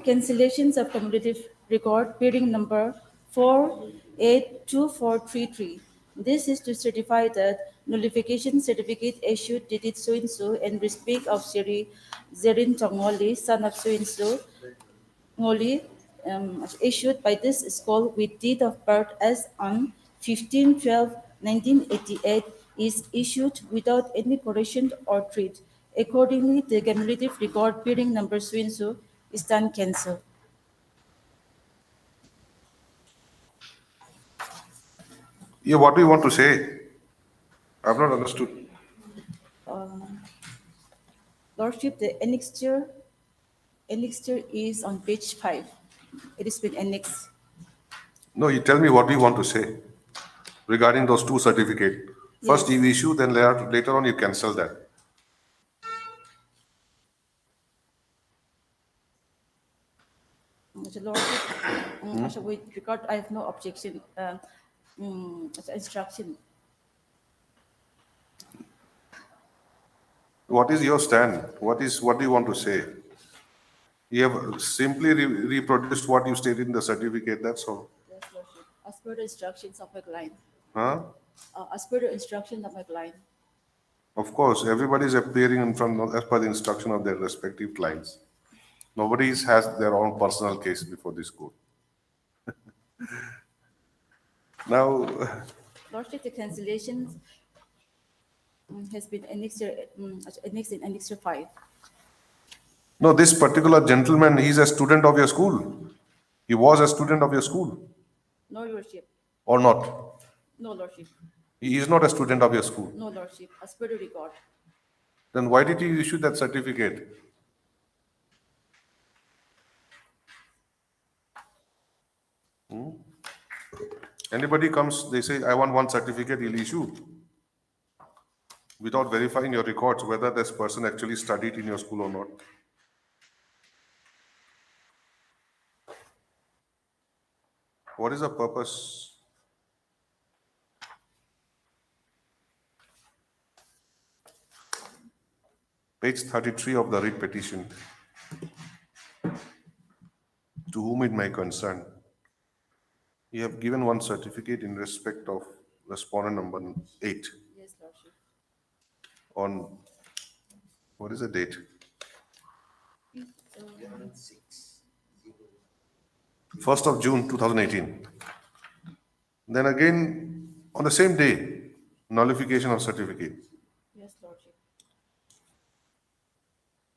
cancellations of cumulative record bearing number 482433. This is to certify that nullification certificate issued dated so and so in respect of Siri Zerin Tongoli, son of so and so, Ngoli, issued by this school with date of birth as on 15/12/1988 is issued without any correction or treat. Accordingly, the cumulative record bearing number so and so is done cancelled. Yeah, what do you want to say? I've not understood. Lordship, the annexure annexure is on page 5. It has been annexed. No, you tell me what we want to say regarding those two certificates. First Yes. you issue, then later on you cancel that. Mr. Lordship, also with regard, I have no objection. As instruction. What is your stand? What do you want to say? You have simply reproduced what you stated in the certificate, that's all. Yes, Lordship. As per the instructions of my client. Huh? As per the instruction of my client. Of course, everybody is appearing in front as per the instruction of their respective clients. Nobody has their own personal case before this court. Now, Lordship, the cancellation has been annexed in annexure 5. no, this particular gentleman, he's a student of your school. He was a student of your school, No, Lordship. or not? No, Lordship. He is not a student of your school. No, Lordship. As per the record. Then why did you issue that certificate? Anybody comes, they say, I want one certificate, he'll issue. Without verifying your records, whether this person actually studied in your school or not. What is the purpose? Page 33 of the writ petition. To whom it may concern. You have given one certificate in respect of respondent number 8. Yes, Lordship. On, what is the date? 1st of June 2018. Then again, on the same day, nullification of certificate. Yes, Lordship.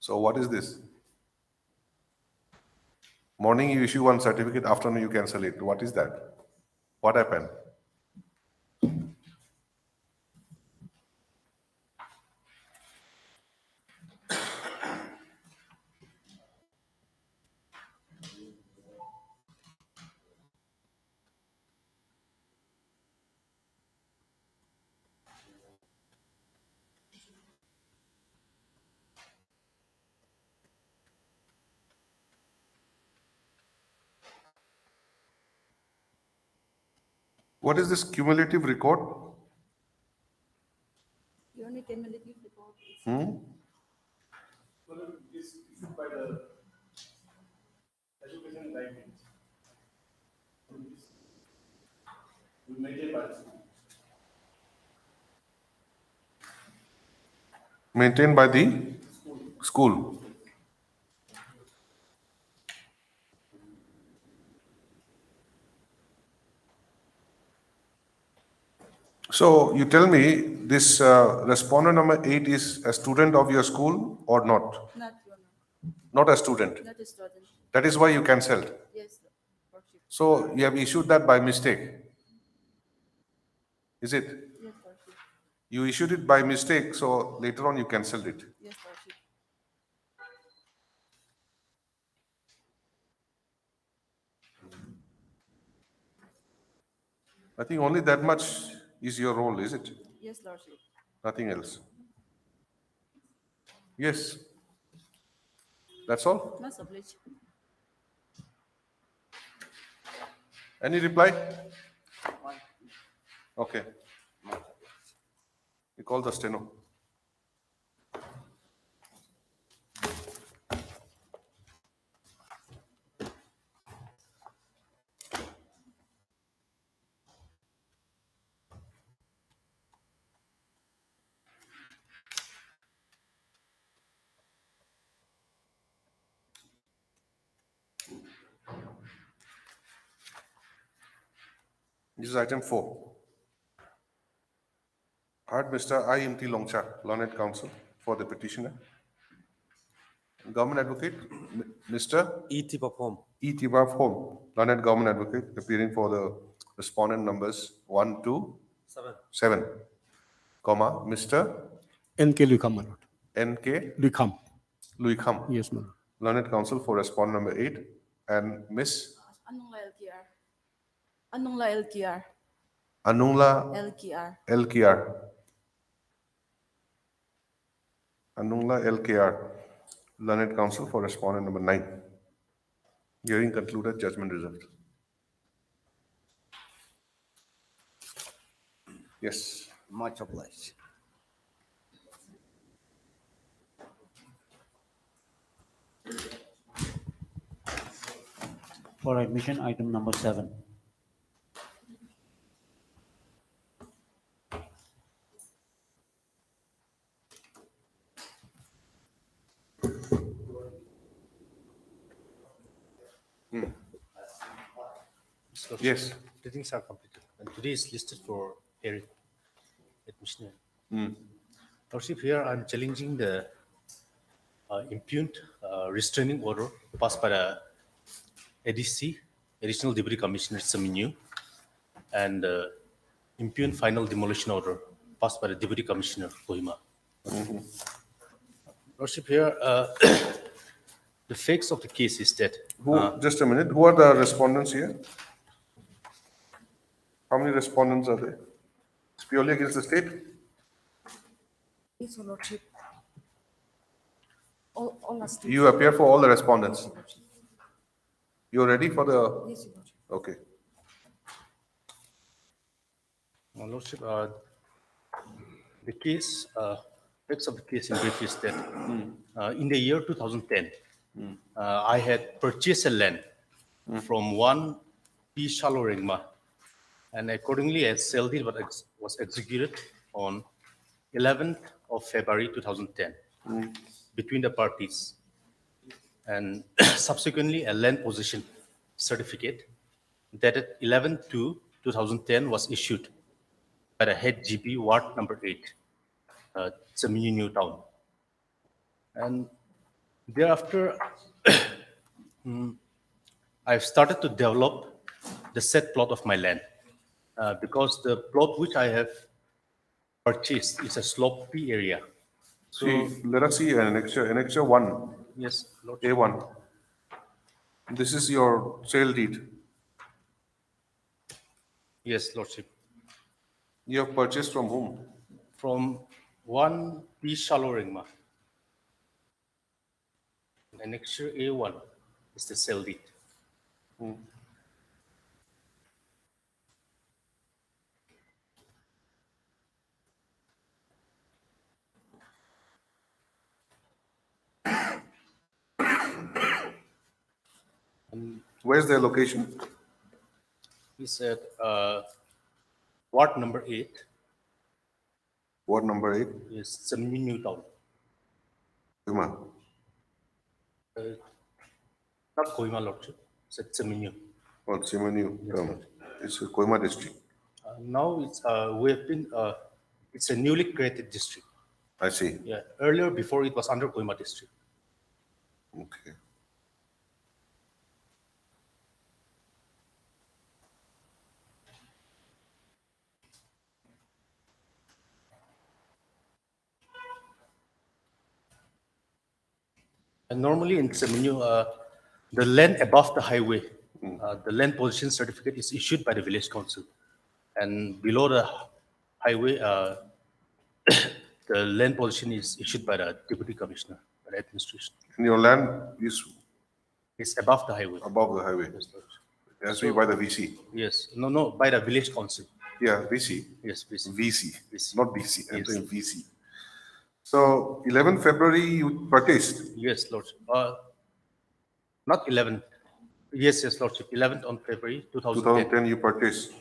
So what is this? Morning you issue one certificate, afternoon you cancel it. What is that? What happened? What is this cumulative record? You only cumulative record. Well, it is issued by the education guidelines. We maintain by the school. Maintained by the school. So you tell me this respondent number 8 is a student of your school or not? Not, Your Honor. Not a student. Not a student. That is why you cancelled. Yes, Lordship. So you have issued that by mistake. Is it? Yes, Lordship. You issued it by mistake, so later on you cancelled it. Yes, Lordship. I think only that much is your role, is it? Yes, Lordship. Nothing else. Yes. That's all? Most obliged. Any reply? Okay. You call the steno. This is item 4. Heard Mr. I.M.T. Longcha, Learned Counsel for the petitioner. Government Advocate, Mr. E.T. Perform. E.T. Home, Learned Government Advocate, appearing for the respondent numbers 1 to 7, comma, Mr. N.K. Luikham, my lord. N.K. Luikham. Luikham. Yes, my lord. Learned Counsel for respondent number 8, and Miss Anungla LKR. Anungla LKR. Anungla LKR. LKR. Anungla LKR, Learned Counsel for respondent number 9. Hearing concluded, judgment reserved. Yes. Much obliged. For admission, item number 7. Yes. Readings are completed, and today is listed for hearing admission. Lordship, here I'm challenging the impugned restraining order passed by the ADC, Additional Deputy Commissioner Saminu, and impugned final demolition order passed by the Deputy Commissioner Kohima. Lordship, here the facts of the case is that Just a minute. Who are the respondents here? How many respondents are there? It's purely against the state? Yes, Your Lordship. All are stated. You appear for all the respondents. You're ready for the... Yes, Your Lordship. Okay. Lordship, the case, facts of the case in brief is that in the year 2010, I had purchased a land from one P. Shaloringma, and accordingly a sale deed was executed on 11th of February 2010 between the parties, and subsequently a land possession certificate dated 11/2/2010 was issued by the head GP Ward number 8, Saminu New Town. And thereafter, I've started to develop the said plot of my land because the plot which I have purchased is a slopey area. So, See, let us see annexure 1, yes, Lordship. A1. This is your sale deed. Yes, Lordship. You have purchased from whom? From one P. Shaloringma. Annexure A1 is the sale deed. Where's their location? He said, Ward number 8 Ward number 8? is Saminu New Town. Kohima. Not Kohima, Lordship. It's Saminu. Oh, Simonu. It's a Kohima district. Now it's we have been it's a newly created district. I see. Yeah. Earlier, before it was under Kohima district. Okay. And normally in Saminu, the land above the highway, the land position certificate is issued by the village council, and below the highway, the land position is issued by the deputy commissioner, by the administration. And your land is It's above the highway. above the highway. Yes, Lord. It has to be by the VC. Yes, no, by the village council. Yeah, VC. Yes, VC. VC. Not BC. I'm Yes. saying VC. So 11 February you purchased. Yes, Lordship. Not 11. Yes, Lordship. 11th on February 2010. 2010 you purchased.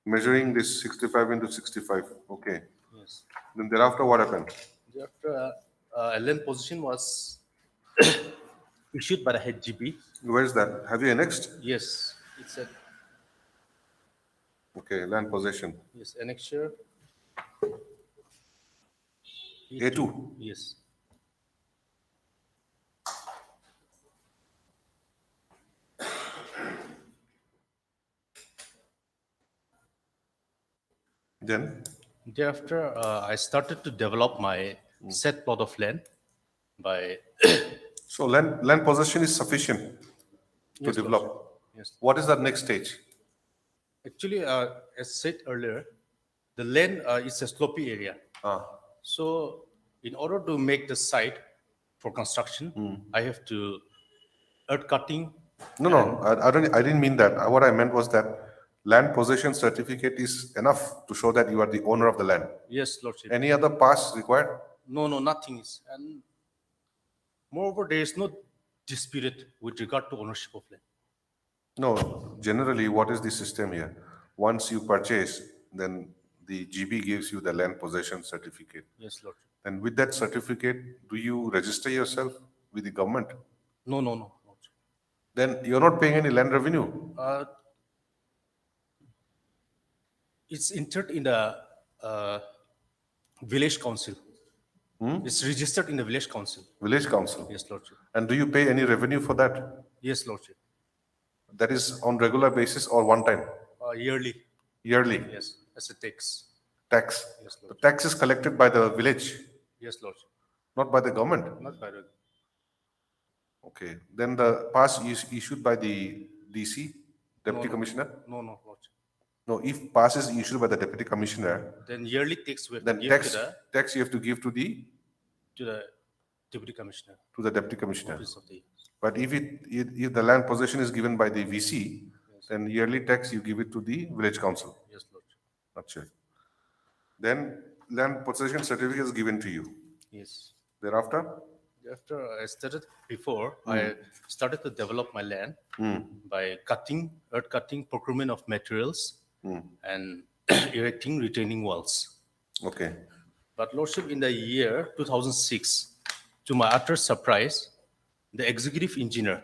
Measuring this 65 into 65. Okay. Yes. Then thereafter what happened? Thereafter, a land position was issued by the head GP. Where's that? Have you annexed? Yes, it's a Okay, land possession. yes annexure. A2. Yes. Then? Thereafter, I started to develop my set plot of land by So land possession is sufficient to Yes, develop. Lordship. Yes. What is the next stage? Actually, as said earlier, the land is a slopey area. So in order to make the site for construction, I have to earth cutting. No, I didn't mean that. What I meant was that land possession certificate is enough to show that you are the owner of the land. Yes, Lordship. Any other pass required? No, nothing is. And moreover, there is no dispute with regard to ownership of land. No, generally, what is the system here? Once you purchase, then the GB gives you the land possession certificate. Yes, Lordship. And with that certificate, do you register yourself with the government? No. Lordship. Then you're not paying any land revenue. It's entered in the village council. It's registered in the village council. Village council. Yes, Lordship. And do you pay any revenue for that? Yes, Lordship. That is on regular basis or one time? Yearly. Yearly. Yes, as a tax. Tax. Yes, The Lordship. tax is collected by the village, Yes, Lordship. not by the government. Not by the. Okay. Then the pass is issued by the DC, Deputy No. Commissioner? No, Lordship. No, if pass is issued by the Deputy Commissioner, Then yearly tax we have then to give tax you have to give to the deputy commissioner. Deputy Commissioner. Office of the. But if the land possession is given by the VC, then yearly tax you give it to the village council. Yes, Lordship. Gotcha. Then land possession certificate is given to you. Yes. Thereafter, After I started before, I started to develop my land by earth cutting, procurement of materials, and erecting retaining walls. okay. But Lordship, in the year 2006, to my utter surprise, the executive engineer,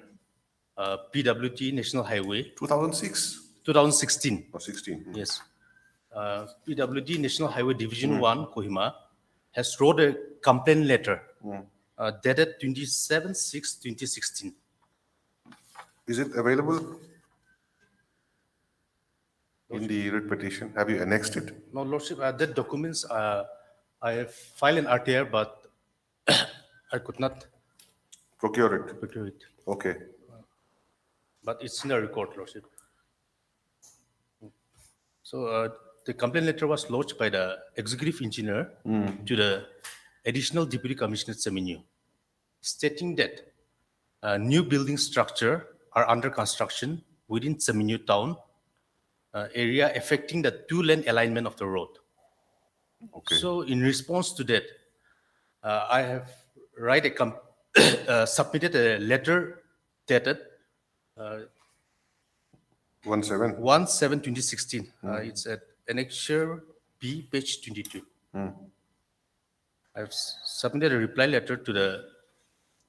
PWD National Highway, 2006 2016, or 16. yes, PWD National Highway Division 1, Kohima, has wrote a complaint letter dated 27/6/2016. Is it available in the writ petition? Have you annexed it? No, Lordship, that documents, I have filed an RTR, but I could not Procure it. procure it. Okay. But it's in the record, Lordship. So the complaint letter was lodged by the executive engineer to the additional deputy commissioner Seminu, stating that new building structure are under construction within Seminu town area, affecting the two-lane alignment of the road. Okay. So in response to that, I have submitted a letter dated 1/7/2016. It's at Annexure B, page 22. I've submitted a reply letter to the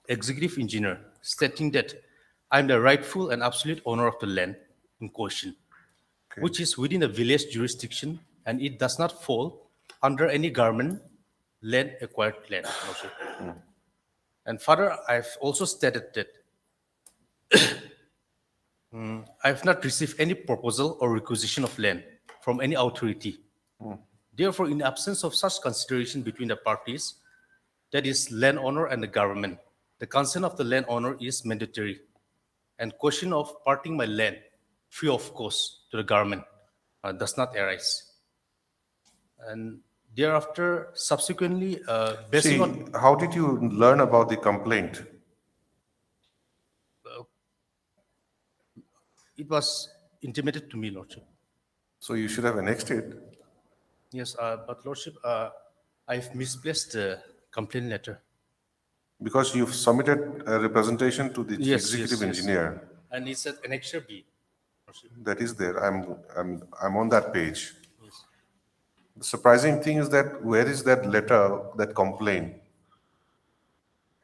executive engineer stating that I'm the rightful and absolute owner of the land in question, which is within the village jurisdiction, and it does not fall under any government land acquired land. And further, I've also stated that I have not received any proposal or requisition of land from any authority. Therefore, in the absence of such consideration between the parties, that is landowner and the government, the consent of the landowner is mandatory, and question of parting my land free of cost to the government does not arise. And thereafter, subsequently, based on how did you learn about the complaint? it was intimated to me, Lordship. So you should have annexed it. Yes, but Lordship, I've misplaced the complaint letter. Because you've submitted a representation to the executive engineer. And it's at Annexure B. Lordship. That is there. I'm on that page. The surprising thing is that where is that letter, that complaint?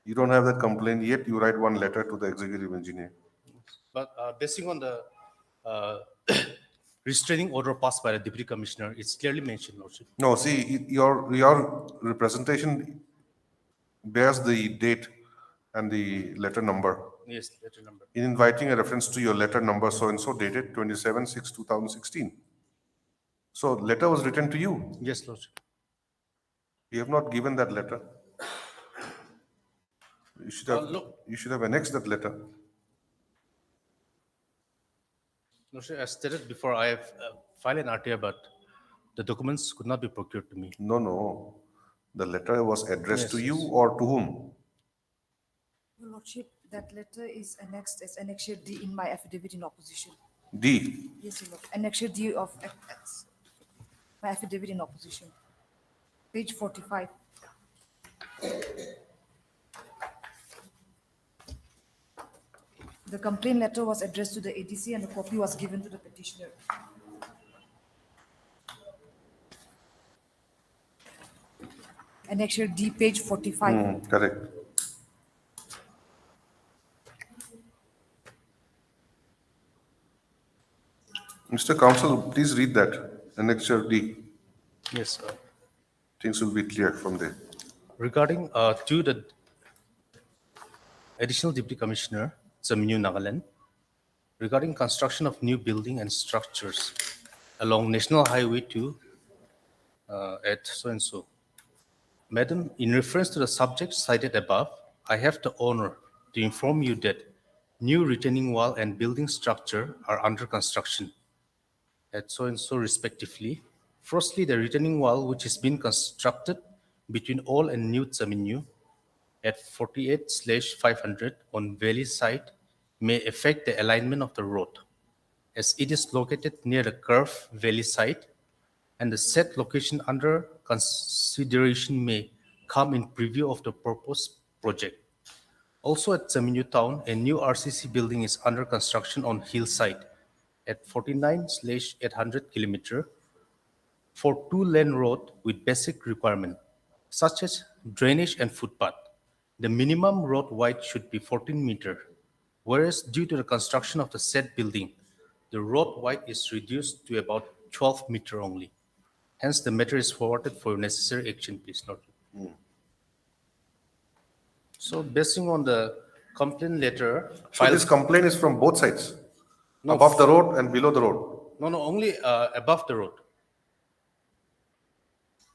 You don't have that complaint yet. You write one letter to the executive engineer. But basing on the restraining order passed by the deputy commissioner, it's clearly mentioned, Lordship. No, see, your representation bears the date and the letter number. Yes, letter number. In inviting a reference to your letter number so-and-so dated 27/6/2016. So letter was written to you. Yes, Lordship. You have not given that letter. You should have annexed that letter. Lordship, as stated before, I have filed an RTI, but the documents could not be procured to me. No. The letter was addressed to Yes, you yes. or to whom? Your Lordship, that letter is annexed as Annexure D in my affidavit in opposition. D. Yes, Your Lord. Annexure D of my affidavit in opposition. Page 45. The complaint letter was addressed to the ADC and a copy was given to the petitioner. Annexure D, page 45. Correct. Mr. Counsel, please read that. Annexure D. Yes, sir. Things will be clear from there. Regarding to the Additional Deputy Commissioner, Zaminu Nagaland, regarding construction of new building and structures along National Highway 2 at so-and-so. Madam, in reference to the subject cited above, I have the honor to inform you that new retaining wall and building structure are under construction at so-and-so respectively. Firstly, the retaining wall which is being constructed between Old and New Zaminu at 48/500 on valley side may affect the alignment of the road, as it is located near the curved valley side, and the said location under consideration may come in preview of the proposed project. Also at Zaminu town, a new RCC building is under construction on hillside at 49/800 kilometer for two-lane road with basic requirement, such as drainage and footpath. The minimum road width should be 14 meter, whereas due to the construction of the said building, the road width is reduced to about 12 meter only. Hence, the matter is forwarded for necessary action, please, Lord. So, basing on the complaint letter, So this complaint is from both sides? No. Above the road and below the road? No, only above the road.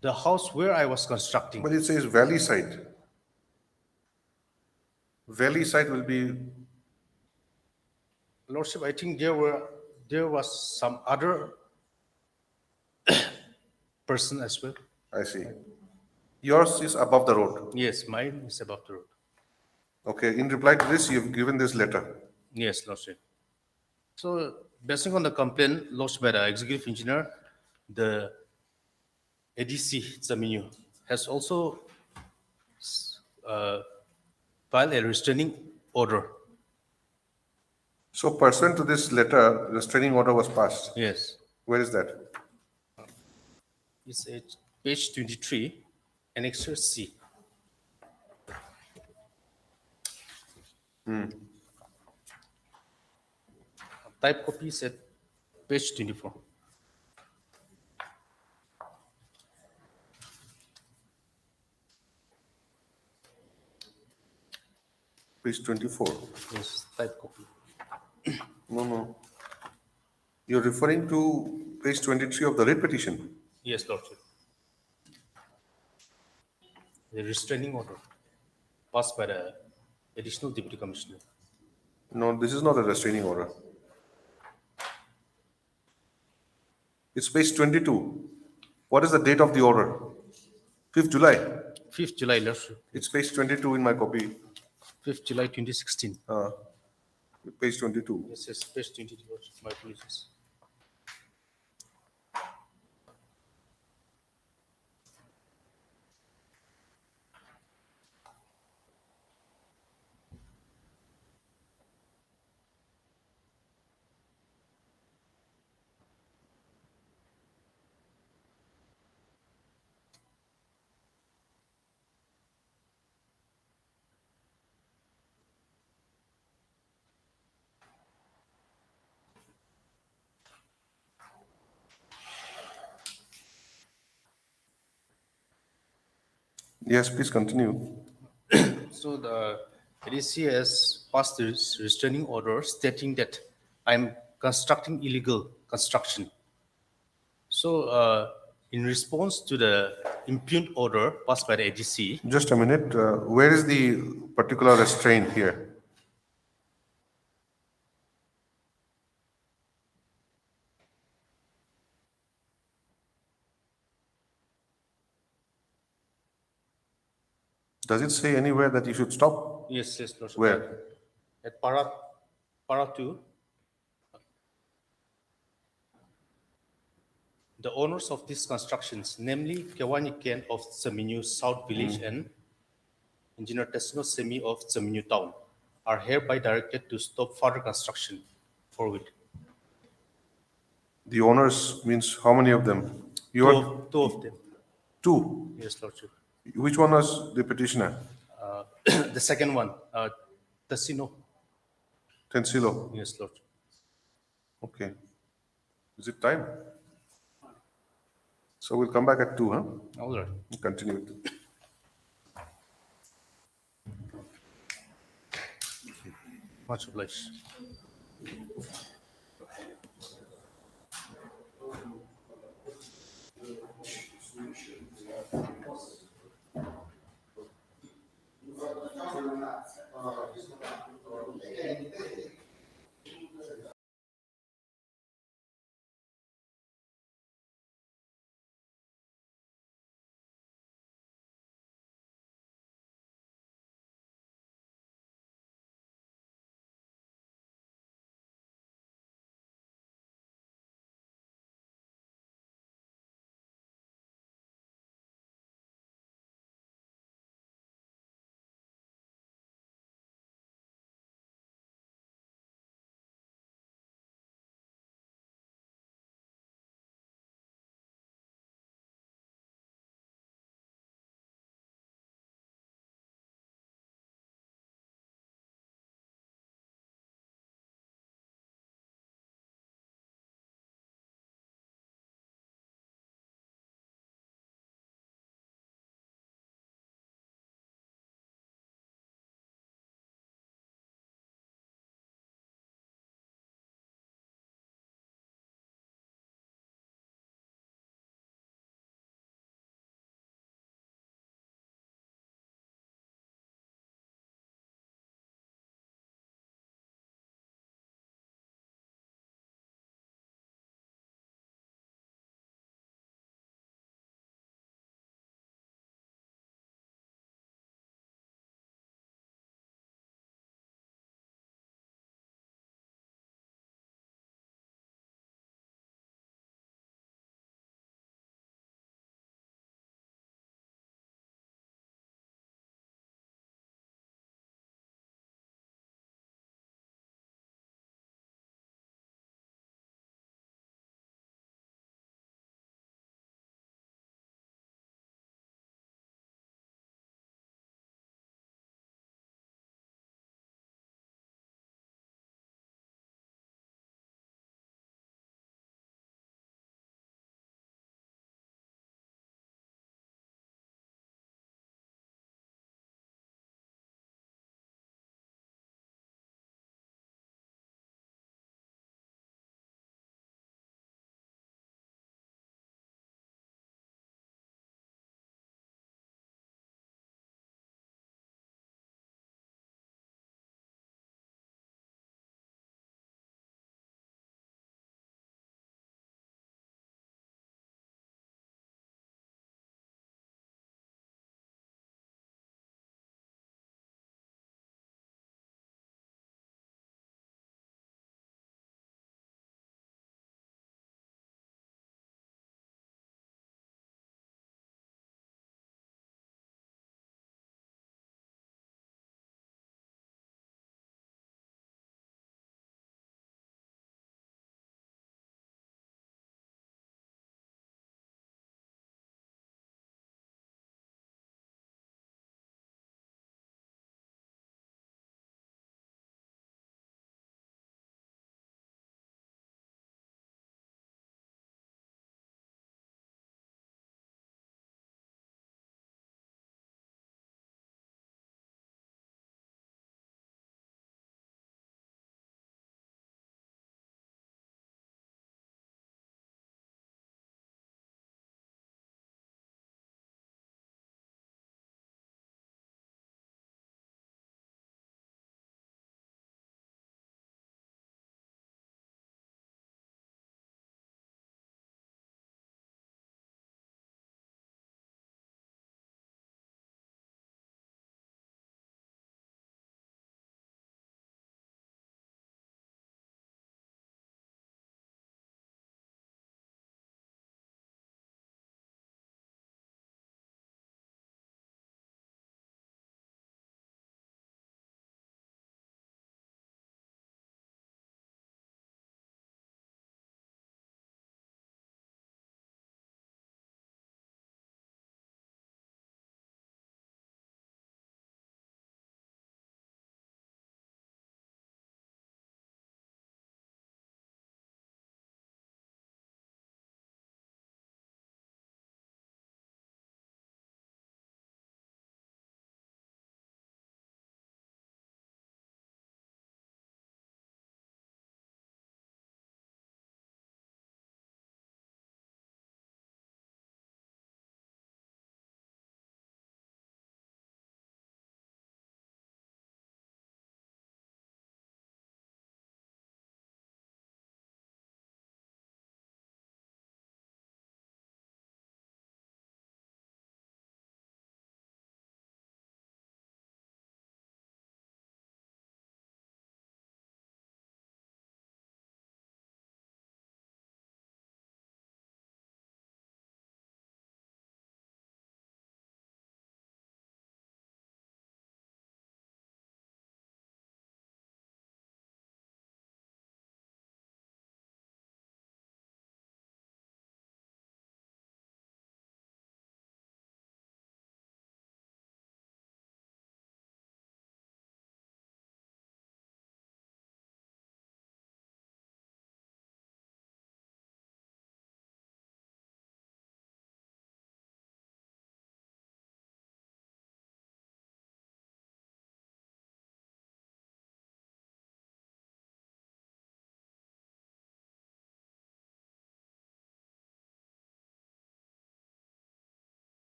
The house where I was constructing. But it says valley side. Valley side will be, Lordship, I think there was some other person as well. I see. Yours is above the road. Yes, mine is above the road. Okay, in reply to this, you've given this letter. Yes, Lordship. So, basing on the complaint lodged by the executive engineer, the ADC Zaminu has also filed a restraining order. So pursuant to this letter, restraining order was passed. Yes. Where is that? It's at page 23, Annexure C. Type copy is at page 24. Page 24. Yes, type copy. No. You're referring to page 23 of the writ petition? Yes, Lordship. The restraining order passed by the Additional Deputy Commissioner. No, this is not a restraining order. It's page 22. What is the date of the order? 5th July. 5th July, Lordship. It's page 22 in my copy. 5th July 2016. Page 22. Yes, page 22, Lordship. My apologies. Yes, please continue. So the ADC has passed this restraining order stating that I'm constructing illegal construction. So in response to the impugned order passed by the AGC, Just a minute. Where is the particular restraint here? Does it say anywhere that you should stop? yes, Lordship. Where? At para 2, the owners of these constructions, namely Kewani Ken of Seminyu South Village and Engineer Tesno Semi of Seminyu Town, are hereby directed to stop further construction forward. The owners means how many of them? You are Two of them. two. Yes, Lordship. Which one was the petitioner? The second one, Tasino. Tensilo. Yes, Lordship. Okay. Is it time? So we'll come back at 2, huh? All right. Continue with Much obliged.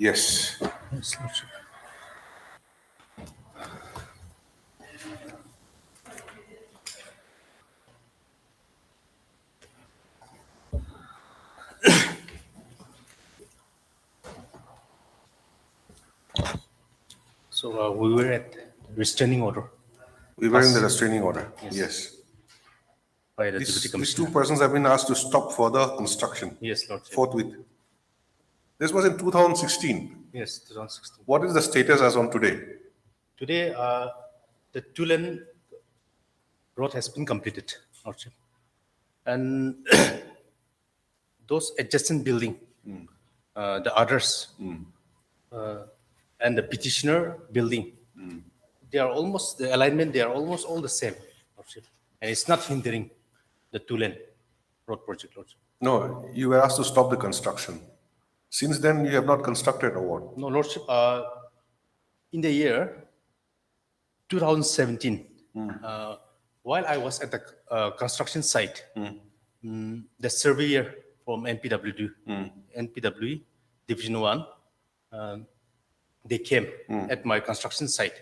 Yes. Yes, Lordship. So we were at restraining order. We were in the Pass restraining order. Yes. Yes. by the Deputy These Commissioner. two persons have been asked to stop further construction Yes, Lordship. forthwith. This was in 2016. Yes, 2016. What is the status as on today? Today, the two-lane road has been completed, Lordship. And those adjacent building, the others, and the petitioner building, they are almost, the alignment, they are almost all the same, Lordship. And it's not hindering the two-lane road project, Lordship. No, you were asked to stop the construction. Since then, you have not constructed or what? No, Lordship, in the year 2017, while I was at the construction site, the surveyor from NPW Division 1, they came at my construction site,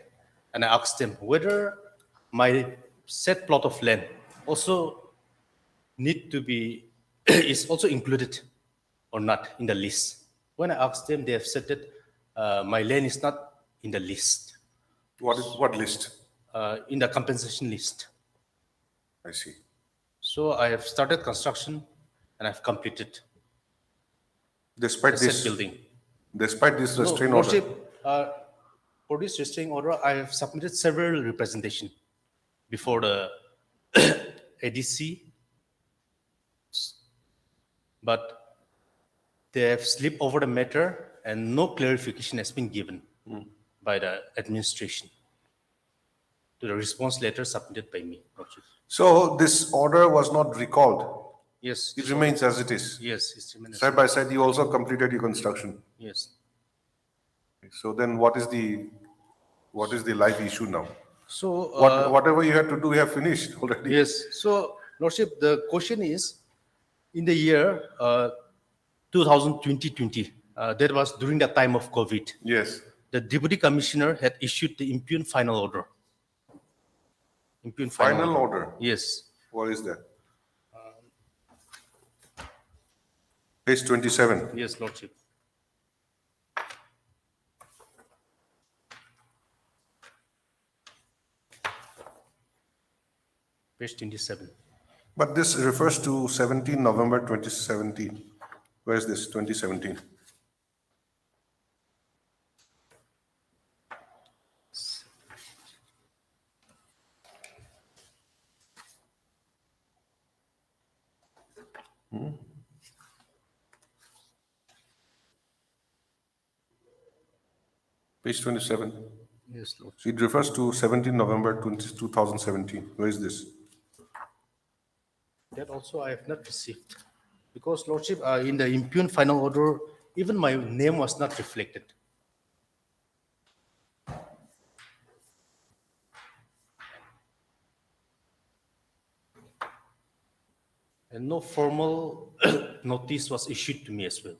and I asked them whether my said plot of land also need to be is also included or not in the list. When I asked them, they have said that my land is not in the list. What list? In the compensation list. I see. So I have started construction and I've completed Despite the this said building. Despite this restraining order? Lordship, for this restraining order, I have submitted several representation before the ADC, but they have slipped over the matter and no clarification has been given by the administration to the response letter submitted by me, Lordship. So this order was not recalled? Yes. It remains as it is? Yes, it remains. Side by side, you also completed your construction? Yes. So then what is the live issue now? So whatever you had to do, you have finished already? Yes. So, Lordship, the question is, in the year 2020, that was during the time of COVID. Yes. The Deputy Commissioner had issued the impugned final order. Impugned Final order? Yes. What is that? Page 27. Yes, Lordship. Page 27. But this refers to 17 November 2017. Where is this, 2017? Page 27. Yes, Lord. It refers to 17 November 2017. Where is this? That also I have not received. Because, Lordship, in the impugned final order, even my name was not reflected. And no formal notice was issued to me as well.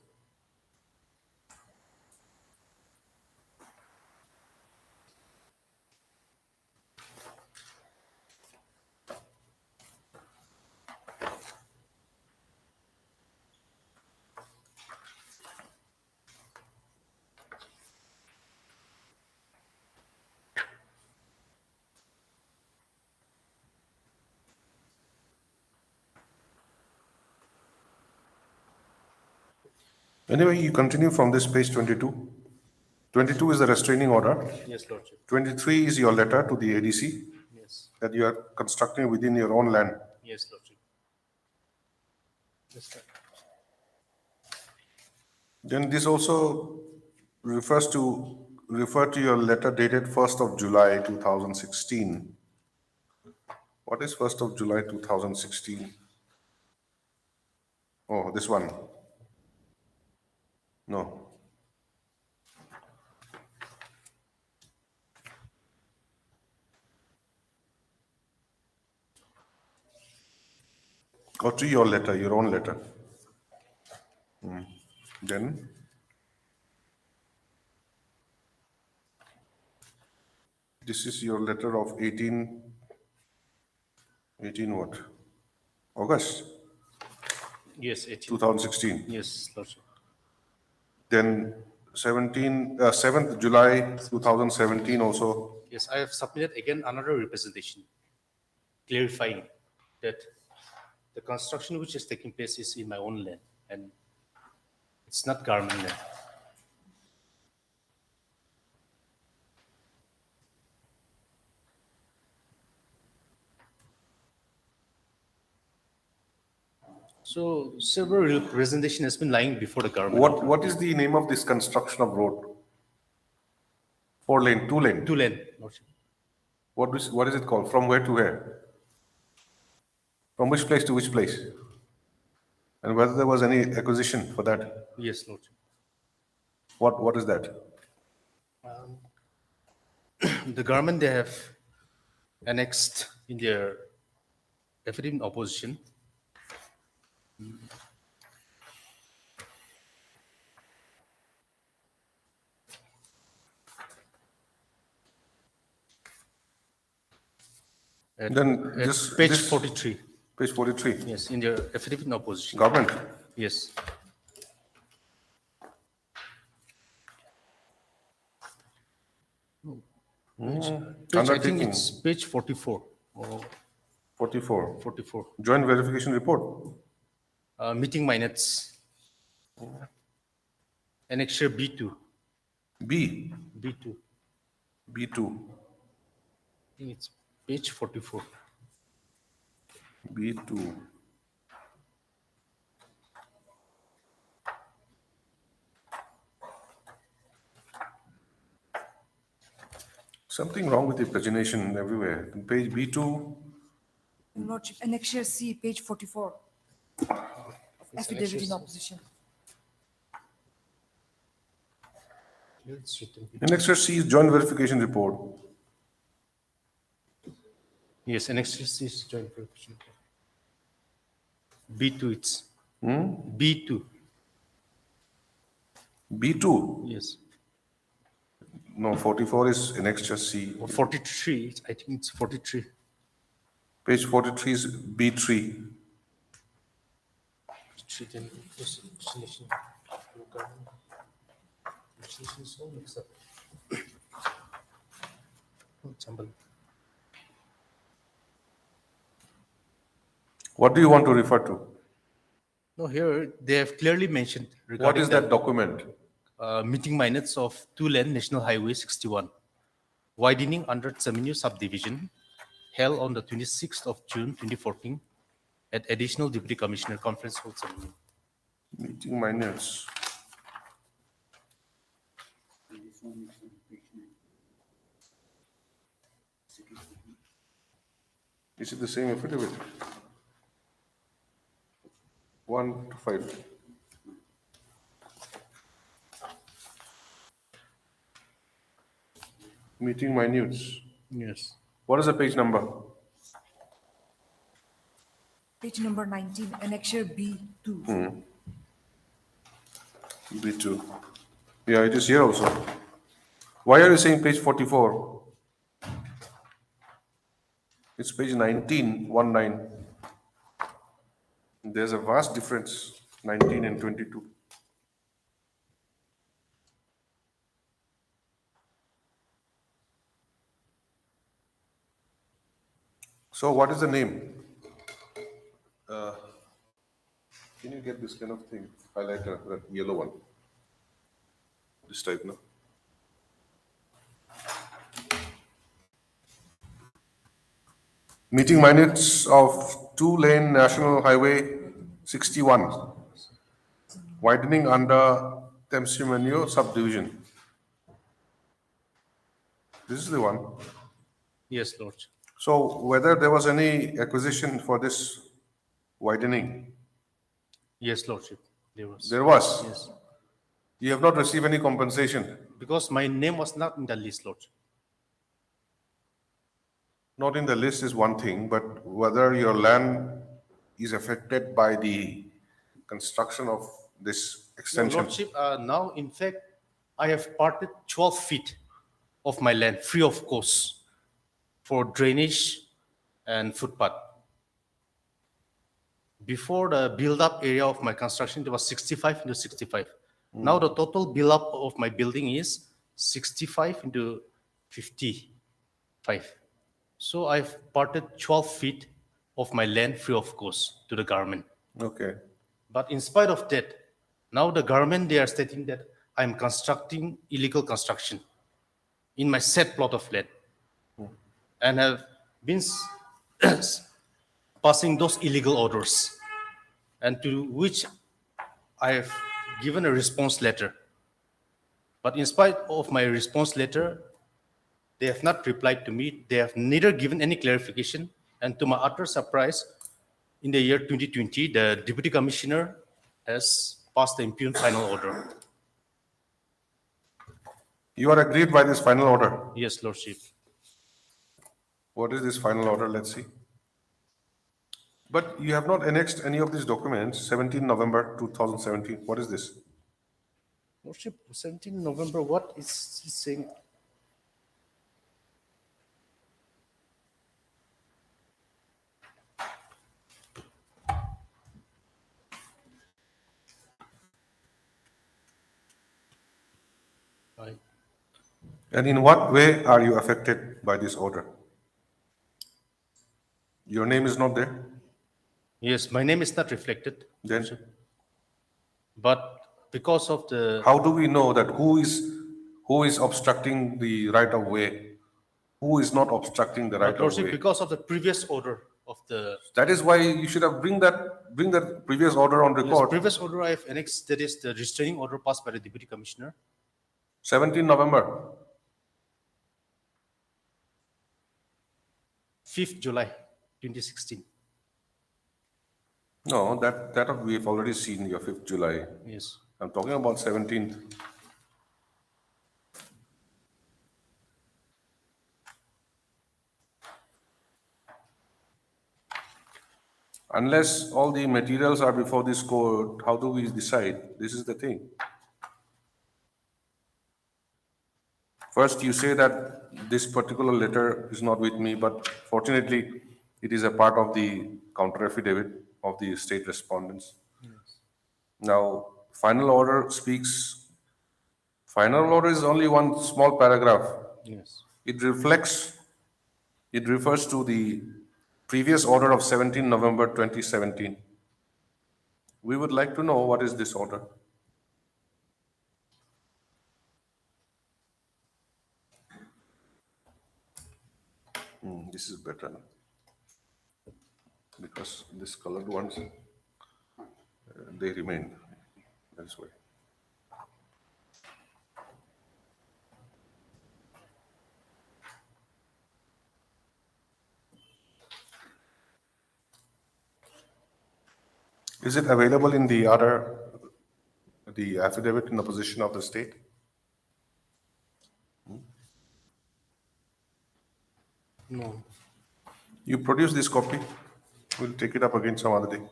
Anyway, you continue from this page 22. 22 is the restraining order. Yes, Lordship. 23 is your letter to the ADC Yes. that you are constructing within your own land. Yes, Lordship. Yes, sir. Then this also refer to your letter dated 1st of July 2016. What is 1st of July 2016? Oh, this one. No. Or to your letter, your own letter. Then This is your letter of 18 what? August Yes, 18. 2016. Yes, Lordship. Then 7th July 2017 also. Yes, I have submitted again another representation clarifying that the construction which is taking place is in my own land and it's not government land. So several representation has been lying before the government. What is the name of this construction of road? 4 lane, 2 lane? 2 lane, Lordship. What is it called? From where to where? From which place to which place? And whether there was any acquisition for that? Yes, Lordship. What is that? The government, they have annexed in their affidavit in opposition at, Then at this page this- 43. Page 43. Yes, in their affidavit in opposition. Government. Yes. Page, I think Undertaking. it's page 44. Or 44. 44. Joint verification report. Meeting minutes. Annexure B2. B. B2. B2. I think it's page 44. B2. Something wrong with the pagination everywhere. Page B2. Lordship, Annexure C, page 44. Affidavit in opposition. It's written. Annexure C is joint verification report. Yes, annexure C is joint verification. B2 it's. B2. B2. Yes. No, 44 is annexure C. Or 43, I think it's 43. Page 43 is B3. It's written. Is all mixed up. Jumble. What do you want to refer to? No, here they have clearly mentioned What regarding is that document? Meeting minutes of 2-lane National Highway 61, widening under Tsaminyu subdivision, held on the 26th of June 2014 at Additional Deputy Commissioner Conference Hall, Tsaminyu. Meeting minutes. Is it the same affidavit? 1 to 5. Meeting minutes. Yes. What is the page number? Page number 19, Annexure B2. B2. Yeah, it is here also. Why are you saying page 44? It's page 19, 19. There's a vast difference, 19 and 22. So what is the name? Can you get this kind of thing? Highlighter, that yellow one. This type, no? Meeting minutes of 2-lane National Highway 61, widening under Thamsimanyo subdivision. This is the one. Yes, Lord. So whether there was any acquisition for this widening? Yes, Lordship. There was. There was? Yes. You have not received any compensation? Because my name was not in the list, Lord. Not in the list is one thing, but whether your land is affected by the construction of this No, extension. Lordship, now in fact, I have parted 12 feet of my land free of cost for drainage and footpath. Before the build-up area of my construction, it was 65 into 65. Now the total build-up of my building is 65 into 55. So I've parted 12 feet of my land free of cost to the government. Okay. But in spite of that, now the government, they are stating that I'm constructing illegal construction in my set plot of land and have been passing those illegal orders, and to which I have given a response letter. But in spite of my response letter, they have not replied to me. They have neither given any clarification. And to my utter surprise, in the year 2020, the Deputy Commissioner has passed the impugned final order. You are agreed by this final order. Yes, Lordship. What is this final order? Let's see. But you have not annexed any of these documents. 17 November 2017. What is this? Lordship, 17 November, what is he saying? Right. And in what way are you affected by this order? Your name is not there? Yes, my name is not reflected. Then? Lordship. But because of the... How do we know that who is obstructing the right of way? Who is not obstructing the right of Lordship, way? because of the previous order of the... That is why you should have bring that previous order on Yes, record. previous order I have annexed, that is the restraining order passed by the Deputy Commissioner. 17 November. 5th July 2016. No, that we've already seen your 5th July. Yes. I'm talking about 17th. Unless all the materials are before this court, how do we decide? This is the thing. First, you say that this particular letter is not with me, but fortunately, it is a part of the counter affidavit of the state respondents. Now, final order is only one small paragraph. Yes. It refers to the previous order of 17 November 2017. We would like to know what is this order. This is better now. Because this colored ones, they remain. That's why. Is it available in the affidavit in opposition of the state? No. You produce this copy, we'll take it up again some other day.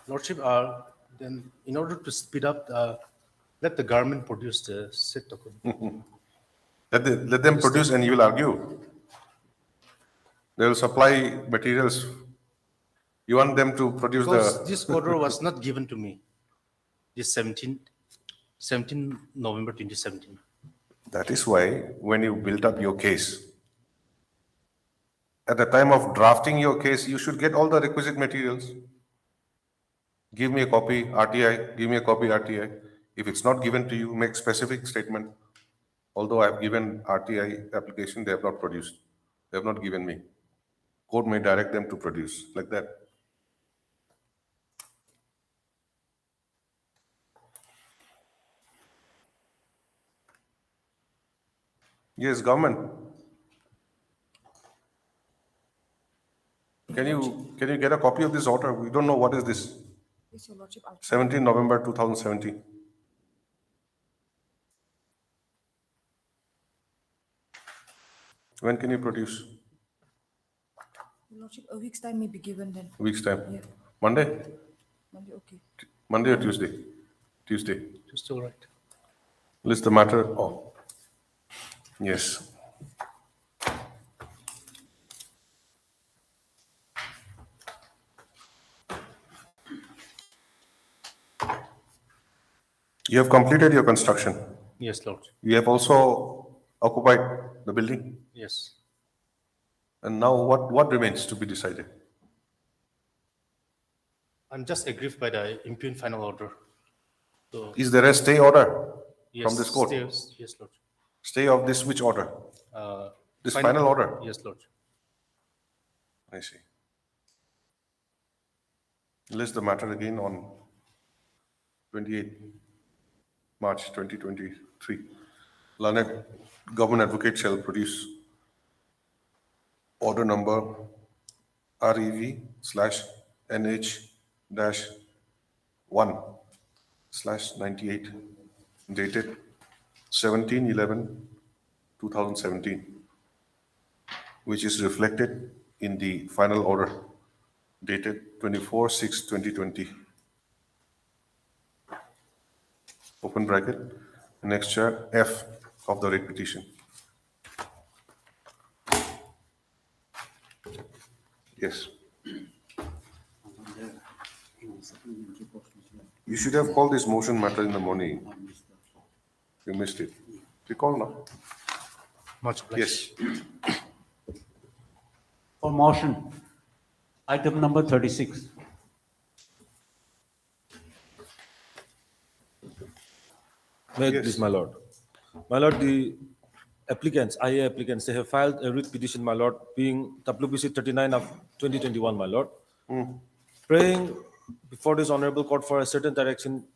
Lordship, then in order to speed up, let the government produce the set document. Let them produce and you will argue. They will supply materials. You want them to produce Because this order was not given to me, this 17 November 2017. That is why when you built up your case, at the time of drafting your case, you should get all the requisite materials. Give me a copy, RTI, give me a copy, RTI. If it's not given to you, make specific statement. Although I have given RTI application, they have not produced. They have not given me. Court may direct them to produce, like that. Yes, government. Can you get a copy of this order? We don't know what is this. Yes, Your Lordship, I'll try. 17 November 2017. When can you produce? Your Lordship, a week's time may be given then. Week's time. Yeah. Monday? Monday, okay. Monday or Tuesday? Tuesday. Tuesday, all right. List the matter. Oh, yes. You have completed your construction. Yes, Lord. You have also occupied the building. Yes. And now what remains to be decided? I'm just aggrieved by the impugned final order. So, Is there a stay order yes, from this court? yes, Lord. Stay of this which order? This final order? Yes, Lord. I see. List the matter again on 28 March 2023. Learned government advocate shall produce order number REV/NH-1/98 dated 17/11/2017, which is reflected in the final order dated 24/6/2020. Open bracket, annexure F of the writ petition. Yes. You should have called this motion matter in the morning. You missed it. Recall now. Much obliged. Yes. For motion, item number 36. May it Yes. please, my lord. My lord, the applicants, IA applicants, they have filed a writ petition, my lord, being WPC 39 of 2021, my lord. Praying before this honorable court for a certain direction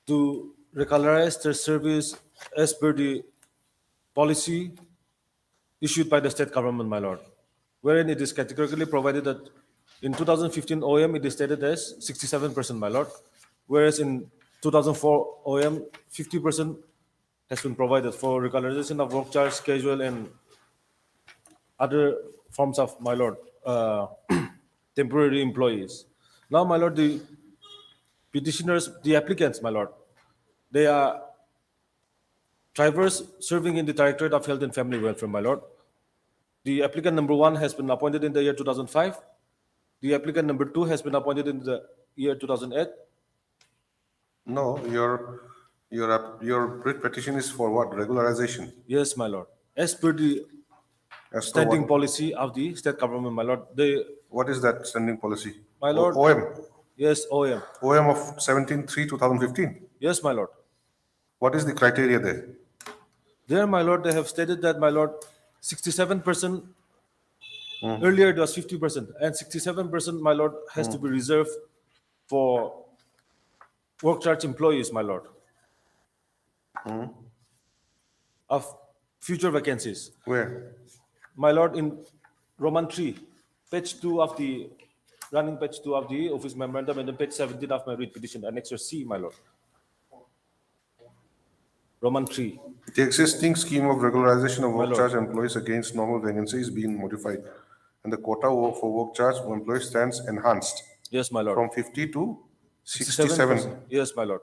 to regularize their service as per the policy issued by the state government, my lord, wherein it is categorically provided that in 2015 OM it is stated as 67%, my lord, whereas in 2004 OM 50% has been provided for regularization of work charge, casual, and other forms of, my lord, temporary employees. Now, my lord, the petitioners, the applicants, my lord, they are drivers serving in the Directorate of Health and Family Welfare, my lord. The applicant number 1 has been appointed in the year 2005. The applicant number 2 has been appointed in the year 2008. No, your writ petition is for what? Regularization? Yes, my lord. As per the As per standing what? policy of the state government, my lord. They, What is that standing policy? my lord. OM. Yes, OM. OM of 17/3/2015. Yes, my lord. What is the criteria there? There, my lord, they have stated that, my lord, 67%, earlier it was 50%, and 67%, my lord, has to be reserved for work charge employees, my lord, of future vacancies. Where? My lord, in Roman 3, page 2 of the, running page 2 of the office memorandum, and then page 17 of my writ petition, annexure C, my lord. Roman 3. The existing scheme of regularization of My work lord. charge employees against normal vacancy is being modified, and the quota for work charge employees stands enhanced Yes, my lord. from 50 to 67 Yes, my lord.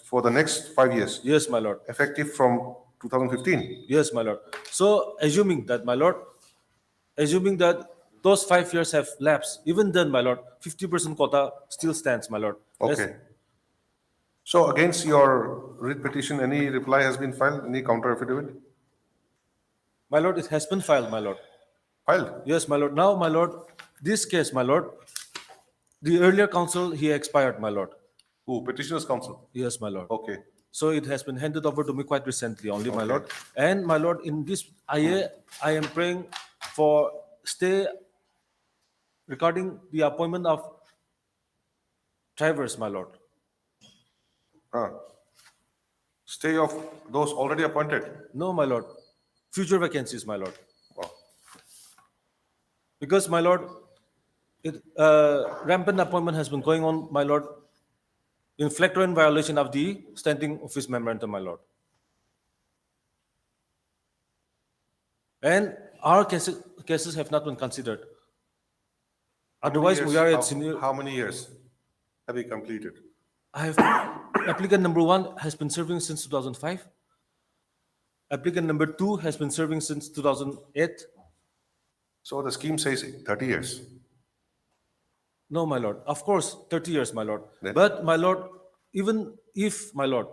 for the next 5 years, Yes, my lord. effective from 2015. Yes, my lord. So, assuming that, my lord, assuming that those 5 years have lapsed, even then, my lord, 50% quota still stands, my lord. As- Okay. So against your writ petition, any reply has been filed, any counter affidavit My lord, it has been filed, my lord. filed? Yes, my lord. Now, my lord, this case, my lord, the earlier counsel, he expired, my lord. Who? Petitioner's counsel? Yes, my lord. Okay. So it has been handed over to me quite recently only, my Okay. lord. And my lord, in this IA, I am praying for stay regarding the appointment of drivers, my lord. Stay of those already appointed? No, my lord. Future vacancies, my lord. Wow. Because, my lord, rampant appointment has been going on, my lord, in flagrant violation of the standing office memorandum, my lord. And our cases have not been considered. How many Otherwise, years- we are how- at senior. How many years have you completed? I have applicant number 1 has been serving since 2005. Applicant number 2 has been serving since 2008. So the scheme says 30 years. No, my lord. Of course, 30 years, my lord. Then? But, my lord, even if, my lord,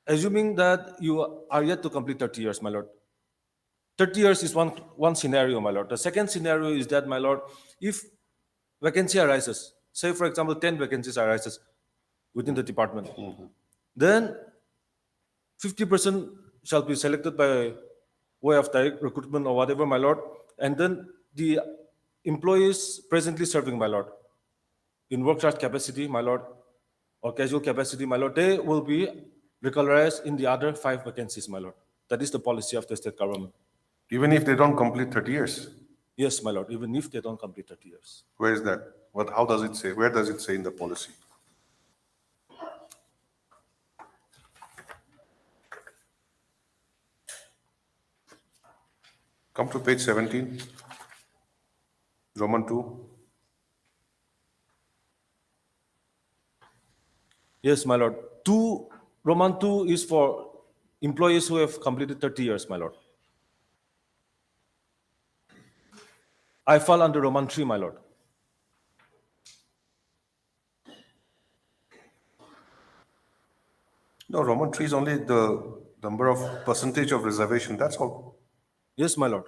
assuming that you are yet to complete 30 years, my lord, 30 years is one scenario, my lord. The second scenario is that, my lord, if vacancy arises, say, for example, 10 vacancies arises within the department, then 50% shall be selected by way of direct recruitment or whatever, my lord, and then the employees presently serving, my lord, in work charge capacity, my lord, or casual capacity, my lord, they will be regularized in the other 5 vacancies, my lord. That is the policy of the state government. Even if they don't complete 30 years? Yes, my lord, even if they don't complete 30 years. Where is that? How does it say? Where does it say in the policy? Come to page 17, Roman 2. Yes, my lord. Roman 2 is for employees who have completed 30 years, my lord. I fall under Roman 3, my lord. No, Roman 3 is only the number of percentage of reservation, that's all. Yes, my lord.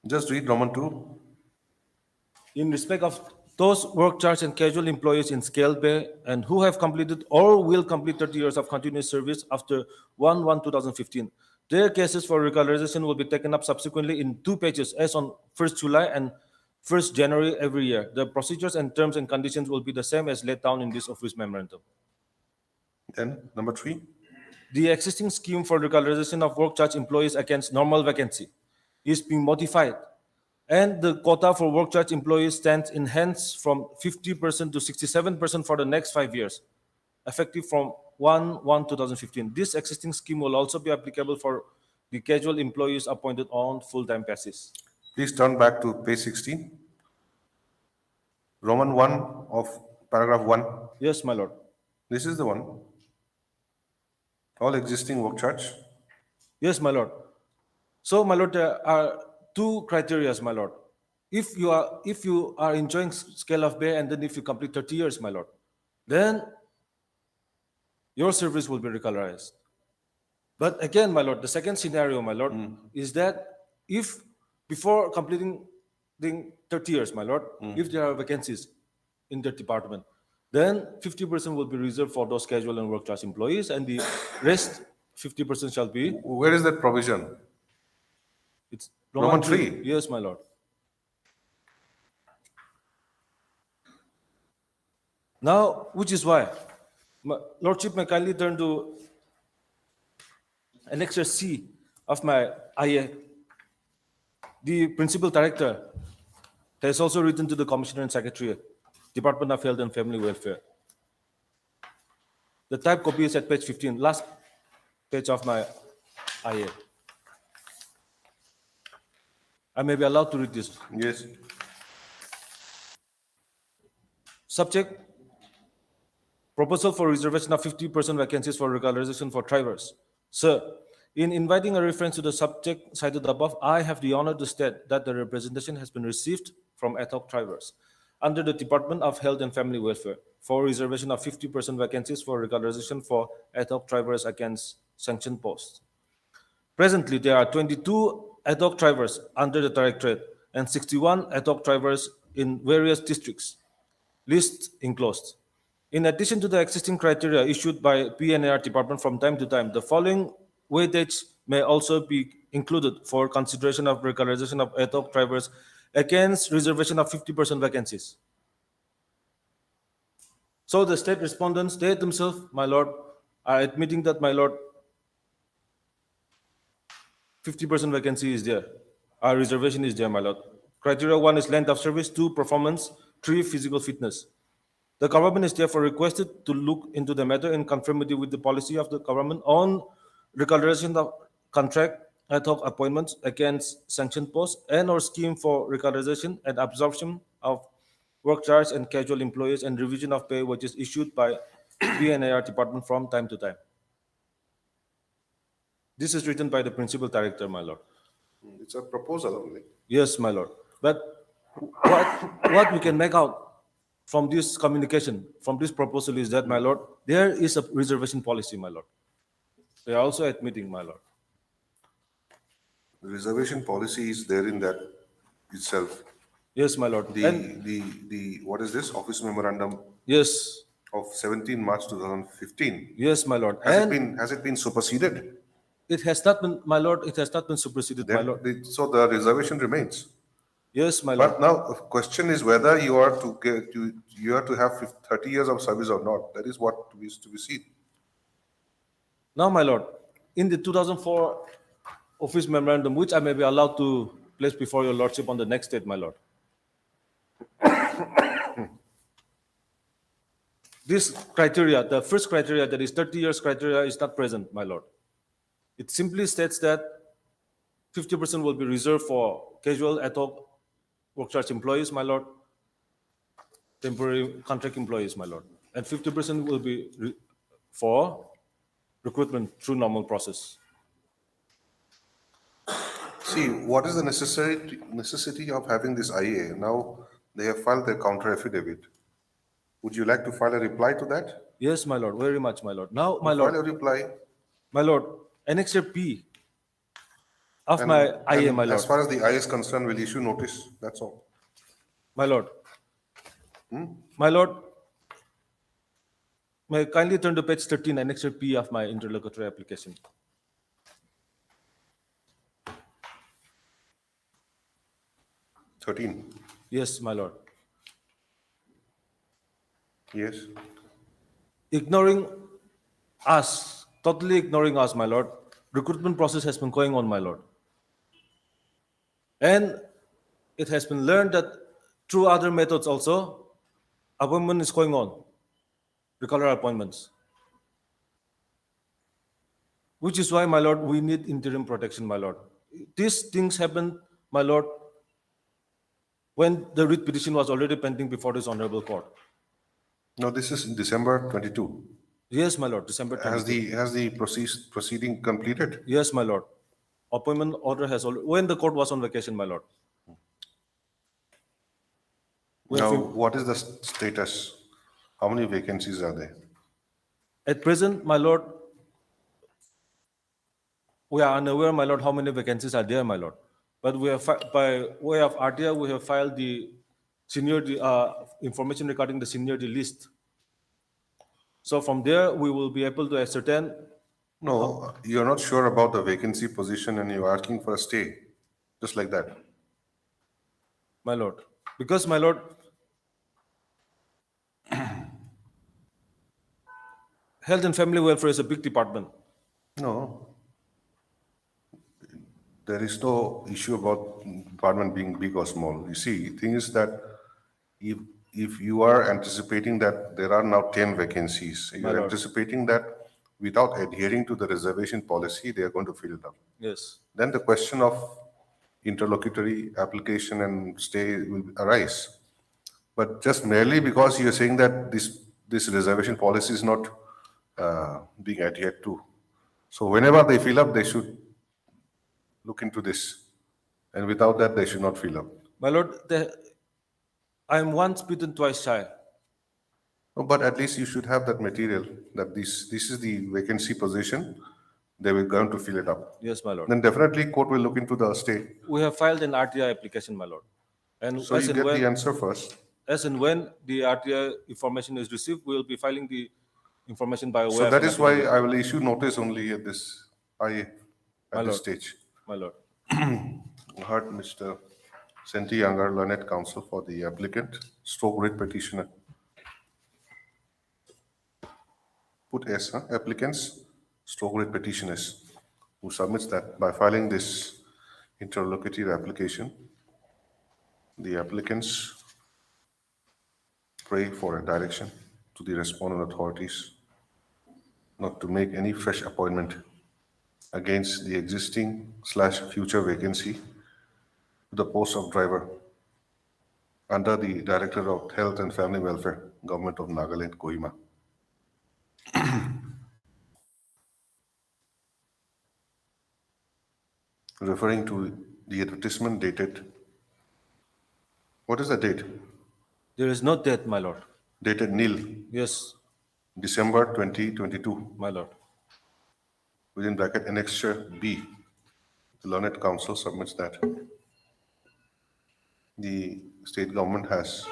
Just read Roman 2. In respect of those work charge and casual employees in Scale Bay and who have completed or will complete 30 years of continuous service after 1/1/2015, their cases for regularization will be taken up subsequently in 2 pages as on 1st July and 1st January every year. The procedures and terms and conditions will be the same as laid down in this office memorandum. Then, number 3. The existing scheme for regularization of work charge employees against normal vacancy is being modified, and the quota for work charge employees stands enhanced from 50% to 67% for the next 5 years, effective from 1/1/2015. This existing scheme will also be applicable for the casual employees appointed on full-time basis. Please turn back to page 16. Roman 1 of paragraph 1. Yes, my lord. This is the one. All existing work charge. Yes, my lord. So, my lord, there are 2 criteria, my lord. If you are enjoying scale of Bay and then if you complete 30 years, my lord, then your service will be regularized. But again, my lord, the second scenario, my lord, is that if before completing the 30 years, my lord, if there are vacancies in the department, then 50% will be reserved for those casual and work charge employees, and the rest 50% shall be. Where is that provision? It's Roman 3. Yes, my lord. Now, which is why, Lordship may kindly turn to Annexure C of my IA. The Principal Director has also written to the Commissioner and Secretary, Department of Health and Family Welfare. The type copy is at page 15, last page of my IA. I may be allowed to read this. Yes. Subject: proposal for reservation of 50% vacancies for regularization for drivers. Sir, in inviting a reference to the subject cited above, I have the honor to state that the representation has been received from ad hoc drivers under the Department of Health and Family Welfare for reservation of 50% vacancies for regularization for ad hoc drivers against sanctioned posts. Presently, there are 22 ad hoc drivers under the Directorate and 61 ad hoc drivers in various districts. List enclosed. In addition to the existing criteria issued by PNAR department from time to time, the following weightage may also be included for consideration of regularization of ad hoc drivers against reservation of 50% vacancies. So the state respondents, they themselves, my lord, are admitting that, my lord, 50% vacancy is there. Our reservation is there, my lord. Criteria 1 is length of service, 2 performance, 3 physical fitness. The government is therefore requested to look into the matter in conformity with the policy of the government on regularization of contract ad hoc appointments against sanctioned posts and or scheme for regularization and absorption of work charge and casual employees, and revision of pay, which is issued by PNAR department from time to time. This is written by the principal director, my lord. It's a proposal only. Yes, my lord. But what we can make out from this communication, from this proposal is that, my lord, there is a reservation policy, my lord. They are also admitting, my lord. The reservation policy is there in that itself. Yes, my lord. The what is this office memorandum Yes. of 17 March 2015? Yes, my lord. Has it been superseded? It has not been, my lord. It has not been superseded, my lord. So the reservation remains. Yes, my lord. But now the question is whether you are to have 30 years of service or not. That is what is to be seen. Now, my lord, in the 2004 office memorandum, which I may be allowed to place before your lordship on the next date, my lord. This criteria, the first criteria, that is 30 years criteria, is not present, my lord. It simply states that 50% will be reserved for casual ad hoc work charge employees, my lord, temporary contract employees, my lord, and 50% will be for recruitment through normal process. See, what is the necessity of having this IA? Now they have filed their counter affidavit. Would you like to file a reply to that? Yes, my lord, very much, my lord. Now, my File lord, a reply. my lord, Annexure P of my IA, my lord. As far as the IA is concerned, we'll issue notice. That's all. My lord. My lord, may I kindly turn to page 13, Annexure P of my interlocutory application. Yes, my lord. Yes. Ignoring us, totally ignoring us, my lord, recruitment process has been going on, my lord. And it has been learned that through other methods also, appointment is going on, regular appointments. Which is why, my lord, we need interim protection, my lord. These things happen, my lord, when the writ petition was already pending before this honorable court. No, this is in December 22. Yes, my lord, December 22. Has the proceeding completed? Yes, my lord. Appointment order has already, when the court was on vacation, my lord. Now, what is the status? How many vacancies are there? At present, my lord, we are unaware, my lord, how many vacancies are there, my lord. But we have, by way of RTI, we have filed the seniority information regarding the seniority list. So from there, we will be able to ascertain. No, you're not sure about the vacancy position and you're asking for a stay, just like that. My lord, because, my lord, health and family welfare is a big department. No. There is no issue about department being big or small. You see, the thing is that if you are anticipating that there are now 10 vacancies, My you're lord. anticipating that without adhering to the reservation policy, they are going to fill it up. Yes. Then the question of interlocutory application and stay will arise. But just merely because you're saying that this reservation policy is not being adhered to. So whenever they fill up, they should look into this. And without that, they should not fill up. My lord, I am once bitten, twice shy. No, but at least you should have that material, that this is the vacancy position, they will going to fill it up. Yes, my lord. Then definitely court will look into the stay. We have filed an RTI application, my lord. And So you get the answer first. As and when the RTI information is received, we will be filing the information by way So of that an is why affidavit. I will issue notice only at this My this lord. stage. My lord. Heard Mr. Senti Yangar, learned counsel for the applicant, stroke writ petitioner. Put S, applicants, stroke writ petitioners, who submits that by filing this interlocutory application, the applicants pray for a direction to the respondent authorities not to make any fresh appointment against the existing/future vacancy to the post of driver under the Director of Health and Family Welfare, Government of Nagaland, Kohima. Referring to the advertisement dated, what is the date? There is no date, my lord. Dated nil, Yes, December 2022, my lord. within bracket Annexure B. The Learned Council submits that the state government has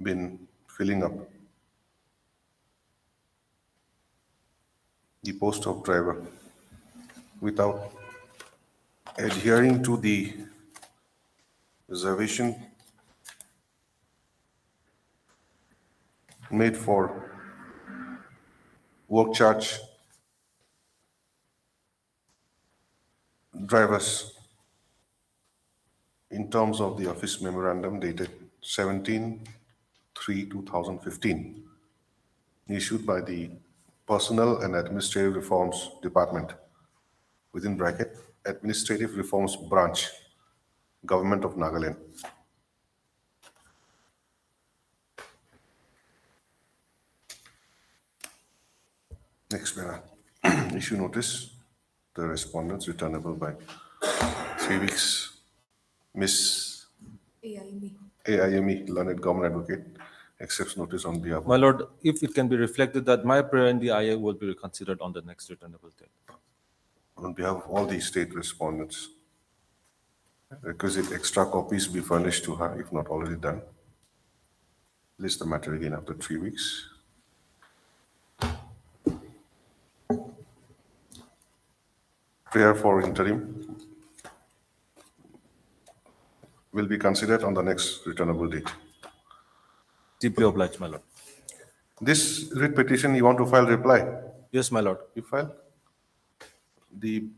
been filling up the post of driver without adhering to the reservation made for work charge drivers in terms of the office memorandum dated 17/3/2015, issued by the Personnel and Administrative Reforms Department, within bracket Administrative Reforms Branch, Government of Nagaland. Next para. Issue notice, the respondents returnable by 3 weeks. Miss AIME, Learned Government Advocate, accepts notice on behalf My of, lord, if it can be reflected that my prayer in the IA will be reconsidered on the next returnable date. on behalf of all the state respondents. Requisite extra copies be furnished to her if not already done. List the matter again after 3 weeks. Prayer for interim will be considered on the next returnable date. Deeply obliged, my lord. This writ petition, you want to file reply? Yes, my lord. You file? The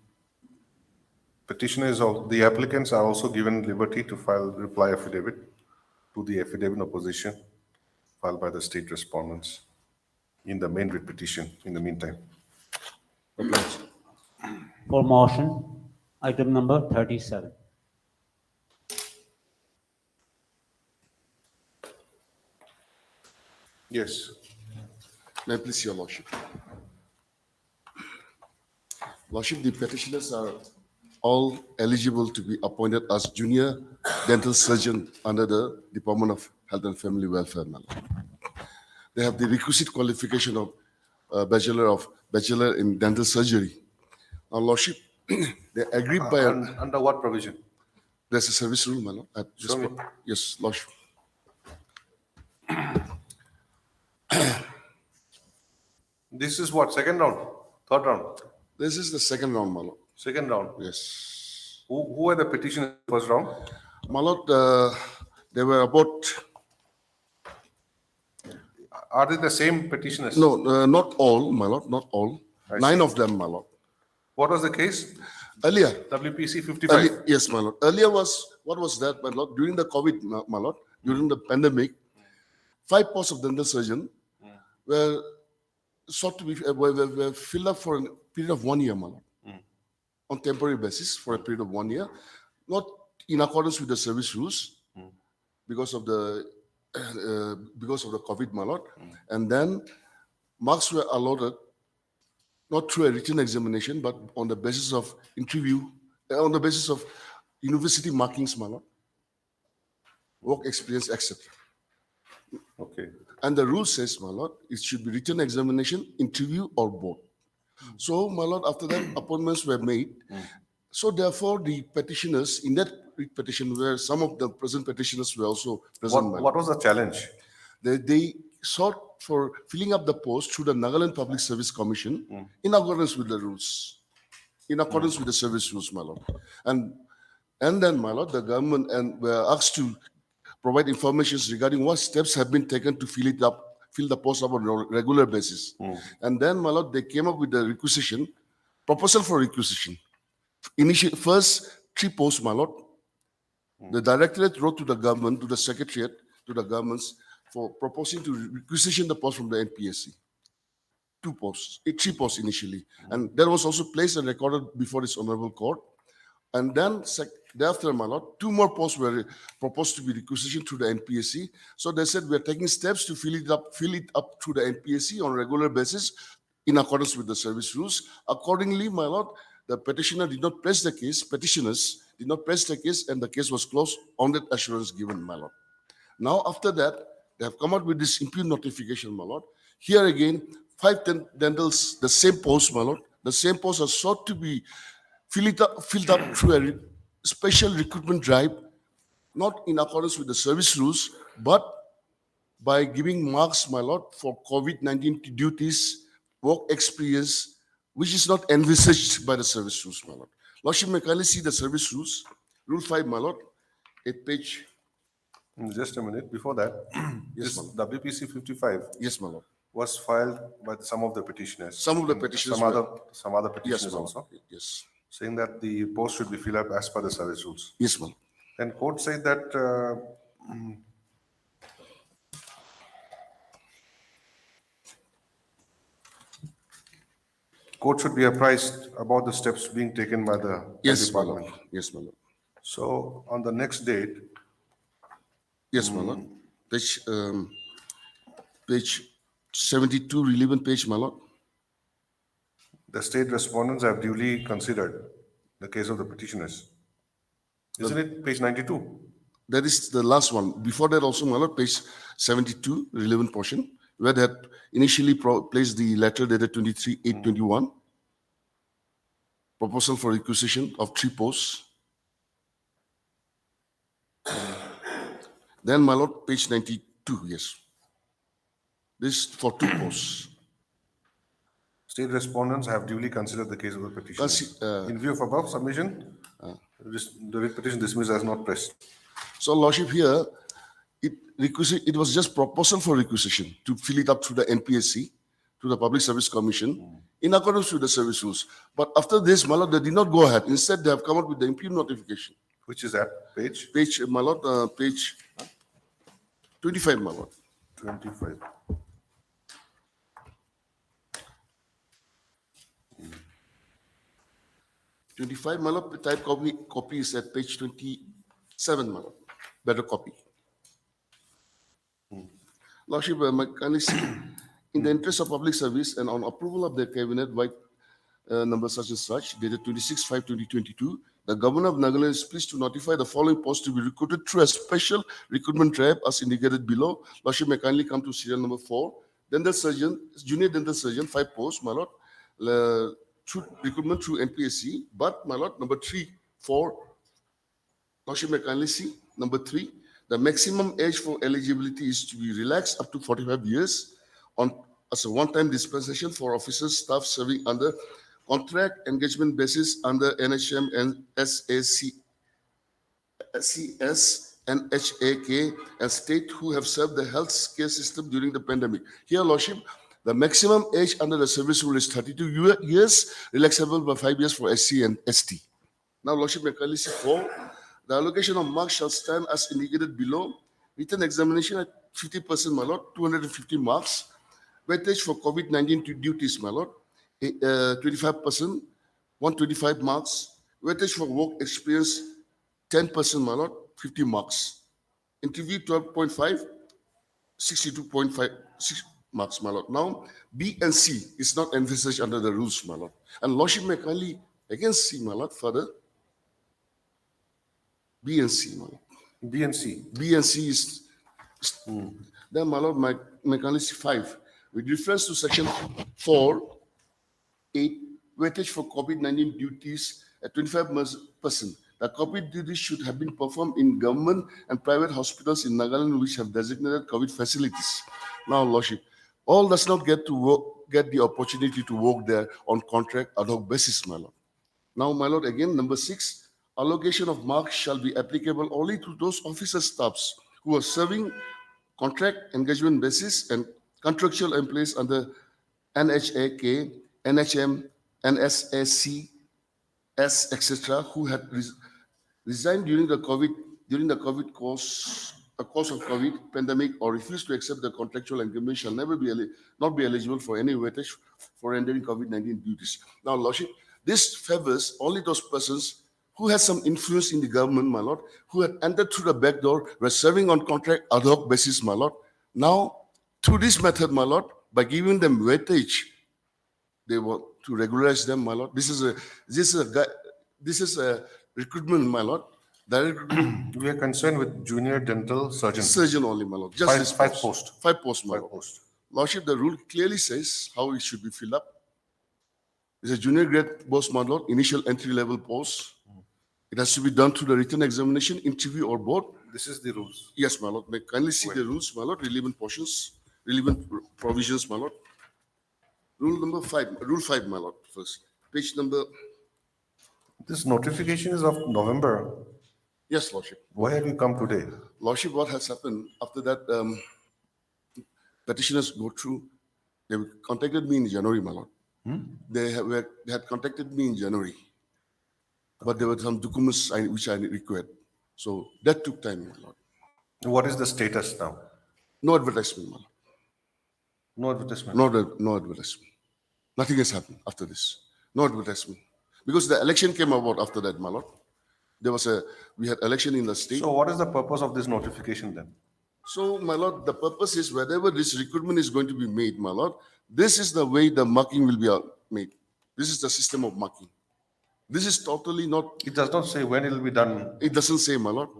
petitioners, the applicants are also given liberty to file reply affidavit to the affidavit in opposition filed by the state respondents in the main writ petition in the meantime. Obliged. For motion, item number 37. Yes. May I please, Your Lordship? Lordship, the petitioners are all eligible to be appointed as junior dental surgeon under the Department of Health and Family Welfare. They have the requisite qualification of bachelor in dental surgery. Now, Lordship, they agreed by Under what provision? there's a service rule, my Lord. Show me. Yes, Lordship. This is what, second round? Third round? This is the second round, my Lord. Second round? Yes. Who are the petitioners first round? My Lord, there were about... Are they the same petitioners? No, not all, my Lord, not all. I 9 see. of them, my Lord. What was the case? Earlier. WPC 55. Yes, my Lord. Earlier what was that, my Lord? During the COVID, my Lord, during the pandemic, 5 posts of dental surgeon were sought to be were filled up for a period of 1 year, my Lord. On temporary basis for a period of 1 year, not in accordance with the service rules because of the COVID, my Lord. And then marks were allotted not through a written examination, but on the basis of interview, on the basis of university markings, my Lord, work experience, etc. Okay. And the rule says, my Lord, it should be written examination, interview, or both. So, my Lord, after that, appointments were made. So, therefore, the petitioners, in that petition, where some of the present petitioners were also present. my What Lord, was the challenge? they sought for filling up the post through the Nagaland Public Service Commission in accordance with the rules, in accordance with the service rules, my Lord. And then, my Lord, the government were asked to provide information regarding what steps have been taken to fill the post up on a regular basis. And then, my Lord, they came up with the requisition, proposal for requisition. First 3 posts, my Lord. The directorate wrote to the government, to the secretariat, to the governments for proposing to requisition the post from the NPSC. 3 posts initially. And that was also placed and recorded before this honorable court And then thereafter, my lord, two more posts were proposed to be requisitioned through the NPSC. So they said we are taking steps to fill it up through the NPSC on a regular basis in accordance with the service rules. Accordingly, my lord, the petitioners did not press the case, and the case was closed on that assurance given, my lord. Now, after that, they have come out with this impugn notification, my lord. Here again, 5 dentals, the same post, my lord. The same posts are sought to be filled up through a special recruitment drive, not in accordance with the service rules, but by giving marks, my lord, for COVID-19 duties, work experience, which is not envisaged by the service rules, my lord. Lordship may kindly see the service rules. Rule 5, my lord, at page. Just a minute. Before that, Yes, this my lord. WPC 55 Yes, my lord. was filed by some of the petitioners. Some of the and petitioners some other petitioners Yes, my lord. also, Yes. saying that the post should be filled up as per the service rules. Yes, my lord. Then court said that court should be apprised about the steps being taken by the Yes, my lord. department. Yes, my lord. So on the next date, Yes, my lord. Page 72, relevant page, my lord. the state respondents have duly considered the case of the petitioners. Isn't it page 92? That is the last one. Before that also, my lord, page 72, relevant portion, where they had initially placed the letter dated 23/8/21, proposal for requisition of 3 posts. Then, my lord, page 92, yes. This for 2 posts. State respondents have duly considered the case of the petitioners. In view of above submission, the writ petition dismissed as not pressed. So, lordship, here, it was just proposal for requisition to fill it up through the NPSC, to the Public Service Commission, in accordance with the service rules. But after this, my lord, they did not go ahead. Instead, they have come out with the impugn notification. Which is that page? Page, my lord, page 25, my lord. 25. My lord, type copy is at page 27, my lord. Better copy. Lordship, my kindly see, in the interest of public service and on approval of the cabinet by number such and such, dated 26/5/2022, the Governor of Nagaland is pleased to notify the following posts to be recruited through a special recruitment drive as indicated below. Lordship may kindly come to serial number 4. Dental surgeon, junior dental surgeon, 5 posts, my lord. Through recruitment through NPSC, but my lord, number 3, 4. Lordship may kindly see number 3. The maximum age for eligibility is to be relaxed up to 45 years as a one-time dispensation for officers, staff serving under contract engagement basis under NHM and SAC, CS and HAK and state who have served the health care system during the pandemic. Here, lordship, the maximum age under the service rule is 32 years, relaxable by 5 years for SC and ST. Now, lordship, may kindly see 4. The allocation of marks shall stand as indicated below. Written examination at 50%, my lord, 250 marks. Weightage for COVID-19 duties, my lord, 25%, 125 marks. Weightage for work experience, 10%, my lord, 50 marks. Interview 12.5, 62.56 marks, my lord. Now, B and C is not envisaged under the rules, my lord. And lordship may kindly again see, my lord, further. B and C, my lord. B and C. B and C is then, my lord, may kindly see 5. With reference to section 4(8), weightage for COVID-19 duties at 25%. The COVID duties should have been performed in government and private hospitals in Nagaland which have designated COVID facilities. Now, lordship, all does not get the opportunity to work there on contract ad hoc basis, my lord. Now, my lord, again, number 6, allocation of marks shall be applicable only to those officer staffs who are serving contract engagement basis and contractual employees under NHAK, NHM, NSAC, etc., who had resigned during the COVID course of COVID pandemic or refused to accept the contractual engagement shall not be eligible for any weightage for rendering COVID-19 duties. Now, lordship, this favors only those persons who has some influence in the government, my lord, who had entered through the back door, were serving on contract ad hoc basis, my lord. Now, through this method, my lord, by giving them weightage, they want to regularize them, my lord. This is a recruitment, my lord. Direct recruitment. We are concerned with junior dental surgeon. Surgeon only, my lord. Just Five- this five post. posts. 5 posts, my Five lord. posts. Lordship, the rule clearly says how it should be filled up. It's a junior grade post, my lord, initial entry level post. It has to be done through the written examination, interview, or board. This is the rules. Yes, my lord. May kindly see the rules, my lord, relevant portions, relevant provisions, my lord. Rule 5, my lord, first. Page number, This notification is of November. yes, lordship. Why have you come today? Lordship, what has happened after that, petitioners go through, they contacted me in January, my lord. They had contacted me in January, but there were some documents which I required. So that took time, my lord. What is the status now? No advertisement, my lord. No advertisement. No advertisement. Nothing has happened after this. No advertisement. Because the election came about after that, my lord. We had election in the state. So what is the purpose of this notification then? So, my lord, the purpose is whenever this recruitment is going to be made, my lord, this is the way the marking will be made. This is the system of marking. This is totally not. It does not say when it will be done. It doesn't say, my lord.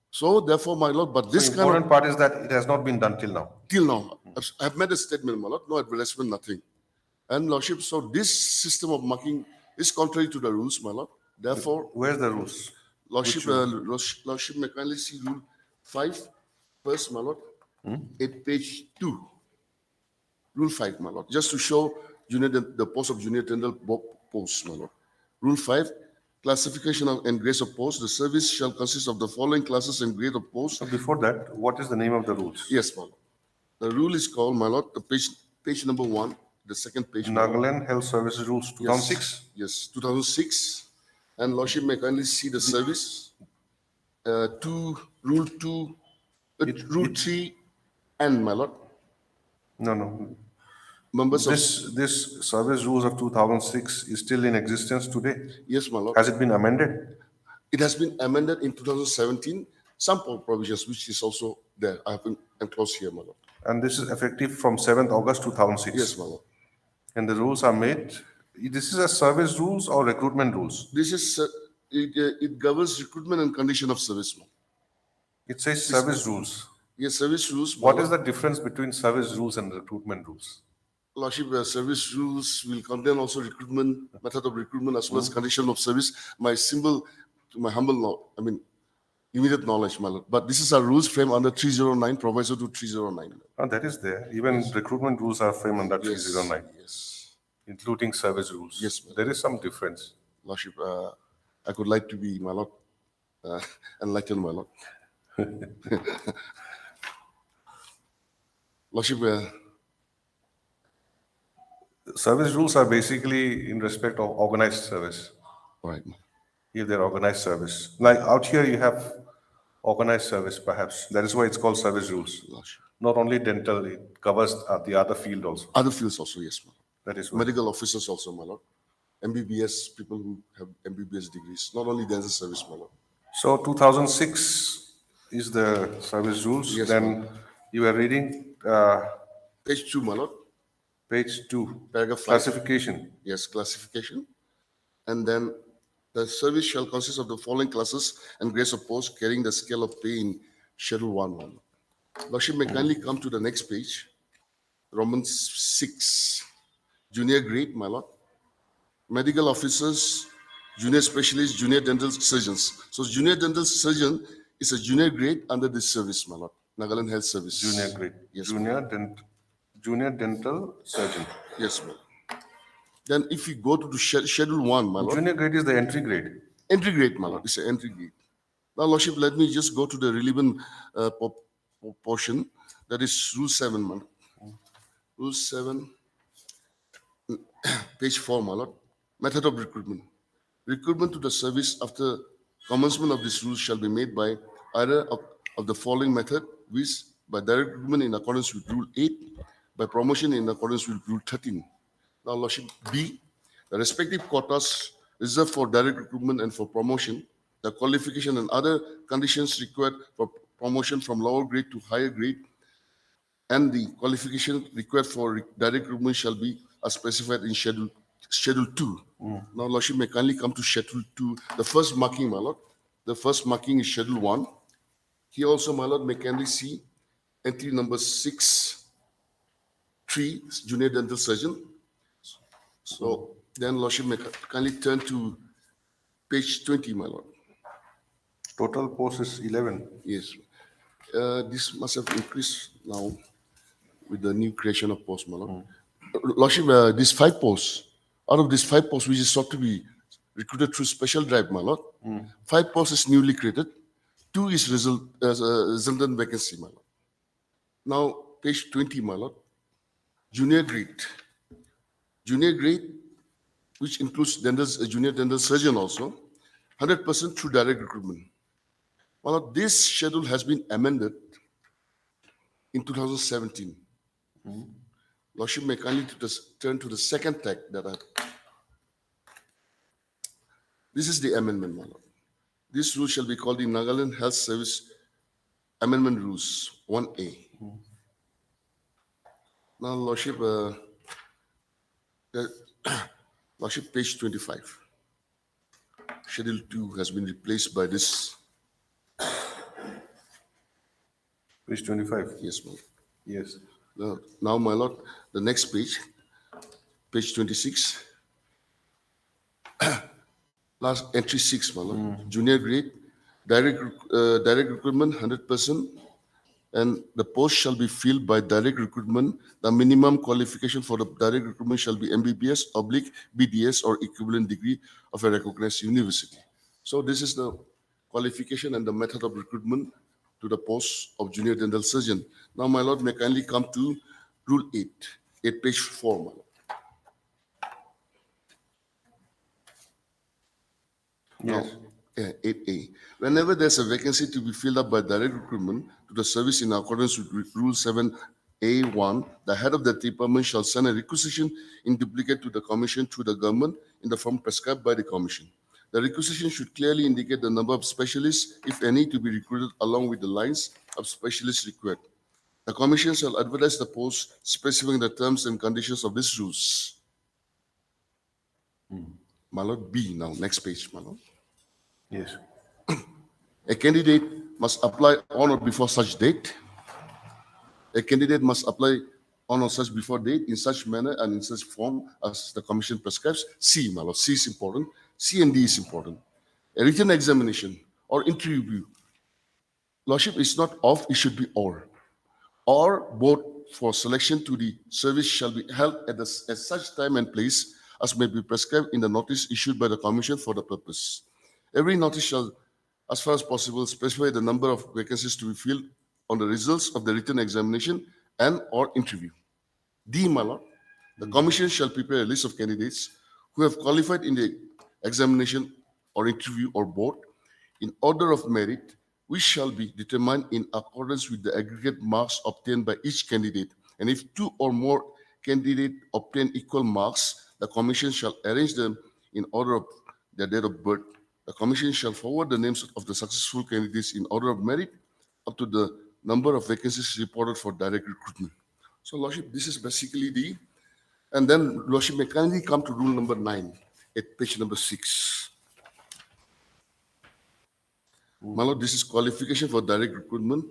So, therefore, my lord, but this The kind of. important part is that it has not been done till now. Till now, I've made a statement, my lord, no advertisement, nothing. And lordship, so this system of marking is contrary to the rules, my lord. Therefore, Where's the rules? lordship, lordship may kindly see rule 5, first, my lord, at page 2. Rule 5, my lord, just to show the post of junior dental post, my lord. Rule 5, classification and grades of post. The service shall consist of the following classes and grade of post. So before that, what is the name of the rules? Yes, my lord. The rule is called, my lord, the page number 1, the second page. my lord. Nagaland Health Services Rules 2006. Yes, 2006. And lordship may kindly see the service. Rule 3 and, my lord. No. Members This service rules of 2006 is still in existence today. Yes, my lord. Has it been amended? It has been amended in 2017. Some provisions, which is also there. I have enclosed here, my lord. And this is effective from 7th August 2006. Yes, my lord. And the rules are made. This is a service rules or recruitment rules? This is it governs recruitment and condition of service. It says service rules. Yes, service rules. What is the difference between service rules and recruitment rules? Lordship, service rules will contain also recruitment, method of recruitment as well as condition of service. My symbol, to my humble, immediate knowledge, my lord. But this is our rules framed under 309, proviso to 309. Oh, that is there. Even recruitment rules are framed under 309. Yes. Including service rules. Yes. There is some difference. Lordship, I could like to be, my lord, enlightened, my lord. Lordship, service rules are basically in respect of organized service. Right. If they're organized service. Like out here you have organized service perhaps. That is why it's called service rules. Not only dental, it covers the other field also. Other fields also, yes, my lord. That is why. Medical officers also, my lord. MBBS, people who have MBBS degrees. Not only dental service, my lord. So 2006 is the service rules. Yes, Then you are reading page 2, my lord. Page 2. Paragraph 5. Classification. Yes, classification. And then the service shall consist of the following classes and grades of post carrying the scale of pay in Schedule 1. Lordship may kindly come to the next page. Romans 6. Junior grade, my lord. Medical officers, junior specialists, junior dental surgeons. So junior dental surgeon is a junior grade under this service, my lord. Nagaland Health Service. Junior grade. Yes, Junior dental surgeon. yes, ma'am. Then if you go to the Schedule 1, my lord. Junior grade is the entry grade. Entry grade, my lord. It's an entry grade. Now, lordship, let me just go to the relevant portion. That is Rule 7, my lord. Rule 7, page 4, my lord. Method of recruitment. Recruitment to the service after commencement of this rule shall be made by either of the following method, viz. By direct recruitment in accordance with Rule 8, by promotion in accordance with Rule 13. Now, lordship, B, the respective quotas reserved for direct recruitment and for promotion the qualification and other conditions required for promotion from lower grade to higher grade, and the qualification required for direct recruitment shall be as specified in Schedule 2. Now, Lordship may kindly come to Schedule 2. The first marking, my Lord. The first marking is Schedule 1. Here also, my Lord, may kindly see entry number 6(3), Junior Dental Surgeon. So then, Lordship may kindly turn to page 20, my Lord. Total post is 11. Yes. This must have increased now with the new creation of posts, my Lord. Lordship, these 5 posts, out of these 5 posts, which is sought to be recruited through special drive, my Lord, 5 posts is newly created, 2 is resultant vacancy, my Lord. Now, page 20, my Lord, junior grade. Junior grade, which includes junior dental surgeon also, 100% through direct recruitment. My Lord, this schedule has been amended in 2017. Lordship may kindly turn to the second tag that I... This is the amendment, my Lord. This rule shall be called the Nagaland Health Service Amendment Rules 1A. Now, Lordship, Lordship, page 25. Schedule 2 has been replaced by this. Page 25. Yes, my Lord. Yes. Now, my Lord, the next page, page 26. Last entry 6, my Lord. Junior grade, direct recruitment 100%, and the post shall be filled by direct recruitment. The minimum qualification for the direct recruitment shall be MBBS/BDS or equivalent degree of a recognized university. So this is the qualification and the method of recruitment to the post of junior dental surgeon. Now, my Lord, may kindly come to Rule 8, page 4, my Lord. Yes. Now, 8A. Whenever there's a vacancy to be filled up by direct recruitment to the service in accordance with Rule 7A1, the head of the department shall send a requisition in duplicate to the commission through the government in the form prescribed by the commission. The requisition should clearly indicate the number of specialists, if any, to be recruited along with the lines of specialists required. The commission shall advertise the post specifying the terms and conditions of these rules. My Lord, B now, next page, my Lord. Yes. A candidate must apply on or before such date. A candidate must apply on or such before date in such manner and in such form as the commission prescribes. C, my Lord, C is important. C and D is important. A written examination or interview. Lordship is not of, it should be or. Or both for selection to the service shall be held at such time and place as may be prescribed in the notice issued by the commission for the purpose. Every notice shall, as far as possible, specify the number of vacancies to be filled on the results of the written examination and or interview. D, my Lord, the commission shall prepare a list of candidates who have qualified in the examination or interview or both in order of merit, which shall be determined in accordance with the aggregate marks obtained by each candidate. And if 2 or more candidates obtain equal marks, the commission shall arrange them in order of their date of birth. The commission shall forward the names of the successful candidates in order of merit up to the number of vacancies reported for direct recruitment. So, Lordship, this is basically the, and then Lordship may kindly come to rule number 9 at page number 6. My Lord, this is qualification for direct recruitment.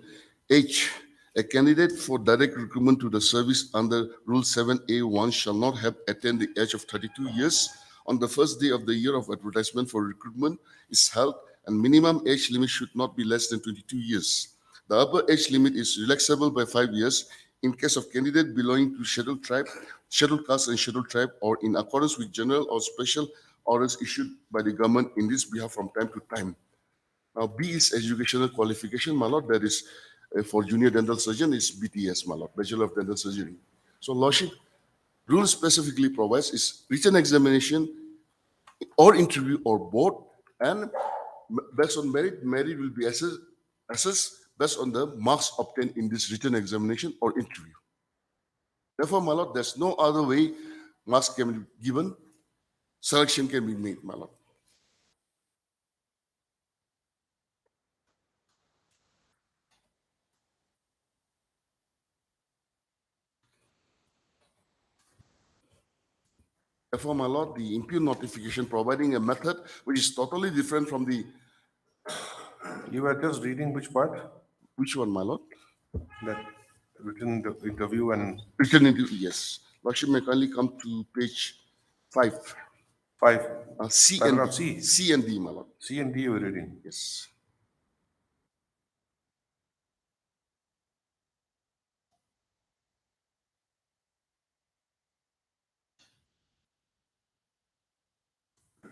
H, a candidate for direct recruitment to the service under Rule 7A1 shall not have attained the age of 32 years on the first day of the year of advertisement for recruitment is held, and minimum age limit should not be less than 22 years. The upper age limit is relaxable by 5 years in case of candidate belonging to scheduled tribe, scheduled caste and scheduled tribe, or in accordance with general or special orders issued by the government in this behalf from time to time. Now, B is educational qualification, my Lord. That is for junior dental surgeon is BTS, my Lord, Bachelor of Dental Surgery. So, Lordship, rule specifically provides is written examination or interview or both, and based on merit, merit will be assessed based on the marks obtained in this written examination or interview. Therefore, my Lord, there's no other way marks can be given, selection can be made, my Lord. Therefore, my lord, the impugn notification providing a method which is totally different from the, You were just reading which part? which one, my lord? That written interview and Written into, yes. Lordship may kindly come to page 5. 5, C and paragraph D. C. C and D, my lord. C and D you were reading. Yes.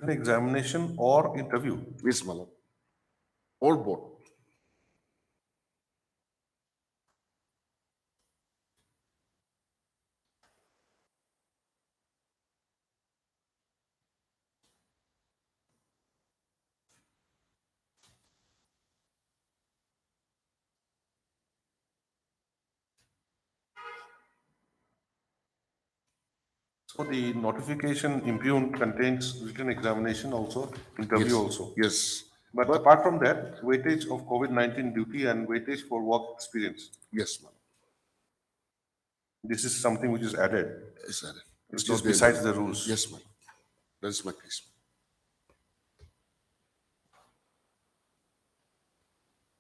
An examination or interview. Yes, my lord. Or both. So the notification impugn contains written examination also, interview Yes. also. Yes. But apart from that, weightage of COVID-19 duty and weightage for work experience. Yes, my lord. This is something which is added, Yes, sir. which not is there. besides the rules. Yes, my lord. That is my case.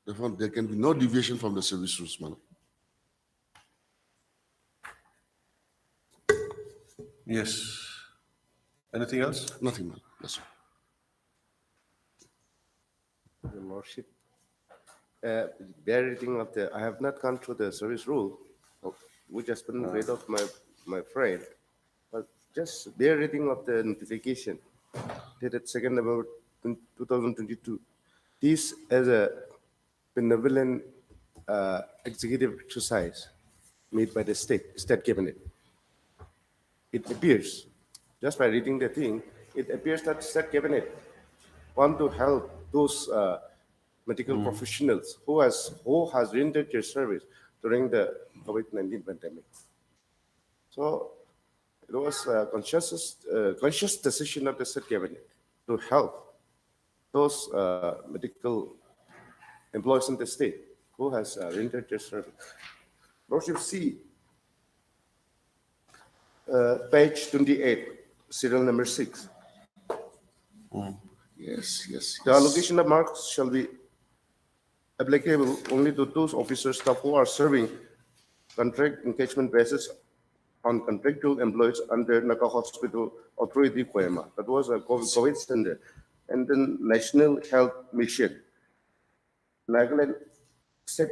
Therefore, there can be no deviation from the service rules, my lord. Yes. Anything else? Nothing, my lord. That's all. Your Lordship, bear reading of the, I have not gone through the service rule, which has been read of my friend, but just bear reading of the notification dated 2nd November 2022. This as a benevolent executive exercise made by the state cabinet. It appears, just by reading the thing, it appears that state cabinet want to help those medical professionals who has rendered their service during the COVID-19 pandemic. So it was a conscious decision of the state cabinet to help those medical employees in the state who has rendered their service. Lordship, see page 28, serial number 6. Yes, yes, The yes. allocation of marks shall be applicable only to those officers staff who are serving contract engagement basis on contractual employees under Naka Hospital Authority, Kohima. That was a COVID center. And then National Health Mission, Nagaland State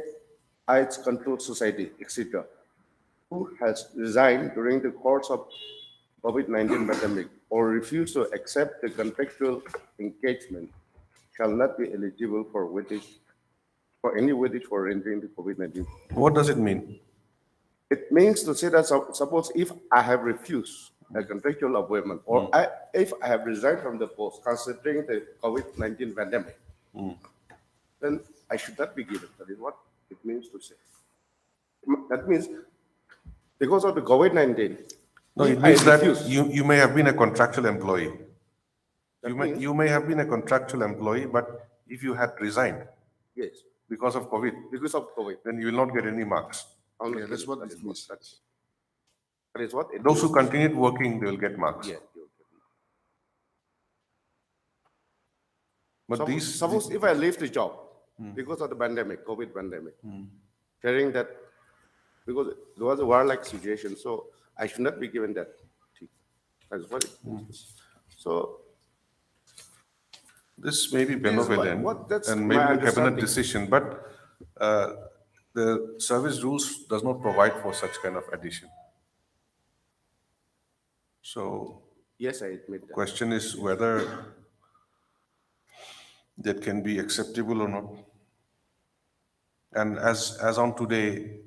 AIDS Control Society, etc., who has resigned during the course of COVID-19 pandemic or refused to accept the contractual engagement shall not be eligible for weightage, for any weightage for entering the COVID-19. What does it mean? It means to say that suppose if I have refused a contractual appointment or if I have resigned from the post considering the COVID-19 pandemic, then I should not be given. That is what it means to say. That means because of the COVID-19, No, it if I means that refuse, you may have been a contractual employee. That You may have been a contractual employee, but if you had resigned yes, because of COVID, because of COVID, then you will not get any marks. Yeah, that's what it means. That is what it Those who means. continued working, they will get marks. Yeah, But suppose if I leave the job because of the pandemic, COVID pandemic, fearing that because there was a war-like situation, so I should not be given that. That's what it means. So this may be Yes, benevolent that's and my maybe a cabinet understanding. decision, but the service rules does not provide for such kind of addition. So yes, I admit that. question is whether that can be acceptable or not. And as on today,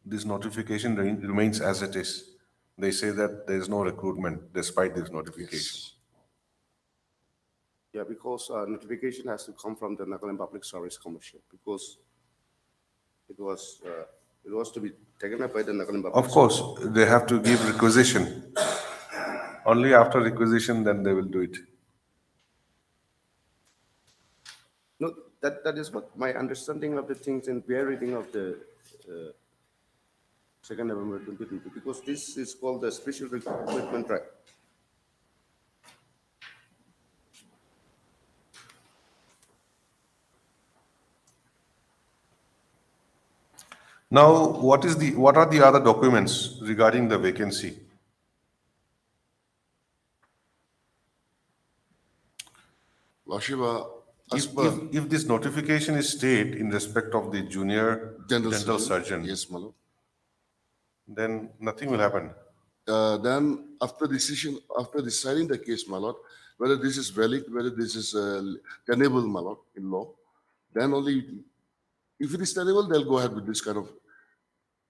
this notification remains as it is. They say that there is no recruitment despite this notification. Yeah, because notification has to come from the Nagaland Public Service Commission because it was to be taken up by the Nagaland Public Of course, they have to give requisition. Only after requisition, then they will do it. No, that is what my understanding of the things and peer reading of the 2nd November 2022, because this is called the special recruitment right. Now, what are the other documents regarding the vacancy? Lordship, as If, per if this notification is stayed in respect of the junior dental surgeon, yes, my lord. then nothing will happen. Then after deciding the case, my lord, whether this is valid, whether this is tenable, my lord, in law, then only if it is tenable, they'll go ahead with this kind of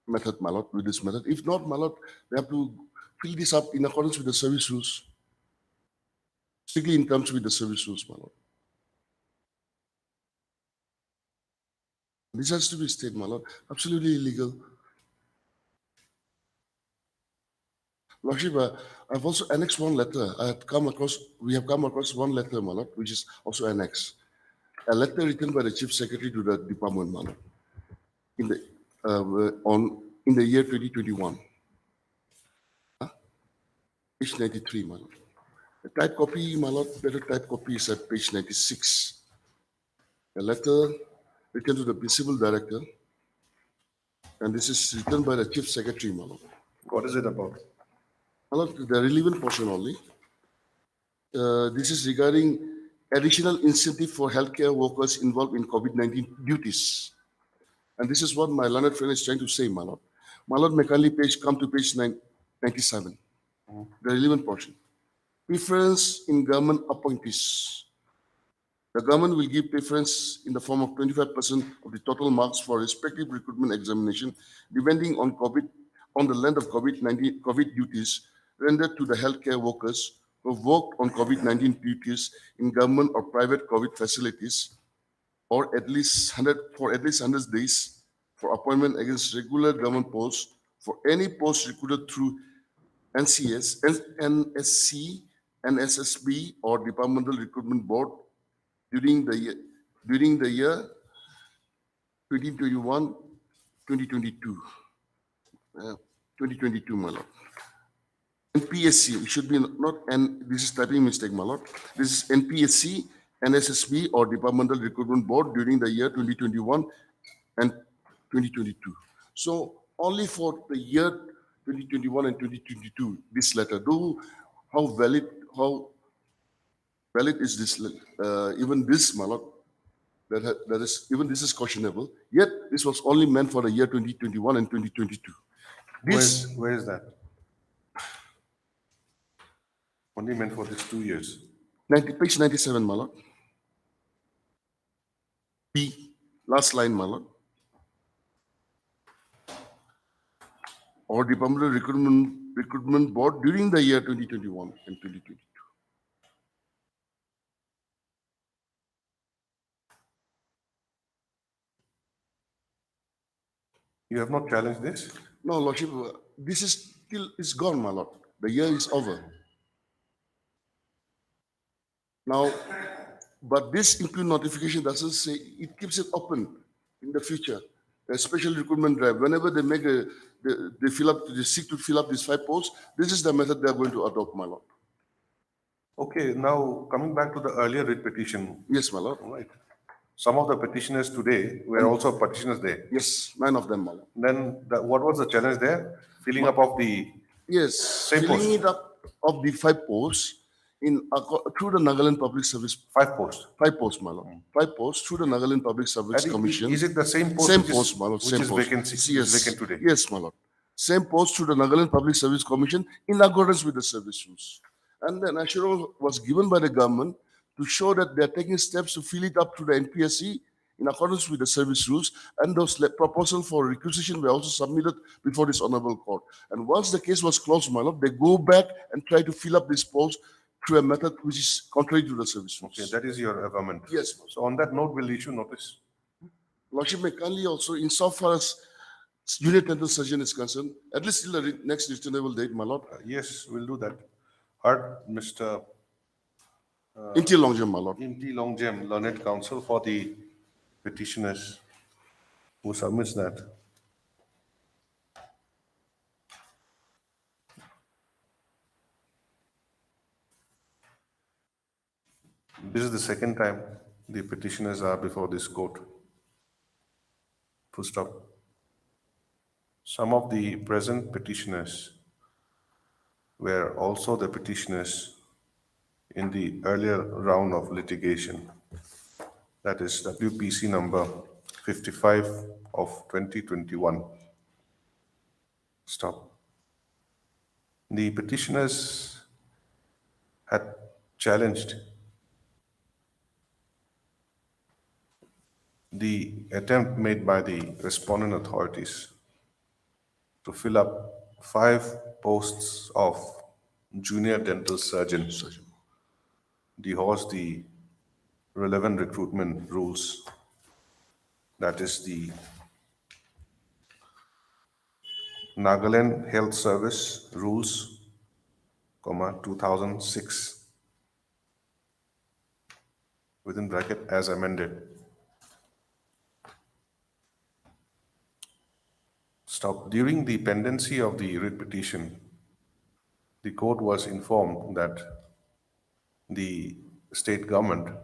method, my lord, with this method. If not, my lord, they have to fill this up in accordance with the service rules, strictly in terms with the service rules, my lord. This has to be stayed, my lord. Absolutely illegal. Lordship, I've also annexed one letter. We have come across one letter, my lord, which is also annexed. A letter written by the Chief Secretary to the department, my lord, in the year 2021. Page 93, my lord. The type copy, my lord, better type copy is at page 96. A letter written to the Principal Director, and this is written by the Chief Secretary, my lord. What is it about? My lord, the relevant portion only. This is regarding additional incentive for healthcare workers involved in COVID-19 duties. And this is what my learned friend is trying to say, my lord. My lord, may kindly come to page 97, the relevant portion. Preference in government appointees. The government will give preference in the form of 25% of the total marks for respective recruitment examination, depending on the length of COVID duties rendered to the healthcare workers who have worked on COVID-19 duties in government or private COVID facilities, or at least 100 days for appointment against regular government posts for any post recruited through NCS, NSC, NSSB, or Departmental Recruitment Board during the year 2021, 2022. 2022, my lord. NPSC, it should be not N, this is typing mistake, my lord. This is NPSC, NSSB, or Departmental Recruitment Board during the year 2021 and 2022. So only for the year 2021 and 2022, this letter, how valid is this, even this, my lord, that is, even this is questionable, yet this was only meant for the year 2021 and 2022. Where is that? Only meant for these 2 years. Page 97, my lord. B, last line, my lord. Or Departmental Recruitment Board during the year 2021 and 2022. You have not challenged this? No, Lordship, this is it's gone, my lord. The year is over. Now, but this include notification doesn't say, it keeps it open in the future. A special recruitment drive, whenever they make they seek to fill up these 5 posts, this is the method they are going to adopt, my lord. Okay, now coming back to the earlier writ petition. Yes, my lord. All right. Some of the petitioners today were also petitioners there. Yes, 9 of them, my lord. Then what was the challenge there? Filling up of the same filling post. it up of the 5 posts through the Nagaland Public Service. 5 posts. 5 posts, my lord. 5 posts through the Nagaland Public Service Commission. Is it the same post? Same post, my lord. Which Same is post. vacancy? Yes. Is vacant today. Yes, my lord. Same post through the Nagaland Public Service Commission in accordance with the service rules. And then assurance was given by the government to show that they are taking steps to fill it up through the NPSC in accordance with the service rules, and those proposals for requisition were also submitted before this honorable court. And once the case was closed, my lord, they go back and try to fill up this post through a method which is contrary to the service rules. Okay, that is your government. Yes. So on that note, we'll issue notice. Lordship may kindly also, insofar as junior dental surgeon is concerned, at least till the next reasonable date, my lord. Yes, we'll do that. Heard Mr. Inti Longjem, my lord. Inti Longjem, learned counsel for the petitioners who submits that. This is the second time the petitioners are before this court. Full stop. Some of the present petitioners were also the petitioners in the earlier round of litigation, that is WPC number 55 of 2021. Stop. The petitioners had challenged the attempt made by the respondent authorities to fill up 5 posts of junior dental surgeon, dehouse the relevant recruitment rules, that is the Nagaland Health Service Rules, 2006, within bracket as amended. Stop. During the pendency of the writ petition, the court was informed that the state government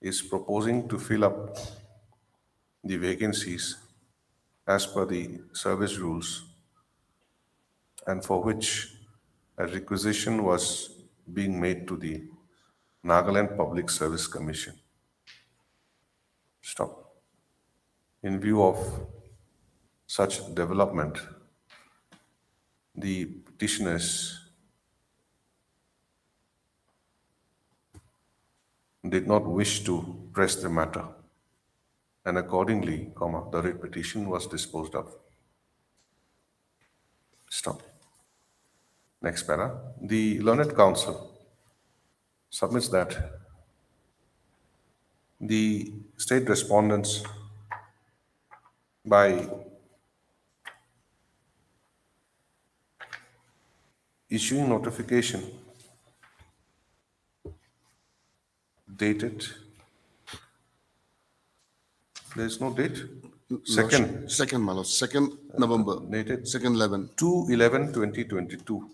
is proposing to fill up the vacancies as per the service rules, and for which a requisition was being made to the Nagaland Public Service Commission. Stop. In view of such development, the petitioners did not wish to press the matter, and accordingly, the writ petition was disposed of. Stop. Next para. The Learned Counsel submits that the state respondents, by issuing notification dated, there is no date. Second, my lord. 2nd November. Dated 2nd 11. 2/11/2022.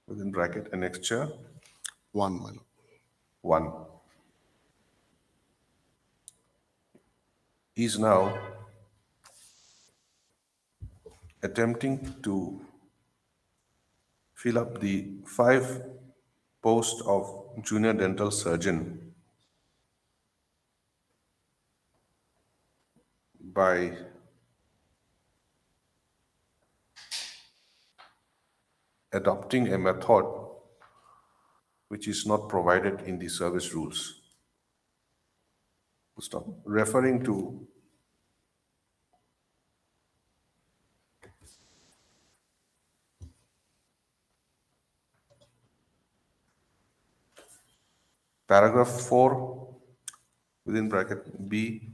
Within bracket, annexure 1, my lord. 1. Is now attempting to fill up the 5 posts of junior dental surgeon by adopting a method which is not provided in the service rules. Stop. Referring to paragraph 4 within bracket B,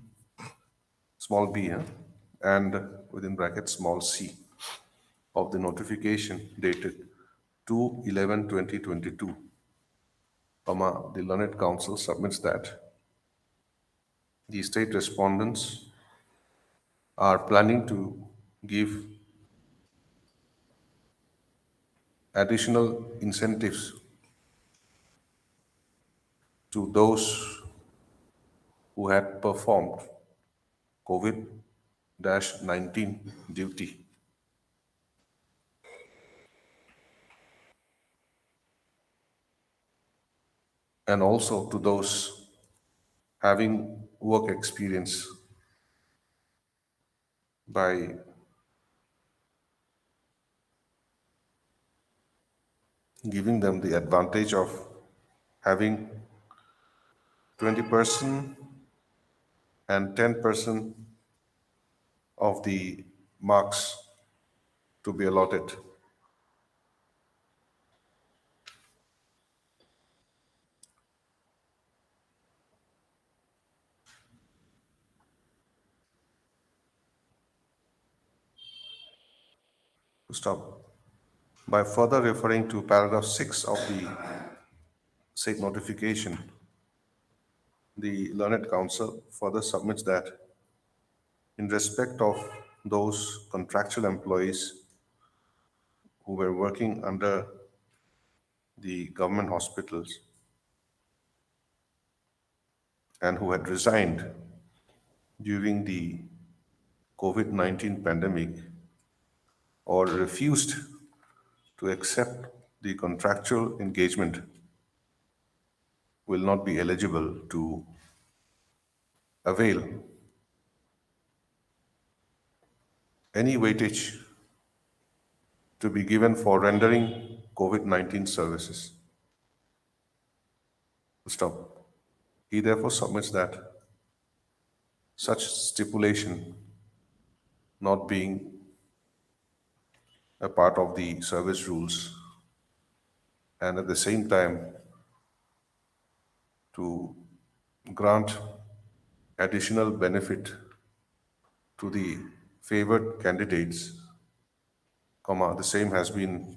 small b, and within bracket small c of the notification dated 2/11/2022, the Learned Counsel submits that the state respondents are planning to give additional incentives to those who had performed COVID-19 duty. And also to those having work experience by giving them the advantage of having 20% and 10% of the marks to be allotted. Stop. By further referring to paragraph 6 of the said notification, the Learned Counsel further submits that in respect of those contractual employees who were working under the government hospitals and who had resigned during the COVID-19 pandemic or refused to accept the contractual engagement will not be eligible to avail any weightage to be given for rendering COVID-19 services. Stop. He therefore submits that such stipulation not being a part of the service rules and at the same time to grant additional benefit to the favored candidates, comma, the same has been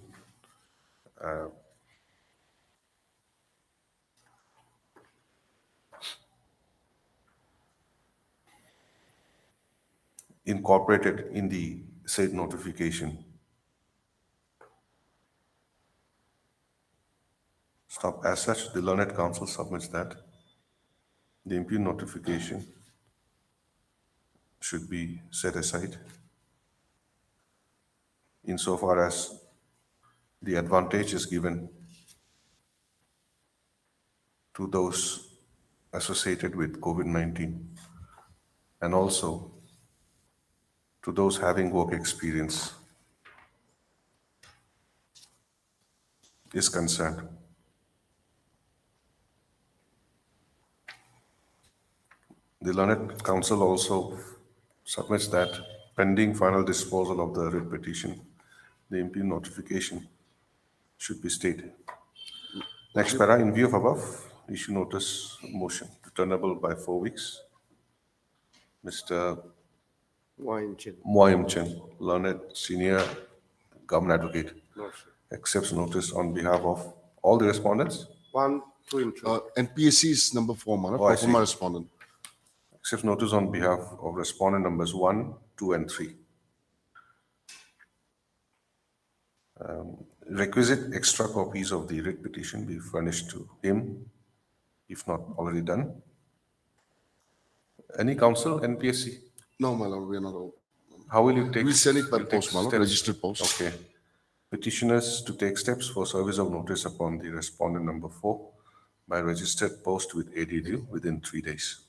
incorporated in the said notification. Stop. As such, the Learned Counsel submits that the impugn notification should be set aside insofar as the advantage is given to those associated with COVID-19 and also to those having work experience is concerned. The Learned Counsel also submits that pending final disposal of the writ petition, the impugn notification should be stayed. Next para, in view of above, issue notice motion returnable by 4 weeks. Mr. Moyam Chen, learned senior government advocate, accepts notice on behalf of all the respondents. 1, 2, and 3. NPSC is number 4, Malad. Oh, I see. Kohima respondent. Accepts notice on behalf of respondent numbers 1, 2, and 3. Requisite extra copies of the writ petition be furnished to him, if not already done. Any counsel, NPSC? No, Malad, we are not. How will you take? We'll send it by you'll take post, Malad, steps? registered post. Okay. Petitioners to take steps for service of notice upon the respondent number 4 by registered post with ADD within 3 days.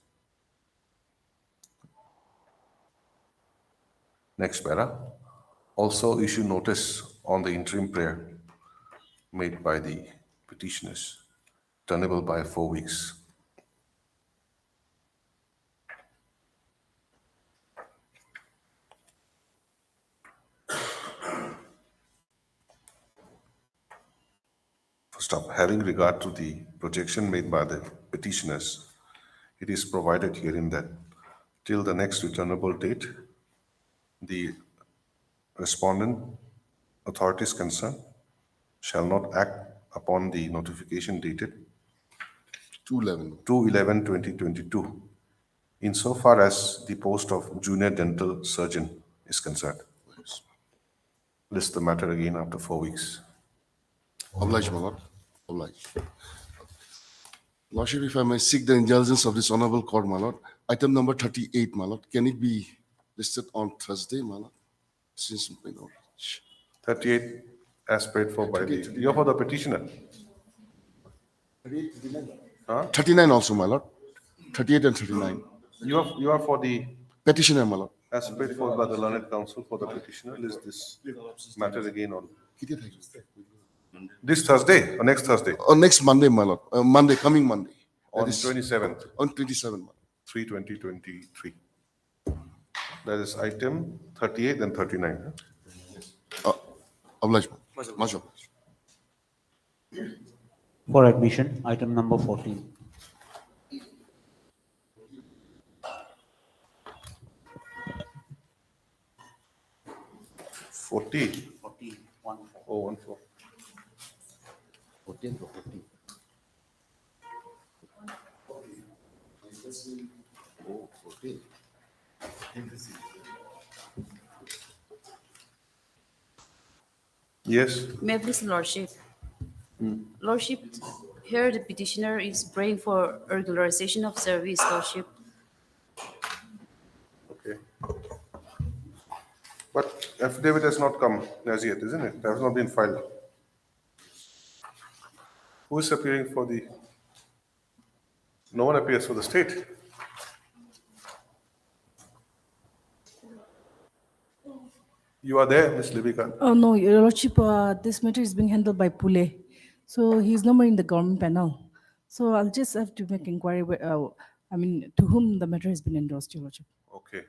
Next para. Also issue notice on the interim prayer made by the petitioners, turnable by 4 weeks. First up, having regard to the projection made by the petitioners, it is provided herein that till the next returnable date, the respondent authorities concerned shall not act upon the notification dated 2/11/2022 insofar as the post of junior dental surgeon is concerned. List the matter again after 4 weeks. Oblige, Malad. Oblige. Lordship, if I may seek the indulgence of this honorable court, Malad, item number 38, Malad, can it be listed on Thursday, Malad? Since my knowledge. 38 as paid for by the, you're for the petitioner. 39 also, my lord. 38 and 39. You are for the Petitioner, my lord. as paid for by the Learned Counsel for the petitioner. List this matter again on this Thursday or next Thursday? Or next Monday, my lord. Monday, coming Monday. On That is 27th. On 27, my lord. 3/2023. That is item 38 and 39. Oblige, much obliged. For admission, item number 14. Forty. 14. 1. Oh, 14. 14 to 14. Oh, 14. Yes. May I please, Lordship? Lordship, here the petitioner is praying for regularization of service, Lordship. Okay. affidavit has not come as yet, isn't it? It has not been filed. Who is appearing for the? No one appears for the state. You are there, Ms. Livika. Oh, no, Your Lordship, this matter is being handled by Pule. So he's no more in the government panel. So I'll just have to make inquiry, to whom the matter has been endorsed, Your Lordship. Okay.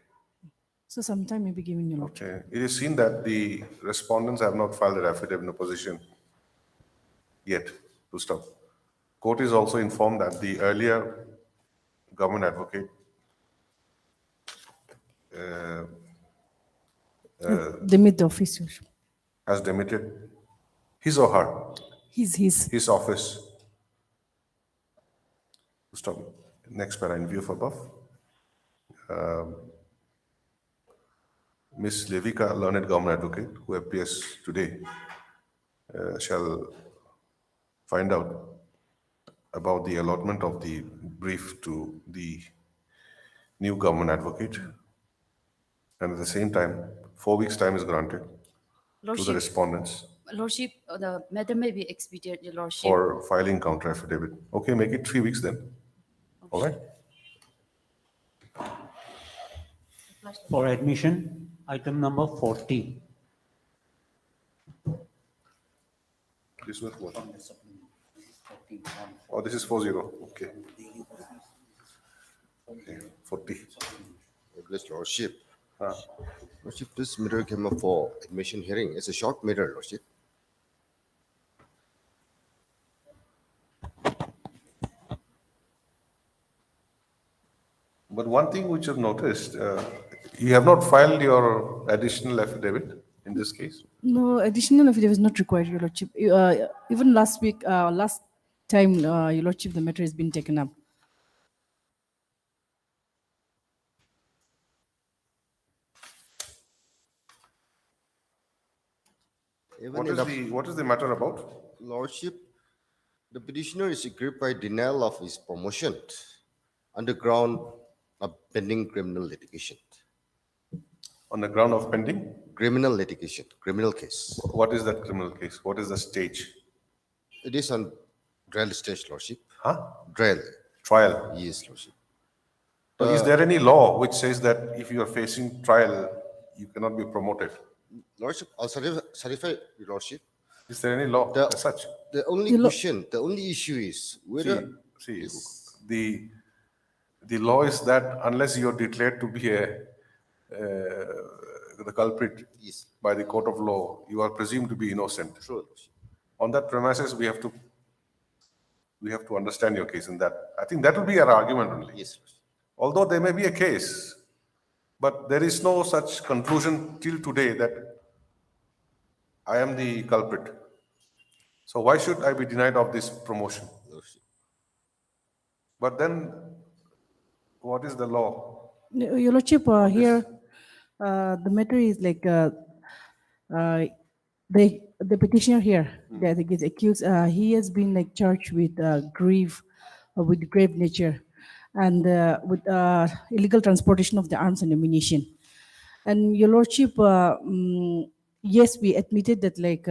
So sometime maybe given Your Lordship. Okay. It is seen that the respondents have not filed their affidavit in opposition yet to stop. Court is also informed that the earlier government advocate Demit the office, Your Lordship. has demitted his or her, his office. Stop. Next para in view of above. Ms. Levika, learned government advocate, who appears today, shall find out about the allotment of the brief to the new government advocate. And at the same time, 4 weeks' time is granted to the Lordship, respondents Lordship, the matter may be expedited, Your Lordship. for filing counter affidavit. Okay, make it 3 weeks then. All right? For admission, item number 40. This was what? Oh, this is 40. Okay. Okay, 40. Bless Lordship. Lordship, this matter came up for admission hearing. It's a short matter, Lordship. But one thing which I've noticed, you have not filed your additional affidavit in this case. No, additional affidavit is not required, Your Lordship. Even last week, last time, Your Lordship, the matter has been taken up. What is the matter about? Lordship, the petitioner is aggrieved by denial of his promotion on the ground of pending criminal litigation. On the ground of pending? Criminal litigation, criminal case. What is that criminal case? What is the stage? It is on trial stage, Lordship. Huh? Trial. Yes, Lordship. So is there any law which says that if you are facing trial, you cannot be promoted? Lordship, I'll certify, Your Lordship. Is there any law as such? The only question, the only issue is whether the law is that unless you are declared to be the culprit by the court of law, you are presumed to be innocent. True. On that premises, we have to understand your case in that. I think that will be our argument only. Yes. Although there may be a case, but there is no such conclusion till today that I am the culprit. So why should I be denied of this promotion? But then, what is the law? Your Lordship, here, the matter is like the petitioner here that is accused. He has been like charged with grave nature, and with illegal transportation of the arms and ammunition. And Your Lordship, yes, we admitted that like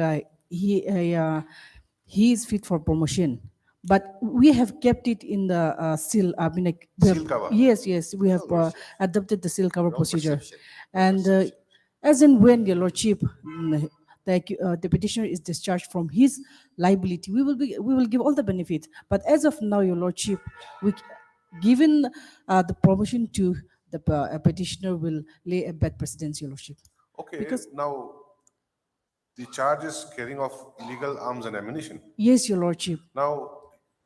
he is fit for promotion. But we have kept it in the seal. I mean, like Seal cover. Yes, we have adopted the seal cover procedure, and as and when, Your Lordship, the petitioner is discharged from his liability, we will give all the benefits. But as of now, Your Lordship, given the promotion to the petitioner will lay a bad precedence, Your Lordship. Okay, Because- now the charge is carrying of illegal arms and ammunition. Yes, Your Lordship. Now,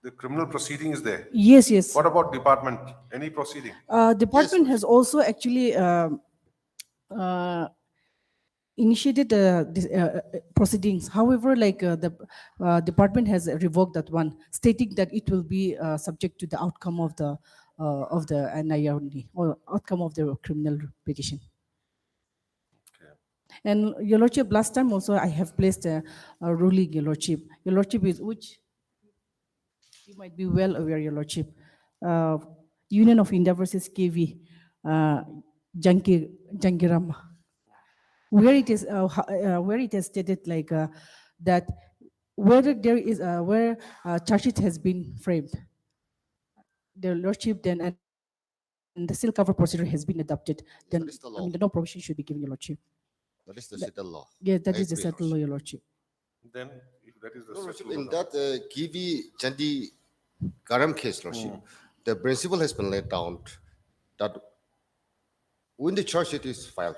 the criminal proceeding is there. Yes. What about department? Any proceeding? Department has also actually initiated proceedings. However, like the department has revoked that one, stating that it will be subject to the outcome of the NIR only, or outcome of the criminal petition. And Your Lordship, last time also I have placed a ruling, Your Lordship. Your Lordship is which you might be well aware, Your Lordship. Union of India versus KV, Jangiram. where it is where it is stated like that whether there is where charge sheet has been framed, the lordship then and the seal cover procedure has been adopted, then That is the I mean law. the no provision should be given, your lordship. That is the settled law. Yeah, that I is the agree, settled law, your lordship. Then, if that is the No, Lordship, settled in law, that Kivi Chandi Garam case, Lordship, the principle has been laid down that when the charge sheet is filed,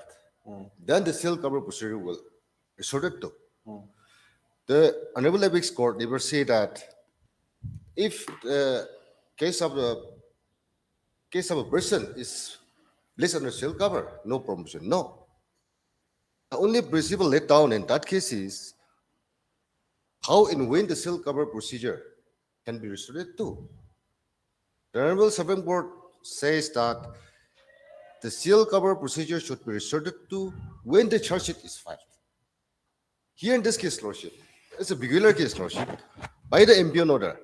then the seal cover procedure will resorted to. The Honorable Apex Court never say that if the case of a person is placed under seal cover, no promotion. No. The only principle laid down in that case is how and when the seal cover procedure can be resorted to. The Honorable Supreme Court says that the seal cover procedure should be resorted to when the charge sheet is filed. Here in this case, Lordship, it's a peculiar case, Lordship, by the MBO order,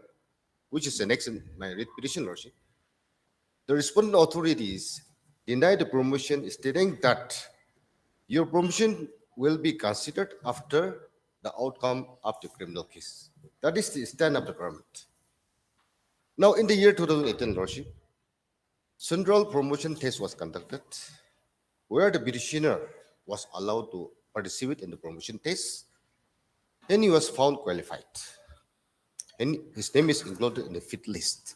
which is annexed in my writ petition, Lordship. The respondent authorities deny the promotion, stating that your promotion will be considered after the outcome of the criminal case. That is the stand of the government. Now, in the year 2018, Lordship, central promotion test was conducted, where the petitioner was allowed to participate in the promotion test, and he was found qualified. And his name is included in the fit list.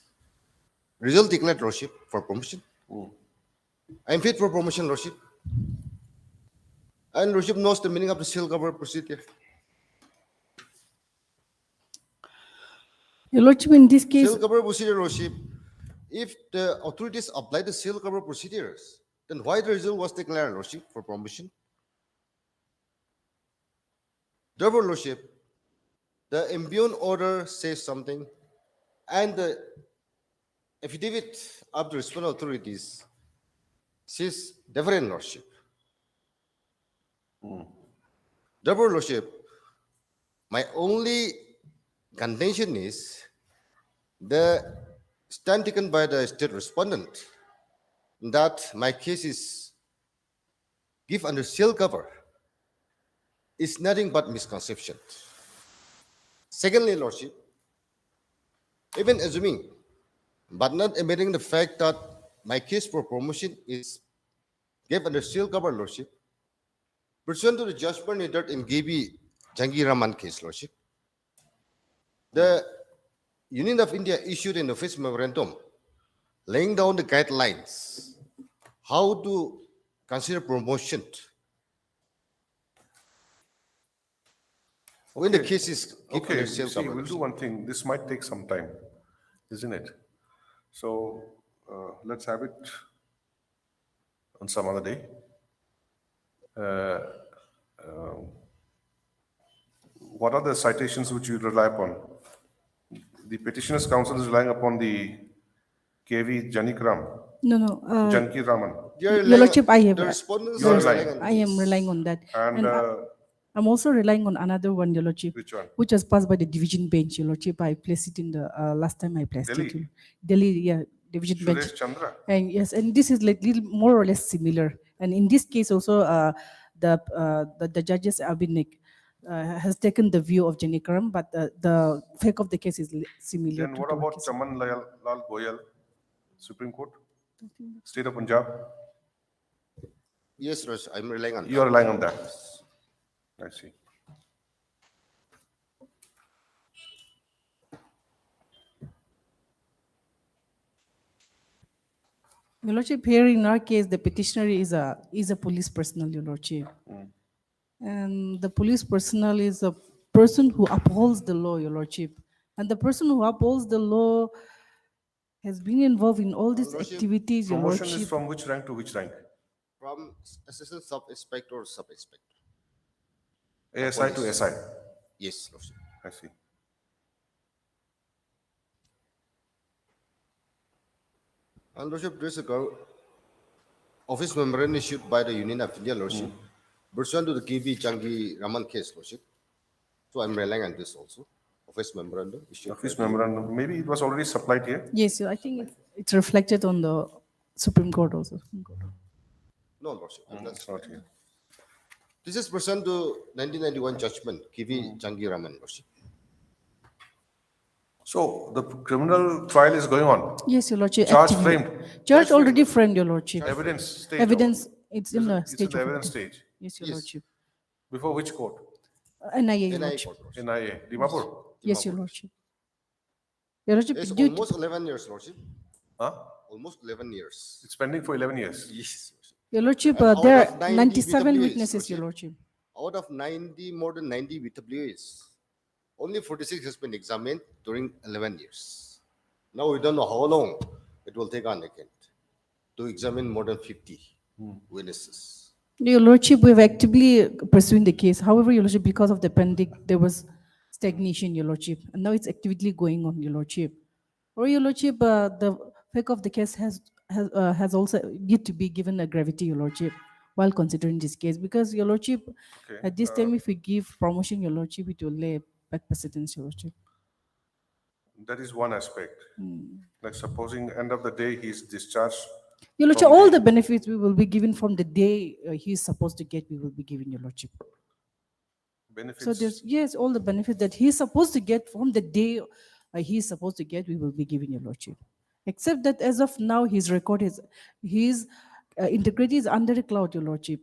Result declared, Lordship, for promotion. I am fit for promotion, Lordship. And Lordship knows the meaning of the seal cover procedure. Your lordship, in this case, Seal cover procedure, Lordship, if the authorities apply the seal cover procedures, then why the result was declared, Lordship, for promotion? Therefore, Lordship, the imbued order says something, and the affidavit of the respondent authorities says different, Lordship. Therefore, Lordship, my only contention is the stand taken by the state respondent that my case is give under seal cover is nothing but misconception. Secondly, Lordship, even assuming, but not admitting the fact that my case for promotion is gave under seal cover, Lordship, pursuant to the judgment entered in GB Jangi Raman case, Lordship, the Union of India issued an office memorandum laying down the guidelines how to consider promotion when the case is given okay, under seal see, cover. we'll do one thing. This might take some time, isn't it? So let's have it on some other day. What are the citations which you rely upon? The petitioners' counsel is relying upon the KV Janikram, no, Janki Raman. your lordship, I have The respondents You are are relying. relying on I am this. relying on that, And I'm also relying on another one, your lordship, which one? which was passed by the division bench, your lordship. I placed it in the last time I placed Delhi? it. Delhi, yeah, division bench. Suresh Chandra. And yes, and this is like little more or less similar. And in this case also, the judges have been like, has taken the view of Janikaram, but the fact of the case is similar. Then to what the about case. Chaman Lal Goyal, Supreme Court, State of Punjab? Yes, Raj, I'm relying on You are relying on that. I see. Your lordship, here in our case, the petitioner is a police personnel, your lordship. And the police personnel is a person who upholds the law, your lordship. And the person who upholds the law has been involved in all these Lordship, activities, your Promotion lordship. is from which rank to which rank? From assistant sub-inspector or sub-inspector. ASI to SI. Yes, Lordship. I see. And Lordship, there is a office memorandum issued by the Union of India, Lordship, pursuant to the KB Jangi Raman case, Lordship. So I'm relying on this also. Office memorandum issued. Office by the- memorandum, maybe it was already supplied here. Yes, I think it's reflected on the Supreme Court also. No, Lordship. That's It's not here. This is pursuant to 1991 judgment, Kivi Jangiraman, Lordship. So the criminal trial is going on. Yes, Your Lordship. Charge actively. framed. Charge already framed, Your Lordship. Evidence stage. Evidence, it's in the It's in stage the of evidence evidence. stage. Yes, Your Lordship. Before which court? NIA, Your NIA Lordship. court, Lordship. NIA. Dimapur? Yes, Your Lordship. Your Lordship, It's due to- almost 11 years, Lordship. Huh? Almost 11 years. It's pending for 11 years. Yes. Your Lordship, And out there of are 90 97 BWAs, witnesses, Your Lordship. Out of 90, more than 90 BWAs, only 46 has been examined during 11 years. Now we don't know how long it will take on again to examine more than 50 witnesses. Your Lordship, we're actively pursuing the case. However, Your Lordship, because of the pandemic, there was stagnation, Your Lordship, and now it's actively going on, Your Lordship. Or Your Lordship, the fact of the case has also yet to be given a gravity, Your Lordship, while considering this case, because Your Lordship, at this time, if we give promotion, Your Lordship, it will lay back precedence, Your Lordship. That is one aspect. Like supposing end of the day he's discharged. Your Lordship, from all the benefits we will be given from the day he is supposed to get, we will be giving, Your Lordship. benefits. So there's, yes, all the benefits that he is supposed to get from the day he is supposed to get, we will be giving, Your Lordship. Except that as of now, his record is, his integrity is under a cloud, Your Lordship.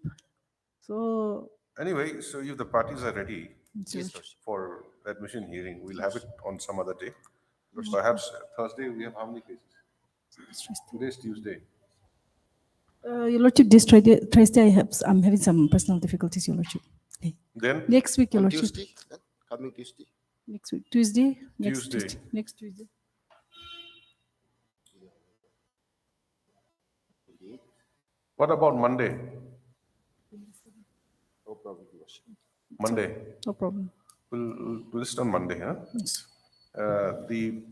So, Anyway, so if the parties are ready Yes, for admission hearing, we'll have it on some other day. Perhaps Thursday, we have how many cases? Today is Tuesday. Your Lordship, this Thursday, I'm having some personal difficulties, Your Lordship. Then? Next week, Your On Lordship. Tuesday, then? Coming Tuesday. Next week, Tuesday? Next Tuesday. Tuesday. Next Tuesday. What about Monday? No problem, Lordship. Monday. No problem. We'll do this on Monday, huh? Yes. The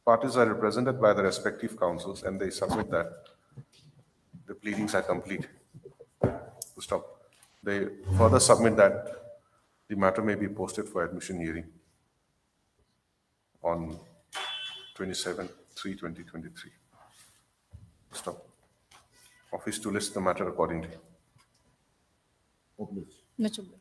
parties are represented by the respective councils and they submit that the pleadings are complete. Stop. They further submit that the matter may be posted for admission hearing on 27/3/2023. Stop. Office to list the matter accordingly. No problem.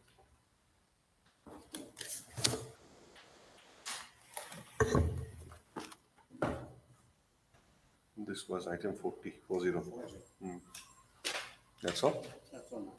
This was item 40. That's all? That's all.